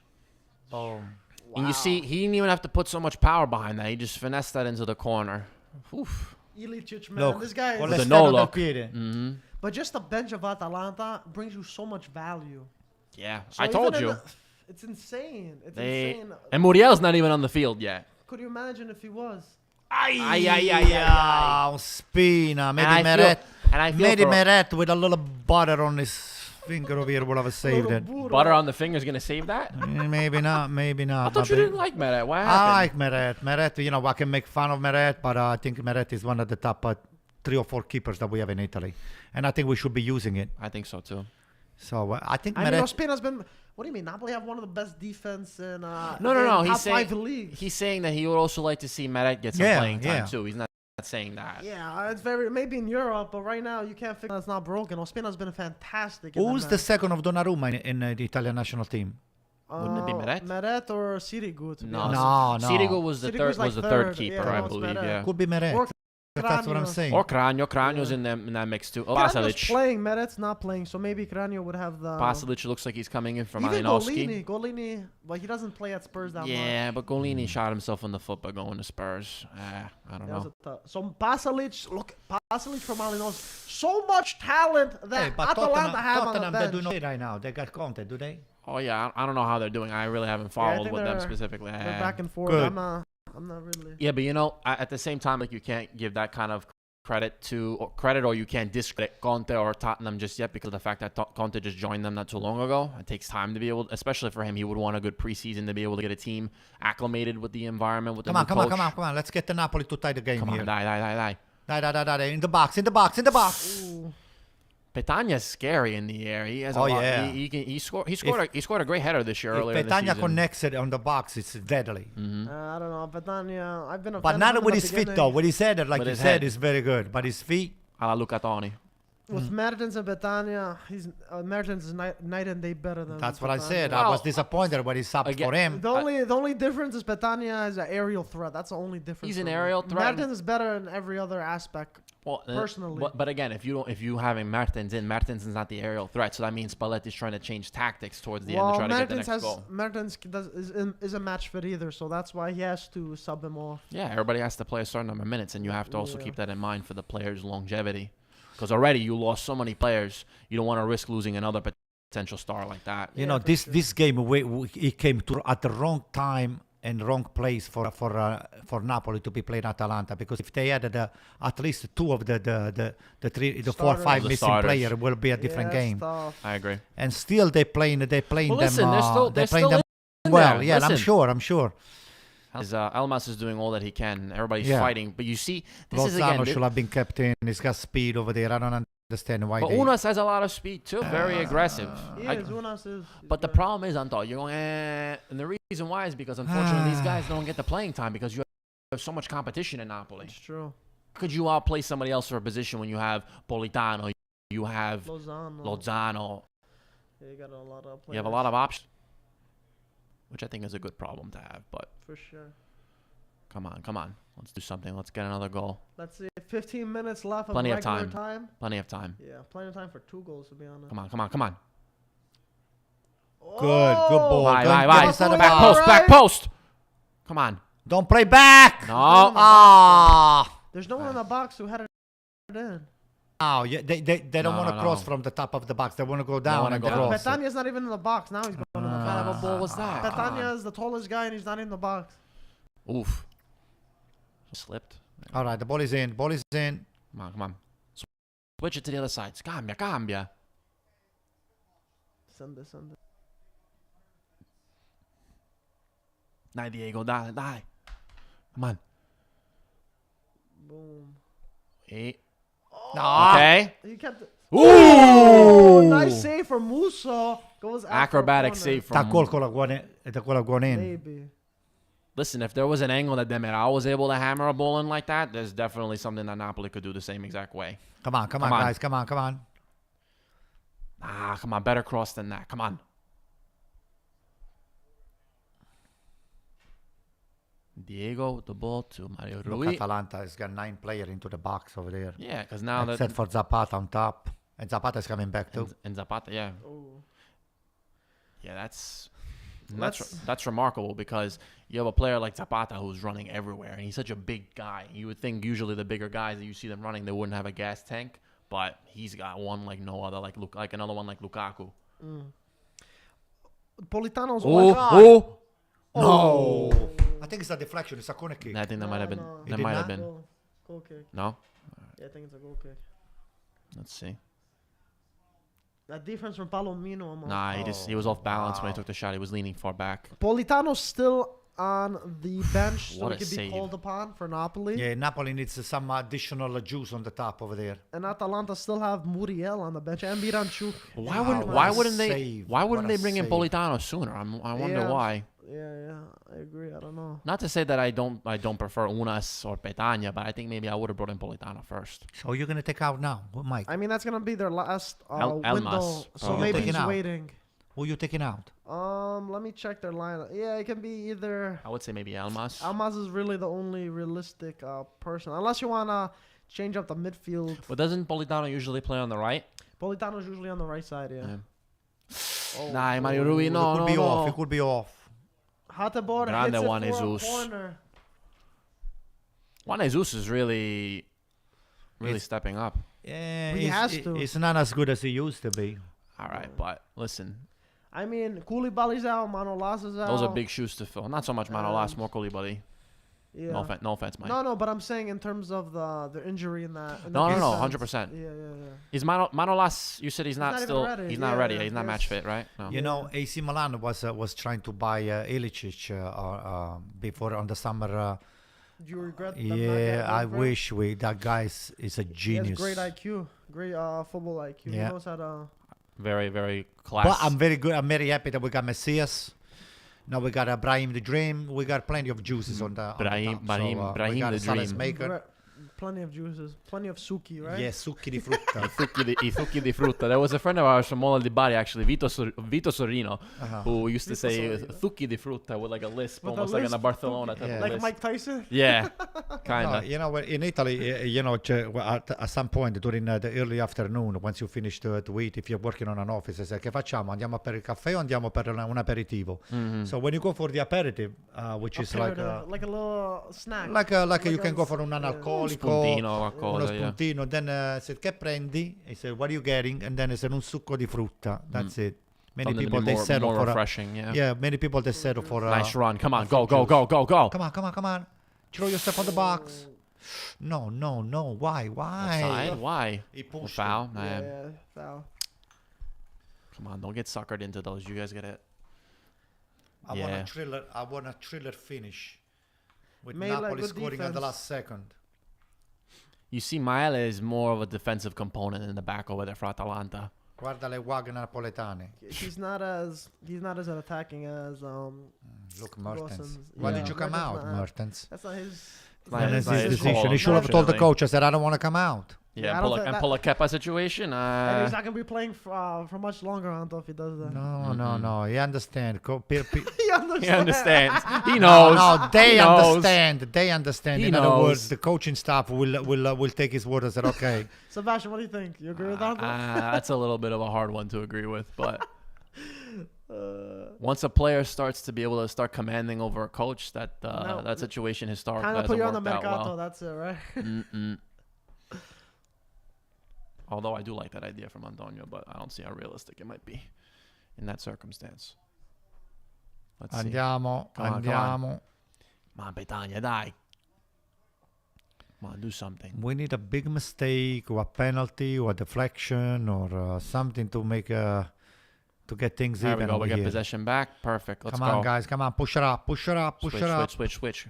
Boom. And you see, he didn't even have to put so much power behind that. He just finessed that into the corner. Oof. Ilicic, man. Look, This guy With is... the no Del look. Piede. Mm-hmm. But just the bench of Atalanta brings you so much value. Yeah, So I told even in you. it's insane. It's They, insane. and Muriel's not even on the field yet. Could you imagine if he was? Oh, Spina. Maybe Meret. And I feel Maybe for- Meret with a little butter on his finger over here would have saved it. butter on the finger's going to save that? Maybe not. Maybe I not. thought you but didn't like Meret. What I happened? like Meret. Meret, I can make fun of Meret, but I think Meret is one of the top 3 or 4 keepers that we have in Italy. And I think we should be using it. I think so too. So I think I mean, Meret... Ospina's been... What do you mean? Napoli have one of the best defense in No. top He's saying, 5 leagues. he's saying that he would also like to see Meret get some Yeah, playing time yeah. too. He's not saying that. Yeah, it's very... Maybe in Europe, but right now you can't figure that's not broken. Ospina's been fantastic. in Who's the match. second of Donnarumma in the Italian national team? Wouldn't it be Meret? Meret or Sirigu, to be No, honest. No. Sirigu was the Sirigu's third. like Was the third third. keeper, Yeah, I no, it's believe. Meret. Yeah. Could be Meret. Or That's what I'm Cranio. saying. Or Cranio. Cranio's Yeah. in that mix too. Oh, Cranio's Pasalic. playing, Meret's not playing, so maybe Cranio would have the... Pasalic looks like he's coming in from Even Malinowski. Golini, but he doesn't play at Spurs that much. Yeah, but Golini shot himself in the foot by going to Spurs. I don't That was know. a tough. So Pasalic from Malinowski, so much talent that Hey, but Atalanta have on the Tottenham, they bench. do not right now. They got Conte, do they? Oh yeah, I don't know how they're doing. I really haven't Yeah, I followed think with them they're- specifically. They're back and forth. Good. I'm not really. Yeah, but at the same time, like you can't give that kind of credit or you can't discredit Conte or Tottenham just yet because of the fact that Conte just joined them not too long ago. It takes time to be able, especially for him. He would want a good preseason to be able to get a team acclimated with the environment. With Come the on, new come on, coach. come on. Let's get the Napoli to tie the game Come on, here. die. Die. In the box. Ooh. Petagna's scary in the air. He has a Oh, lot. yeah. He scored a great header this year earlier If in the Petagna season. connects it on the box, it's deadly. I don't know, Petagna. I've been a But fan not of him with at his the feet, beginning. though. With his head, like With you his said, head. is very good. But his feet, Alla Luca Toni. With Mertens and Petagna, Mertens is night and day better than. that's what I Petagna. said. I was disappointed when he subbed again- for him. The only difference is Petagna is an aerial threat. That's the only difference. He's an for me. aerial threat. Mertens is better in every other aspect. Well, Personally. but again, if you having Mertens is not the aerial threat, so that means Spalletti's trying to change tactics towards the end to try to get the next goal. Mertens is a match fit either, so that's why he has to sub him off. Yeah, everybody has to play a certain number of minutes, and you have to also Yeah. keep that in mind for the players' longevity. Because already you lost so many players, you don't want to risk losing another potential star like that. You know, this game, it came to at the wrong time and wrong place for Napoli to be playing Atalanta, because if they added at least 2 of the 4 or 5 The missing starters. players, it will be a different game. Tough. I agree. And still they playing Well, them. listen, they're They're still playing them in well. there. Yeah, I'm Listen. sure. Elmas is doing all that he can. Everybody's Yeah. fighting, but you see, this is Lozano again. should have been kept in. He's got speed over there. I don't understand why. But they, Unas has a lot of speed too, very aggressive. He I- is, Unas is. But the problem is, Anto, you're going, and the reason why is because unfortunately these guys don't get the playing time because you have so much competition in Napoli. It's true. could you outplay somebody else for a position when you have Politano, you have Lozano? Yeah, you got a lot of players. You have a lot of options, which I think is a good problem to have. But For sure. come on. Let's do something. Let's get another goal. Let's see. 15 minutes left of Plenty of regular time. time. Plenty of time. Yeah, plenty of time for 2 goals, to be honest. Come on. Good ball. Bye. Get inside the Back box. post, back post. Come on. Don't play back. No. Ah. There's no one in the box who had it in. Oh, yeah, they don't want to cross from the top of the box. They want to go down wanna and go down. cross. Petagna's not even in the box. Now he's going in the What kind box. of a ball was that? Petagna is the tallest guy and he's not in the box. Oof. Slipped. All right, the ball is in. Ball is in. Come on. Switch it to the other side. Cambia. Send it. Dai, Diego, dai. Come on. Boom. Hey. Ah. Okay. He kept it. Ooh. Nice save for Musso. Goes after Acrobatic corner. save Ta from... gol con la gone in. Maybe. Listen, if there was an angle that Demiral was able to hammer a ball in like that, there's definitely something that Napoli could do the same exact way. Come on, guys. Come on. Come on. Better cross than that. Come on. Diego with the ball to Mario Rui. Look, Atalanta has got 9 players into the box over there. Yeah, because now that... Except for Zapata on top. And Zapata is coming back too. And Zapata, yeah. Oh. Yeah, that's remarkable because you have a player like Zapata who's running everywhere, and he's such a big guy. You would think usually the bigger guys that you see them running, they wouldn't have a gas tank, but he's got one like no other, like another one like Lukaku. Politano's No. I think it's a deflection. It's a corner kick. I think that might have been. no. That It might did have not? been. Goal kick. No. Yeah, I think it's a goal kick. Let's see. That defense from Palomino. Nah, he was off balance when wow. he took the shot. He was leaning far back. Politano's still on the bench, so What he a could be save. called upon for Napoli. Yeah, Napoli needs some additional juice on the top over there. And Atalanta still have Muriel on the bench and Miranchuk. Why Wow, wouldn't they? save. Why wouldn't What they a bring in save. Politano sooner? I wonder Yeah. why. Yeah, I agree. I don't know. Not to say that I don't prefer Unas or Petagna, but I think maybe I would have brought in Politano first. So you're gonna take out now, Mike? I mean, that's gonna be their last window, Elmas, so probably. maybe Taking he's out. waiting. Who you taking out? Let me check their lineup. Yeah, it can be either. I would say maybe Elmas. Almaz is really the only realistic person, unless you wanna change up the midfield. But doesn't Politano usually play on the right? Politano's usually on the right side. Yeah. Oh, Nah, Mario Rui, It no, could no, be no. off. It could be off. Hatebor Grande hits it Juan for a Jesus. corner. Juan Jesus is really It's- stepping up. Yeah, He has to. It's not as good as he used to be. All right, but listen, I mean, Koulibaly's out, Manolas is out. those are big shoes to fill. Not so much Manolas, And- more Koulibaly. Yeah. No offense, Mike. No, but I'm saying in terms of the injury in that. in the No, defense. 100%. Yeah. Is Manolas? You said he's not not even still. ready. He's not Yeah, ready. yeah, He's not yes. match fit, right? No. You know, AC Milan was trying to buy Ilicic before on the summer. Do you regret them not Yeah, getting I over? wish that guy is a He has genius. great IQ, great football IQ. Yeah. He knows how to. Very, very class. But I'm very good. I'm very happy that we got Messias. Now we got Brahim the Dream. We got plenty of juices on the Brahim- top. Brahim- we Brahim got the a salad Dream. maker. Plenty of juices, plenty of suki, right? Yeah, succhi di frutta. I succhi di frutta. There was a friend of ours from Mola di Bari, actually, Vito Sorino, Uh-huh. who used to Vito say Sorino. succi di frutta with like a lisp, With a almost like in a lisp, Barcelona type Yeah. of Like lisp. Mike Tyson. Yeah, kind No, of. you know, in Italy, at some point during the early afternoon, once you finish to eat, if you're working on an office, I say, che facciamo? Andiamo per il caffè o andiamo per un aperitivo? So when you go for the aperitive, which is like a little snack. you can go for un analcolico, Spuntino, qualcosa, uno yeah. spuntino, then said, che prendi? He said, what are you getting? And then he said, un succo di frutta. That's it. Many Something to people, be they more, settle more for refreshing, yeah. yeah, many people, they settle for Nice run. Come on, a go, fruit go, juice. go, go, go. Come on. Throw yourself on the box. No. Why? Offside? Why? He A pushed foul? him. Nah. Yeah, foul. Come on, don't get suckered into those. You guys get it. I Yeah. want a thriller finish. With Made like Napoli good scoring at the defense. last second. You see, Maele is more of a defensive component in the back over there for Atalanta. Guarda le waghe napoletane. He's not as attacking as Look, Mertens. Gosens. Why Yeah, did you come Mertens out, not- Mertens? That's not his. And that's not his his decision. call, He should have told the unfortunately. coach, I said, I don't want to come out. Yeah, I pull don't a, think and that- pull a Kepa situation. And he's not gonna be playing for much longer, Anto, if he does that. No. He understands. He understands. he understands. He No, knows. no, they He knows. understand. They understand. He In other knows. words, the coaching staff will take his word and say, okay. Sebastian, what do you think? You agree with that? That's a little bit of a hard one to agree with, but once a player starts to be able to start commanding over a coach, that No, that situation historically Kind of hasn't put you on the worked out mercato. well. That's it, right? Mm-mm. Although I do like that idea from Antonio, but I don't see how realistic it might be in that circumstance. Let's see. Andiamo. Come on, come on. Andiamo. Ma Betania, dai. Ma do something. We need a big mistake or a penalty or a deflection or something to make to get things There even we go. over We get here. possession back. Perfect. Let's Come go. on, guys. Come on. Push it up. Push it up. Push Switch, it up. switch.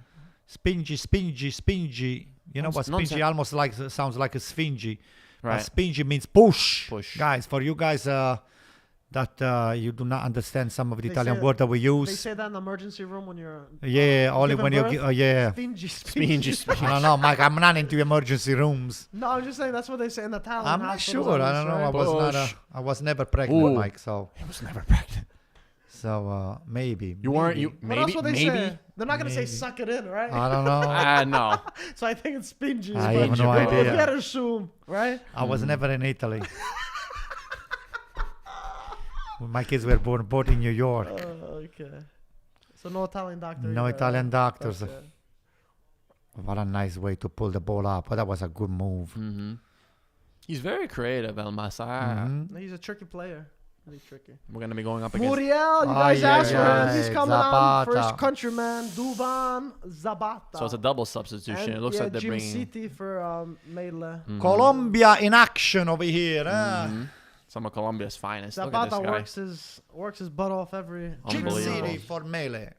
Spingy. You know what? Spingy Nonsense. almost like sounds like a sphingy. Right. Spingy means push. Push. Guys, for you guys that you do not understand some of the They Italian say- word that we They use. say that in the emergency room when you're. Yeah, only giving when you birth. yeah. Spingy. Spingy. I don't know, Mike. I'm not into emergency rooms. No, I'm just saying that's what they say in the Italian. I'm not hospitals sure. at I least, don't know. right? I was never pregnant, Ooh. Mike. So He was never pregnant. maybe. You weren't. maybe. You What else maybe. would they Maybe. say? They're not gonna say Maybe. suck it in, right? I don't know. No. So I think it's spingy. I but have no if you idea. had to assume, right? I was never in Italy. My kids were born both in New York. Okay. So no Italian doctor. No either, Italian right? doctors. Okay. What a nice way to pull the ball up. But that was a good move. Mm-hmm. He's very creative, El Masa. Mhm. He's a tricky player. Really tricky. We're gonna be going up against. Muriel, you guys Ay, asked ay, for him. ay, He's coming on. Zapata. First countryman, Duvan Zabata. So it's a double substitution. And, It looks yeah, like they're Jim bringing. City for Mele. Mhm. Colombia in action over here. Huh? Mhm. Some of Colombia's finest. Look at Zapata this guy. works his butt off every. Jim Unbelievable. City for Mele.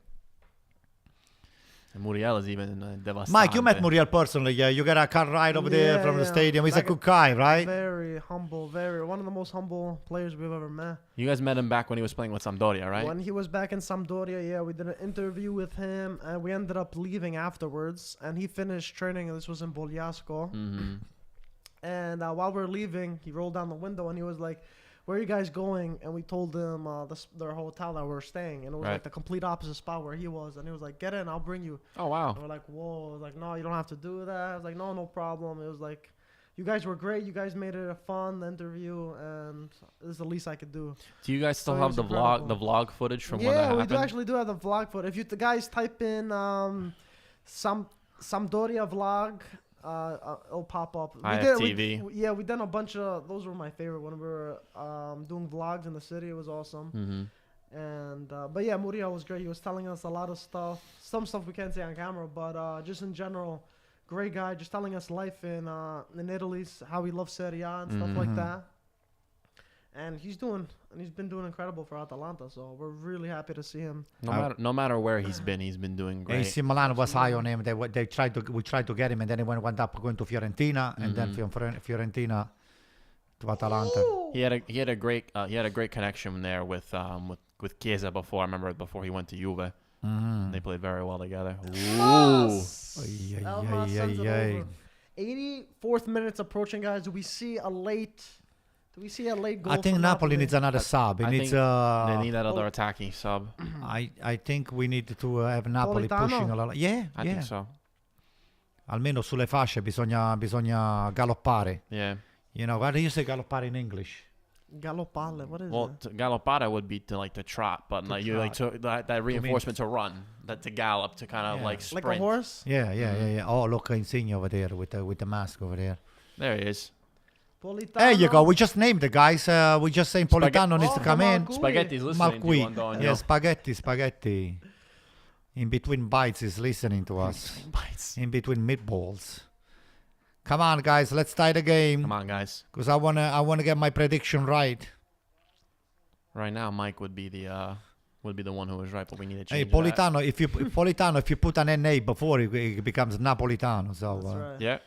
And Muriel is even devastante. Mike, you met Muriel personally. Yeah, you got a car ride over there Yeah, from the yeah. stadium. He's Like a good guy, right? Very humble, one of the most humble players we've ever met. You guys met him back when he was playing with Sampdoria, right? When he was back in Sampdoria, yeah, we did an interview with him, and we ended up leaving afterwards. And he finished training. This was in Bogliasco. Mm-hmm. And while we were leaving, he rolled down the window and he was like, "Where are you guys going?" And we told him their hotel that we were staying, and it was Right. like the complete opposite spot where he was. And he was like, "Get in, I'll bring you." Oh wow. And we're like, "Whoa!" I was like, "No, you don't have to do that." I was like, "No, no problem." It was like, "You guys were great. You guys made it a fun interview, and this is the least I could do." Do you guys still So it have was the incredible. vlog footage from when that Yeah, we happened? do actually do have the vlog footage. If you guys type in Sampdoria vlog, it'll pop up. IFTV. We done a bunch of those. Were my favorite when we were doing vlogs in the city. It was awesome. Mm-hmm. And but yeah, Muriel was great. He was telling us a lot of stuff. Some stuff we can't say on camera, but just in general, great guy. Just telling us life in Italy, how he loves Serie A and stuff like Mhm. that. And he's been doing incredible for Atalanta. So we're really happy to see him. No matter where he's been doing great. AC Milan was high on him. We tried to get him, and then he went up going to Fiorentina, and then Mhm. from Fiorentina to Atalanta. He had a great connection there with Chiesa before. I remember before he went to Juve. Mhm. They played very well together. Ooh. Ay, ay, Elma ay, sends it ay, over. 84th minute's approaching, guys. Do we see a late goal? I think from Napoli needs another sub. It I needs. think they need that other Pol- attacking sub. I think we need to have Napoli Politano? pushing a lot. Yeah, I yeah. think so. Almeno sulle fasce bisogna galoppare. Yeah. You know, what do you say galoppare in English? Galoppale. What is Well, it? galoppare would be to trot, but To like you like to that reinforcement to run, that to gallop, to kind of Yeah. like Like sprint. a horse? Yeah. Oh, look, Insigne over there with the mask over there. There he is. Politano. There you go. We just named the guys. We just saying Politano needs to come in. Marcui. Spaghetti's listening to you, Malqui. Antonio. Yeah, spaghetti. In between bites is listening to us. Bites. In between meatballs. Come on, guys. Let's tie the game. Come on, guys. Because I wanna get my prediction right. Right now, Mike would be the one who was right, but we need to Hey, change that. Politano. If you put an NA before, it becomes Napolitano. So That's right. Yeah.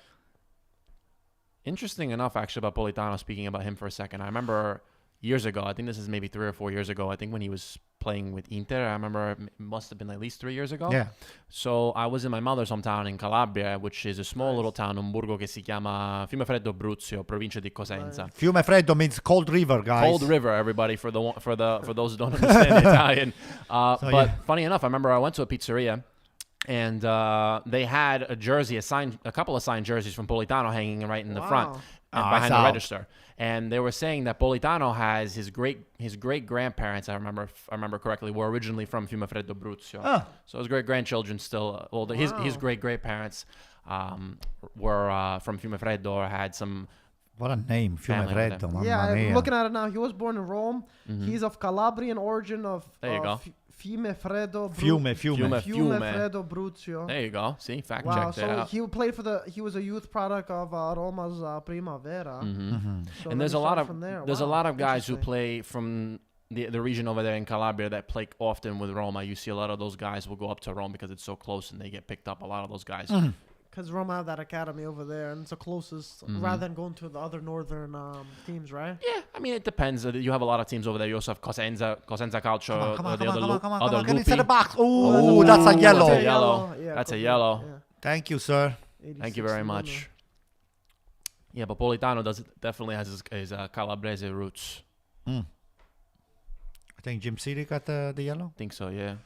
Interesting enough, actually, about Politano. Speaking about him for a second, I remember years ago. I think this is maybe 3 or 4 years ago. I think when he was playing with Inter. I remember it must have been at least 3 years ago. Yeah. So I was in my mother's hometown in Calabria, which is a small little town, un borgo che si chiama Fiumefreddo Abruzzo, provincia di Cosenza. Fiumefreddo means cold river, guys. Cold river, everybody, for those who don't understand Italian. Funny enough, I remember I went to a pizzeria. And they had a couple of signed jerseys from Politano hanging right in the front and behind the register. And they were saying that Politano has his great grandparents, I remember correctly, were originally from Fiumefreddo Abruzzo. So his great grandchildren still, his great parents were from Fiumefreddo or had some. What a name, Fiumefreddo. I'm looking at it now. He was born in Rome. He's of Calabrian origin of. There you go. Fiumefreddo. Fiumefreddo Abruzzo. There you go. See, fact wow, check that out. So he was a youth product of Roma's Primavera. So and there's a lot of guys who play from the region over there in Calabria that play often with Roma. You see a lot of those guys will go up to Rome because it's so close and they get picked up. A lot of those guys. Because Roma have that academy over there, and it's the closest, rather than going to the other northern teams, right? Yeah, I mean, it depends. You have a lot of teams over there. You also have Cosenza Calcio. Come on, Lupi. Get inside the box. Oh, that's a yellow. That's a yellow. Yeah, that's a yellow. Yeah. Thank you, sir. Thank you very much. Yeah, but Politano definitely has his Calabrese roots. I think Jim City got the yellow. I think so, yeah.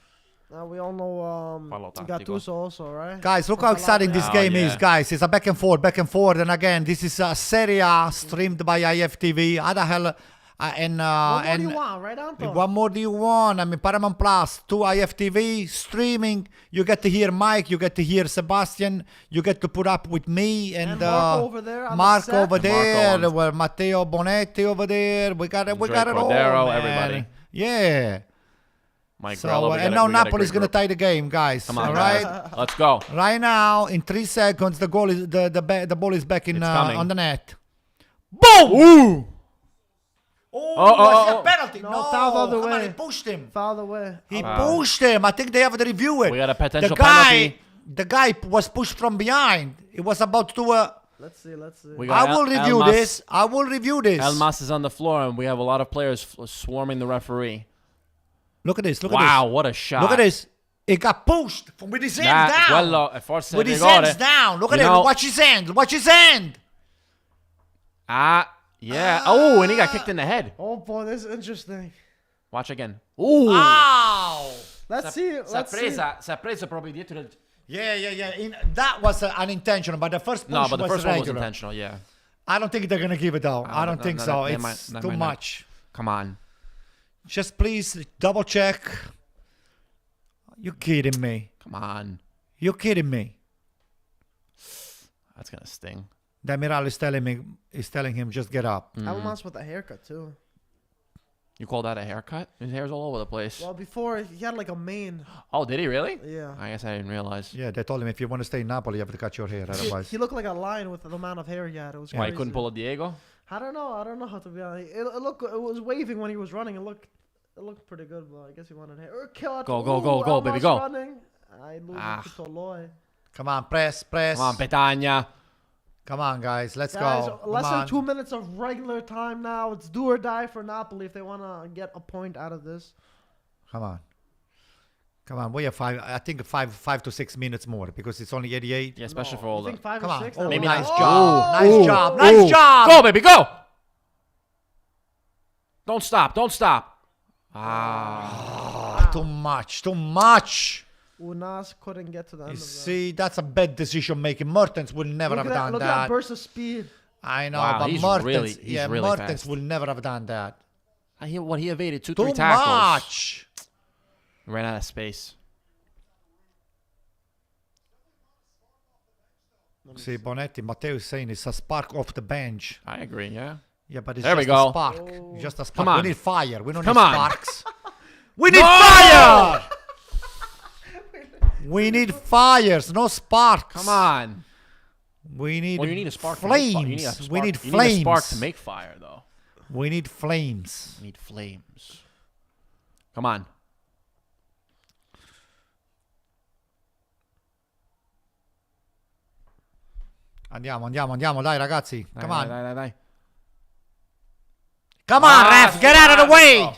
We all know Gattuso also, right? Guys, look how exciting this game is, guys. It's a back and forth. And again, this is Serie streamed by IFTV. How the hell? What more do you want, right, Anto? What more do you want? I mean, Paramount Plus, 2 IFTV, streaming. You get to hear Mike. You get to hear Sebastian. You get to put up with me and Marco over there. Marco over there. Well, Matteo Bonetti over there. We got it all, man. Everybody. Yeah. Mike and now Napoli's going to tie the game, guys. Come on, all right? Let's go. Right now, in 3 seconds, the goal is the ball is back in on the net. Boom! Ooh! Oh, penalty. No, foul the other way. On, he pushed him. Foul the way. He pushed him. I think they have to review it. We got a potential penalty. The guy was pushed from behind. It was about to... Let's see. I will review this. Elmas is on the floor, and we have a lot of players swarming the referee. Look at this. Wow, what a shot. Look at this. It got pushed with his hands down. With his hands down. Look at it. Watch his hand. Yeah. Oh, and he got kicked in the head. Oh, boy, this is interesting. Watch again. Ooh. Ow. Let's see. S'ha preso proprio dietro. Yeah. That was unintentional, but the first push but the first one was intentional, yeah. I don't think they're going to give it, though. I don't think so. It's too much. Come on. Just please double check. You kidding me? Come on. You kidding me? That's gonna sting. Demiral is telling him just get up. Elmas with a haircut too. You call that a haircut? His hair's all over the place. Well, before he had like a mane. Oh, did he really? Yeah. I guess I didn't realize. Yeah, they told him if you want to stay in Napoli, you have to cut your hair. Otherwise, he looked like a lion with the amount of hair he had. It was. Why he couldn't pull a Diego? I don't know to be honest. It was waving when he was running. It looked pretty good, but I guess he wanted hair. Go, baby, go. Running. I lose Come on, press. Come on, Petagna. Come on, guys, let's go. Less than 2 minutes of regular time now. It's do or die for Napoli if they want to get a point out of this. Come on. We have 5 to 6 minutes more because it's only 88. Yeah, especially for all the. 5 or 6? Maybe nice job. Nice job. Go, baby, go. Don't stop. Too much. Unas couldn't get to the end of that. See, that's a bad decision making. Mertens would never have done look that. Look at that burst of speed. I know, wow, but he's Mertens, really Mertens fast. would never have done that. He evaded 2-3 Too tackles. much. Ran out of space. See, Bonetti, Matteo is saying it's a spark off the bench. I agree, yeah. Yeah, but it's there just we go. a spark. Oh. Just a spark. Come on. We need fire. We don't Come need on. sparks. We need fire! We need fires, no sparks. Come on. We need you need a spark. flames. We need You flames. need a spark to make fire, though. We need flames. We need flames. Come on. Andiamo, dai ragazzi. Come on. Dai. Come on, ref, get out of the way.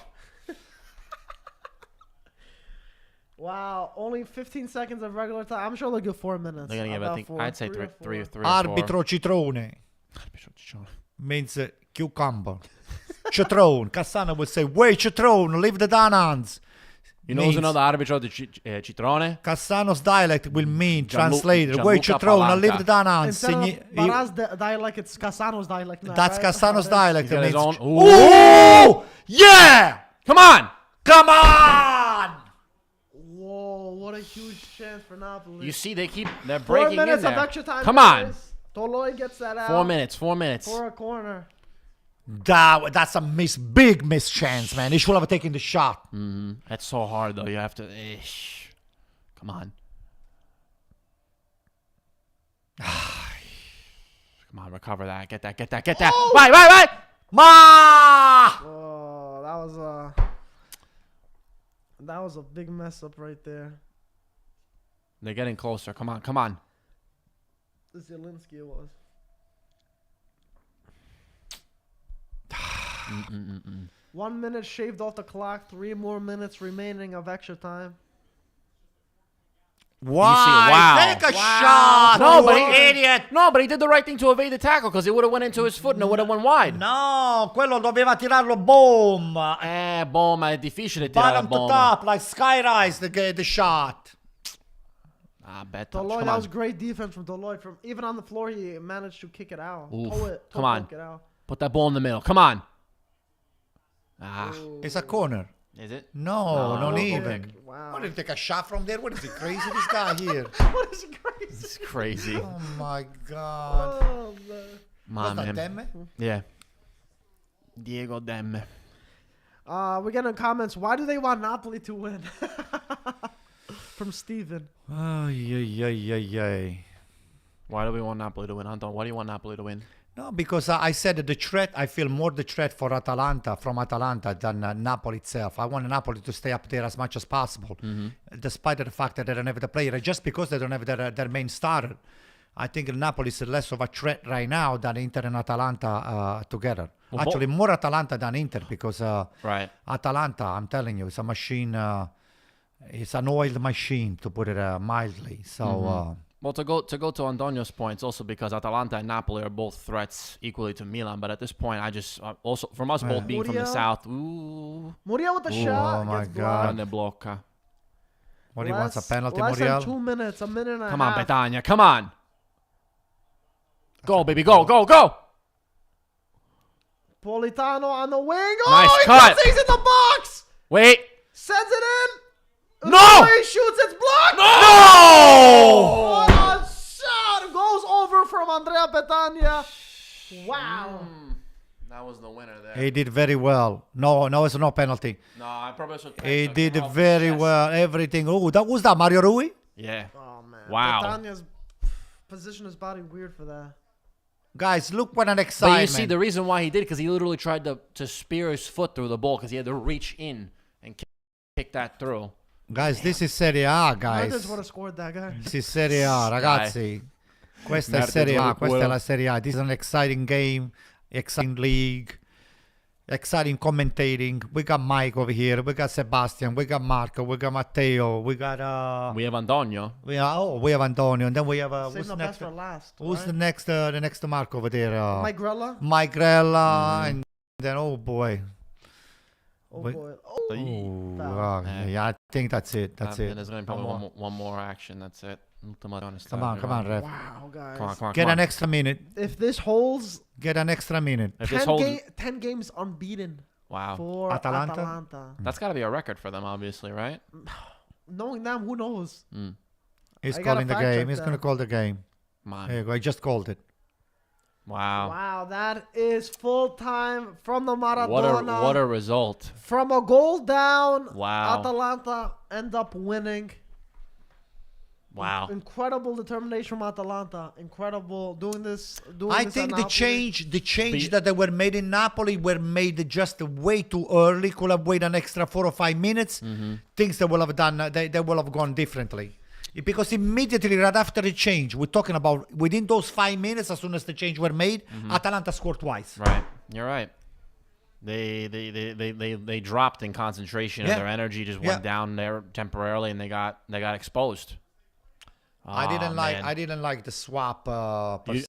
Wow, only 15 seconds of regular time. I'm sure they'll give 4 minutes. They're gonna give, I think, I'd say three or four. Arbitro citrone means cucumber. Citrone. Cassano would say, wait, citrone, leave the down hands. You know who's another arbitro di citrone? Cassano's dialect will mean, Gianluca translated, wait, citrone, leave the down hands. Instead of Baraz dialect, it's Cassano's dialect now, That's right? Cassano's dialect. He's got his own. Ooh! Yeah! Come on! Come on! Whoa, what a huge chance for Napoli. You see, they're 4 breaking in minutes of there. extra time. Come on! guys. Toloi gets that out. 4 minutes. For a corner. That's a big miss chance, man. He should have taken the shot. That's so hard, though. You have to. Come on. Come on, recover that. Get that. Oh! Right. Ma! Oh, that was a big mess up right there. They're getting closer. Come on. Zielinski it was. 1 minute shaved off the clock. 3 more minutes remaining of extra time. Why? Wow. Take a shot. No, you but idiot. No, but he did the right thing to evade the tackle because it would have went into his foot and it would have went wide. No, quello doveva tirarlo boom. Boom, è difficile tirare Bottom to bomba. top, like skyrise the shot. Bad touch. Toloi, Come that on. was great defense from Toloi. From even on the floor, he managed to kick it out. Oof. Toe Come poke on. it out. Put that ball in the middle. Come on. It's a corner. Is it? No, not Oh, even. Wow. What did he take a shot from there? What is he crazy? This guy here. What is crazy? It's crazy. Oh my God. Oh, man. Man, What's that, man. Demme? Yeah. Diego Demme. We're getting comments. Why do they want Napoli to win? From Steven. Ay. Why do we want Napoli to win, Anton? Why do you want Napoli to win? No, because I said that the threat, I feel more the threat from Atalanta than Napoli itself. I want Napoli to stay up there as much as possible, despite the fact that they don't have the player. Just because they don't have their main starter, I think Napoli is less of a threat right now than Inter and Atalanta together. Well, Actually, more Atalanta than Inter because Right. Atalanta, I'm telling you, it's a machine. It's an oiled machine, to put it mildly. So. Well, to go to Antonio's points, also because Atalanta and Napoli are both threats equally to Milan. But at this point, I just also from us both being from the Muriel? south. Ooh, Muria with the shot. Oh my gets God. grande blocca. What he wants, a penalty, less Muriel? than 2 minutes, a minute and a Come on, half. Betania. Come on. Go, baby. Go. Politano on the wing. Nice Oh, he cut. cuts, he's in the box. Wait. Sends it in. No! Oh, he shoots. It's blocked. No! What a shot. Goes over from Andrea Petagna. Wow. That was the winner there. He did very well. No, it's no penalty. No, I probably should. He did very well. Everything. Oh, that was that Mario Rui? Yeah. Oh, man. Wow. Petagna's positioned his body weird for that. Guys, look what an excitement. But you see, the reason why he did, because he literally tried to spear his foot through the ball, because he had to reach in and kick that through. Guys, this is Serie A, Juventus guys. would have scored that guy. This is Serie A, ragazzi. Questa è Serie A, questa è la Serie A. This is an exciting game, exciting league, exciting commentating. We got Mike over here, we got Sebastian, we got Marco, we got Matteo, we got We have Antonio. we have Antonio, and then we have Save who's the next? best for last. Who's right? the next Marco over there? Mike Grella? Mike Grella, and then oh boy. Oh, Wait. boy. Oh, Foul. yeah, I think that's it. That's it. There's going to be probably one more action. That's it. Come on, ref. Wow, guys. Come on. Get an extra minute. If this holds, Get an extra minute. If this holds, 10 games unbeaten wow. for Atalanta? Atalanta. That's got to be a record for them, obviously, right? Knowing them, who knows? He's I gotta calling the fact check game. He's that. going to call the game. Man. There you go. I just called it. Wow. Wow, that is full time from the Maradona. What a result. From a goal down, Wow. Atalanta end up winning. Wow. Incredible determination from Atalanta. Incredible doing this. I this think at the Napoli. change that they were made in Napoli were made just way too early. Could have waited an extra 4 or 5 minutes. Things they will have done, they will have gone differently. Because immediately right after the change, we're talking about within those 5 minutes, as soon as the change were made, Atalanta scored twice. Right. You're right. They dropped in concentration, and their energy just went down there temporarily, and they got exposed. I didn't like the swap per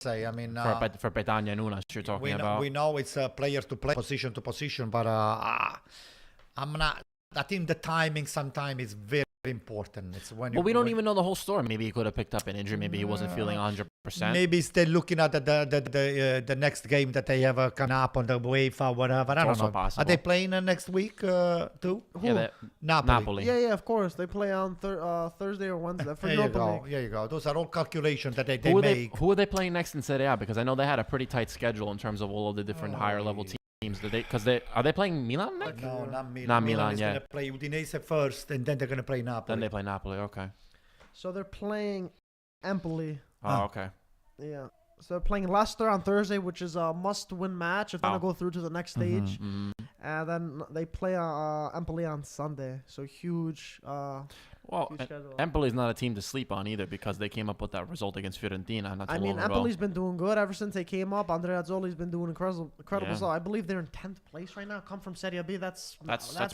se. I mean, for Petagna and Nunes, you're talking about. We know it's player to player, position to position, but I'm not. I think the timing sometimes is very important. It's when. Well, we don't even know the whole story. Maybe he could have picked up an injury. Maybe he wasn't feeling 100%. Maybe they're looking at the next game that they have coming up on the Uefa, whatever. I don't know. Possible. Are they playing next week too? Yeah, Napoli. Yeah, of course. They play on Thursday or Wednesday for There Europa you go. League. There you go. Those are all calculations that they make. Who are they playing next in Serie A? Because I know they had a pretty tight schedule in terms of all of the different higher level teams. Are they playing Milan next? No, not Milan. Not Milan, is yeah. going to play Udinese first, and then they're going to play Napoli. Then they play Napoli. Okay. So they're playing Empoli. Oh, okay. Yeah. So they're playing Leicester on Thursday, which is a must-win match if they want to go through to the next stage. And then they play Empoli on Sunday. So huge. Well, Empoli is not a team to sleep on either because they came up with that result against Fiorentina. Not too long ago. Empoli's been doing good ever since they came up. Andrea Azzoli's been doing incredible. Yeah. So I believe they're in 10th place right now. Come from Serie B. That's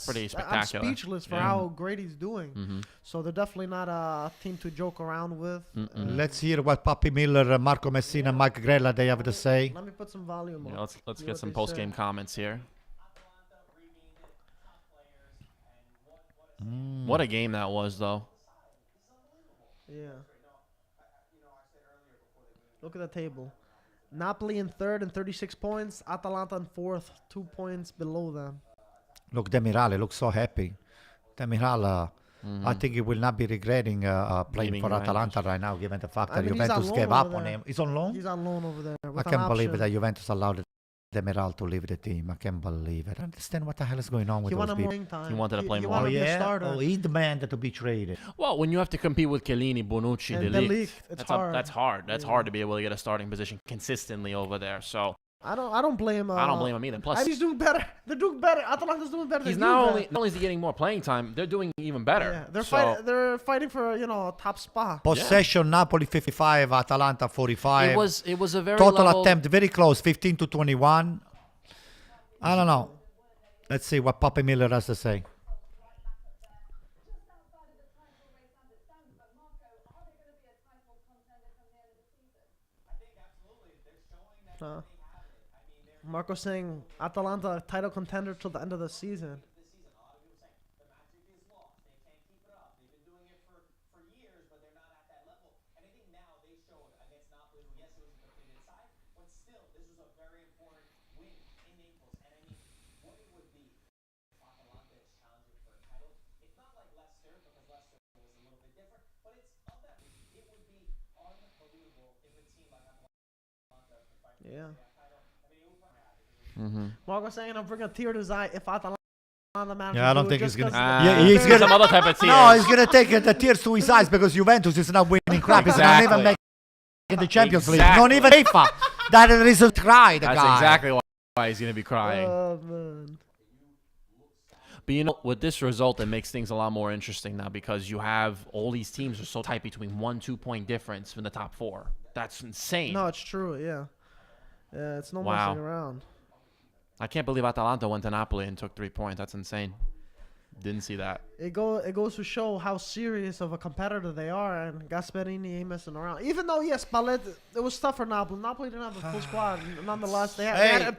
pretty spectacular. I'm speechless for how great he's doing. So they're definitely not a team to joke around with. Let's hear what Papi Miller, Marco Messina, Mike Grella they have to say. Let me put some volume on. Yeah, let's get some post-game comments here. What a game that was, though. Yeah. Look at the table. Napoli in third and 36 points. Atalanta in fourth, 2 points below them. Look, Demiral looks so happy. Demiral, I think he will not be regretting playing for Atalanta right now, given the fact that Juventus gave up on him. He's on loan? He's on loan over there. I can't believe that Juventus allowed Demiral to leave the team. I can't believe it. I don't understand what the hell is going on with those people. He wanted to play more. Wanted to be a starter. Oh, he demanded to be traded. Well, when you have to compete with Chiellini, Bonucci, and De Ligt, that's hard. That's hard. That's hard to be able to get a starting position consistently over there. So I don't blame. I don't blame him either. Plus, he's doing better. They're doing better. Atalanta's doing better. He's not only is he getting more playing time, they're doing even better. Yeah, they're fighting for a top spot. Possession Napoli 55, Atalanta 45. It was a very total attempt very close, 15 to 21. I don't know. Let's see what Papi Miller has to say. Marco saying Atalanta title contender till the end of the season. Yeah. Marco saying I'm bringing a tear to his eye if Atalanta manages. Yeah, I don't think he's gonna. He's gonna some other type of tears. No, he's gonna take the tears to his eyes because Juventus is not winning crap. He's not even making the Champions League. Not even FIFA. That is a reason to cry. That's guy. Exactly why he's gonna be crying. Oh man. But with this result, it makes things a lot more interesting now because you have all these teams are so tight between 1-2 point difference in the top four. That's insane. No, it's true. Yeah. Yeah, it's no messing around. I can't believe Atalanta went to Napoli and took 3 points. That's insane. Didn't see that. It goes to show how serious of a competitor they are, and Gasperini ain't messing around. Even though, yes, Spalletti, it was tough for Napoli. Napoli didn't have a full squad. Nonetheless, they had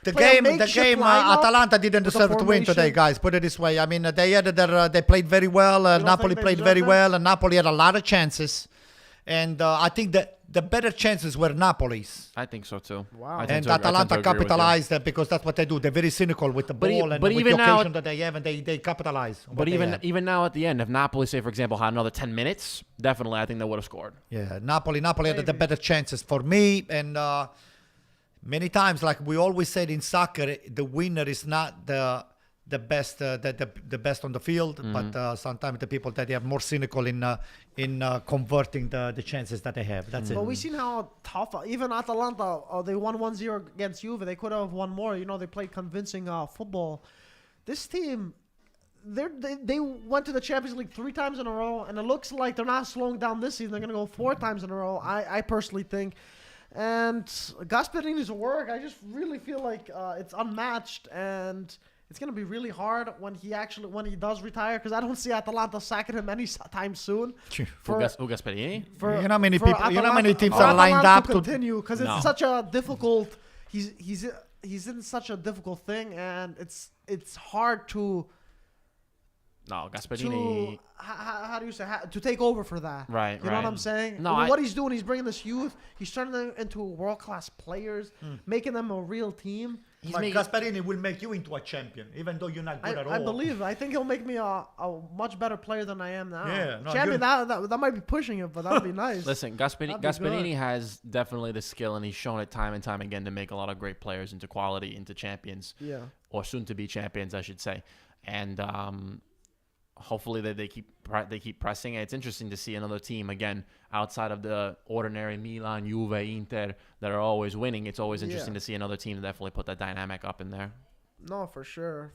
the game Atalanta didn't deserve to win today, guys. Put it this way. I mean, they played very well. Napoli played very well, and Napoli had a lot of chances. And I think that the better chances were Napoli's. I think so too. Wow. And Atalanta capitalized because that's what they do. They're very cynical with the ball and with the occasion that they have, and they capitalize. But even now at the end, if Napoli, say for example, had another 10 minutes, definitely I think they would have scored. Yeah, Napoli had the better chances for me. And many times, like we always said in soccer, the winner is not the best the best on the field, but sometimes the people that they are more cynical in converting the chances that they have. That's it. But we've seen how tough even Atalanta they won 1-0 against Juve. They could have won more. They played convincing football. This team, they went to the Champions League 3 times in a row, and it looks like they're not slowing down this season. They're gonna go 4 times in a row. I personally think. And Gasperini's work, I just really feel like it's unmatched, and it's gonna be really hard when he does retire, because I don't see Atalanta sacking him anytime soon. Who Gasperini? For, You know how many for people- you know how many teams for are lined Atalanta up to- continue, because No. it's such a difficult. He's in such a difficult thing, and it's hard to No, Gasperini. how do you say to take over for that? Right, You know what right. I'm saying? No, I mean, I- what he's doing, he's bringing this youth. He's turning them into world-class players, making them a real team. But Gasperini will make you into a champion, even though you're not good at all. I believe. I think he'll make me a much better player than I am now. Yeah, no, champion. That might be pushing it, but that'd be nice. Listen, That'd be Gasperini good. has definitely the skill, and he's shown it time and time again to make a lot of great players into quality, into champions, Yeah. or soon to be champions, I should say. And hopefully they keep pressing. It's interesting to see another team again outside of the ordinary Milan, Juve, Inter that are always winning. It's always interesting to see another team definitely put that dynamic up in there. No, for sure.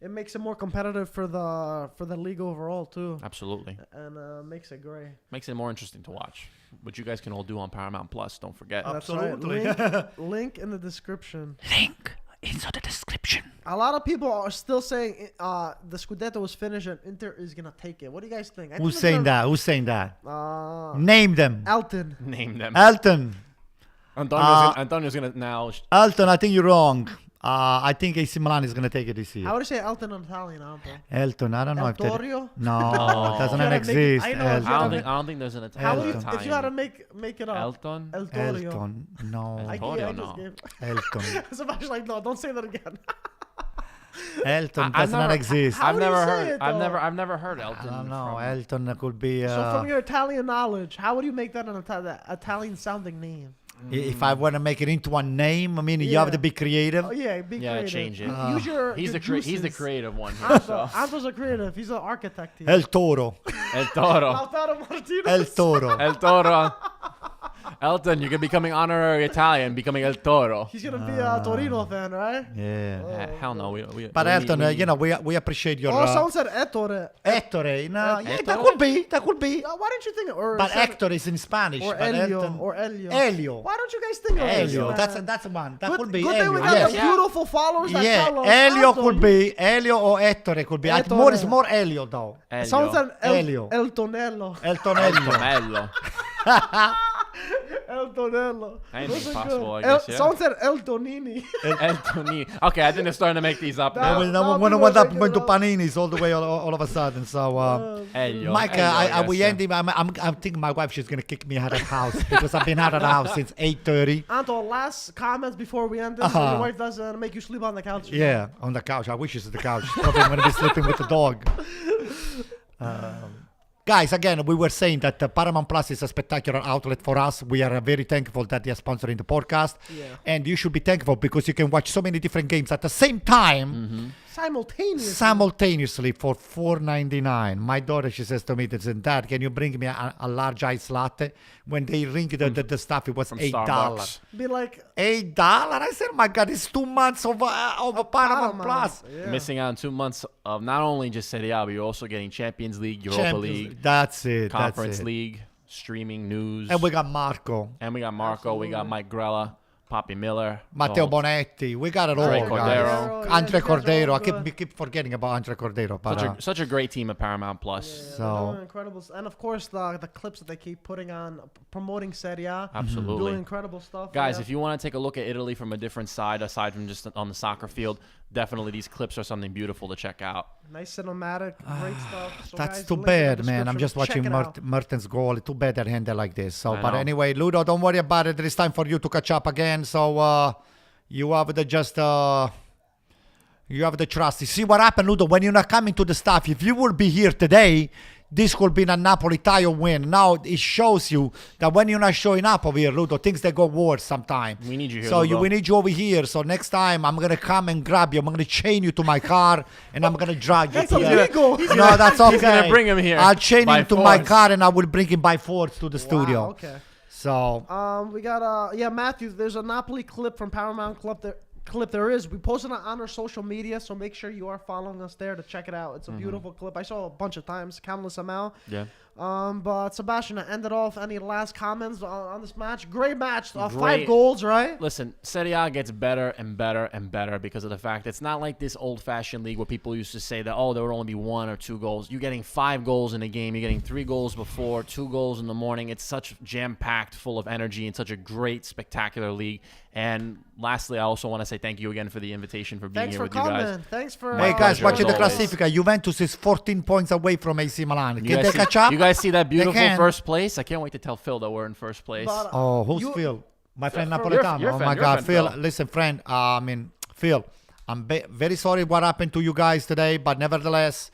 It makes it more competitive for the league overall too, Absolutely. and makes it great. Makes it more interesting to watch, which you guys can all do on Paramount Plus. Don't forget. That's right. Absolutely. Link in the description. Link into the description. A lot of people are still saying the Scudetto was finished and Inter is gonna take it. What do you guys think? Who's saying that? Who's saying that? that? Name them. Elton. Name them. Elton. Antonio's gonna now. Elton, I think you're wrong. I think AC Milan is going to take it this year. How would you say Elton in Italian, Alpo? Elton, I don't know El if that... Torio? No, it doesn't You gotta make it- exist. I know, Elton. if I don't think there's an How would you, Italian. if you had to make it up? Elton. El Torio. Elton. No. I Torio, just no. gave. Elton. Somebody's like, no, don't say that again. Elton I've does not never- exist. How I've would you never say heard. it, I've though? never heard I Elton. don't know. from- Elton could be... So from your Italian knowledge, how would you make that an Italian sounding name? if I want to make it into a name, I mean, you Yeah. have to be creative. Oh yeah, be Yeah, creative. change it. Use your He's your he's the juices. creative one here. Anto, So. Anto's a creative. He's an architect here. El Toro. El Toro. Lautaro Martinez. El Toro. El Toro. Elton, you're becoming honorary Italian, becoming El Toro. He's gonna be a Torino fan, right? Yeah. Hell no. But Elton, you know, we appreciate your... Oh, someone said Ettore. Ettore. No, yeah, that Ettore? could be. That could be. Why don't you think? Or But said- Hector is in Spanish. or but Elio, Elton, or Elio. Elio. Why don't you guys think of this, Elio. man? That's one. That Good, could be good thing Elio. we got Yes. the beautiful followers that Yeah, tell us. Elio Anto, could you- be Elio or Ettore could be. Ettore. It's more Elio though. Someone said Elio. El Tonello. El Tonello. Bello. El Tonello. Anything's Those are possible, good. I guess, yeah. Someone said El Tonini. El Toni. Okay, I think they're starting to make these up That now. was- When no, I people went are up making went to it up. Panini's all the way all of a sudden. So, Elio. Mike, Elio, I guess, we yeah. end him. I'm thinking my wife she's gonna kick me out of the house because I've been out of the house since 8:30. Anto, last comments before we end this. Uh-huh. Your wife doesn't make you sleep on the couch. Yeah, on the couch. I wish it's at the couch. Probably gonna be sleeping with the dog. Guys, again, we were saying that Paramount Plus is a spectacular outlet for us. We are very thankful that they are sponsoring the podcast. Yeah. And you should be thankful because you can watch so many different games at the same time, simultaneously for $4.99. My daughter, she says to me, Dad, can you bring me a large ice latte? When they ring the stuff, it was From $8. Starbucks. Be like, $8? I said, my God, it's 2 months of Paramount Plus. Yeah. Missing out on 2 months of not only just Serie A, but you're also getting Champions League, Europa Champions League, That's it. Conference that's it. League, streaming news. And we got Marco, And we got Marco, we got Mike Grella, Poppy Miller. Matteo Oh, Bonetti. We got it all, Andre guys. Cordero. Yeah, Andre you guys are Cordero. all I good. keep forgetting about Andre Cordero. But Such a great team at Paramount Plus. Yeah, So- they're doing incredible, and of course the clips that they keep putting on, promoting Serie A, Absolutely. doing incredible stuff. Guys, yeah. if you want to take a look at Italy from a different side, aside from just on the soccer field, definitely these clips are something beautiful to check out. Nice cinematic, great stuff. So that's guys, too link in the bad, man. I'm description. just watching Check it out. Mertens' goal. Too bad they're handled like this. So, I but know. anyway, Ludo, don't worry about it. There is time for you to catch up again. So you have the you have the trust. You see what happened, Ludo? When you're not coming to the stuff, if you would be here today, this could be a Napoli title win. Now it shows you that when you're not showing up over here, Ludo, things that go worse sometimes. We need you here, So Ludo. we need you over here. So next time I'm gonna come and grab you. I'm gonna chain you to my car and I'm gonna drag you. That's to the- illegal. No, that's okay. He's gonna bring him here I'll chain by him to my force. car and I will bring him by force to the studio. Wow, okay. So We got Matthew. There's a Napoli clip from Paramount Club. There is. We posted it on our social media, so make sure you are following us there to check it out. It's a beautiful clip. I saw a bunch of times, countless amount. Yeah. But Sebastian, to end it off, any last comments on this match? Great match. 5 Great. goals, right? Listen, Serie A gets better and better and better because of the fact it's not like this old-fashioned league where people used to say that, oh, there would only be 1 or 2 goals. You're getting 5 goals in a game. You're getting 3 goals before, 2 goals in the morning. It's such jam-packed, full of energy, and such a great, spectacular league. And lastly, I also want to say thank you again for the invitation for being Thanks here for with you guys. coming. Thanks for. Hey guys, pleasure, watching the as always. Classifica. Juventus is 14 points away from AC Milan. You Can they guys, catch up? you guys see that beautiful can. first place? I can't wait to tell Phil that we're in first place. But, Oh, who's you- Phil? My friend Phil, Napoletano. your Oh friend, my your God, friend, Phil. Phil. Listen, friend. Phil, I'm very sorry what happened to you guys today, but nevertheless,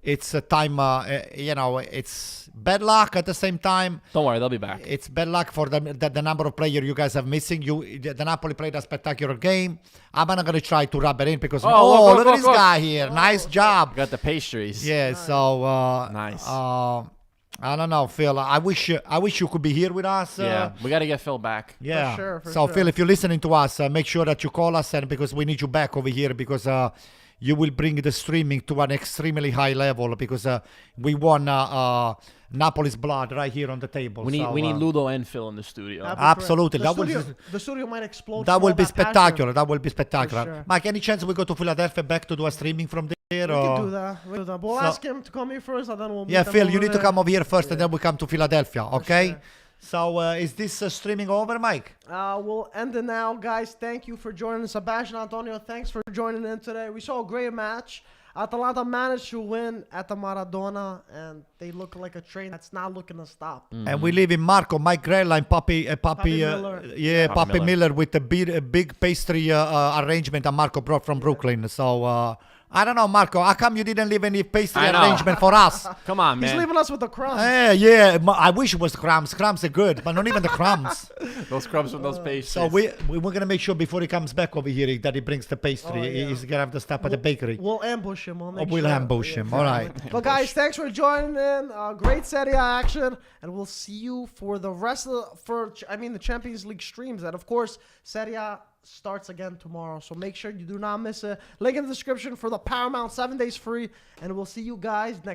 it's a time. It's bad luck at the same time. Don't worry, they'll be back. It's bad luck for the number of players you guys have missing. The Napoli played a spectacular game. I'm not gonna try to rub it in because look at this guy here. Nice job. Got the pastries. Yeah. So Nice. I don't know, Phil. I wish you could be here with us. Yeah, we got to get Phil back. Yeah. sure, for So sure. Phil, if you're listening to us, make sure that you call us, and because we need you back over here because you will bring the streaming to an extremely high level because we won Napoli's blood right here on the table. We need so, we need Ludo and Phil in the studio. Absolutely. The That will studio, the studio might explode. that from will all be that passion. spectacular. That will be spectacular. sure. Mike, any chance we go to Philadelphia back to do a streaming from there? We or? can do that. We can do that. But we'll So- ask him to come here first, and then we'll. Yeah, meet them Phil, you over need to there. come over here first, and then we come to Philadelphia. Okay. sure. So is this streaming over, Mike? We'll end it now, guys. Thank you for joining. Sebastian, Antonio, thanks for joining in today. We saw a great match. Atalanta managed to win at the Maradona, and they look like a train that's not looking to stop. And we live in Marco, Mike Grella, and Papi Miller. Papi Miller. Miller with a big pastry arrangement that Marco brought from Brooklyn. So I don't know, Marco, how come you didn't leave any pastry I know. arrangement for us? Come on, He's man. leaving us with the crumbs. I wish it was crumbs. Crumbs are good, but not even the crumbs. Those crumbs with those pastries. So we're gonna make sure before he comes back over here that he brings the pastry. Oh, yeah. He's gonna have to stop at the bakery. We'll ambush him. We'll ambush him. All right. But guys, thanks for joining in. Great Serie A action, and we'll see you for the rest of the Champions League streams. And of course, Serie A starts again tomorrow, so make sure you do not miss it. Link in the description for the Paramount 7 days free, and we'll see you guys next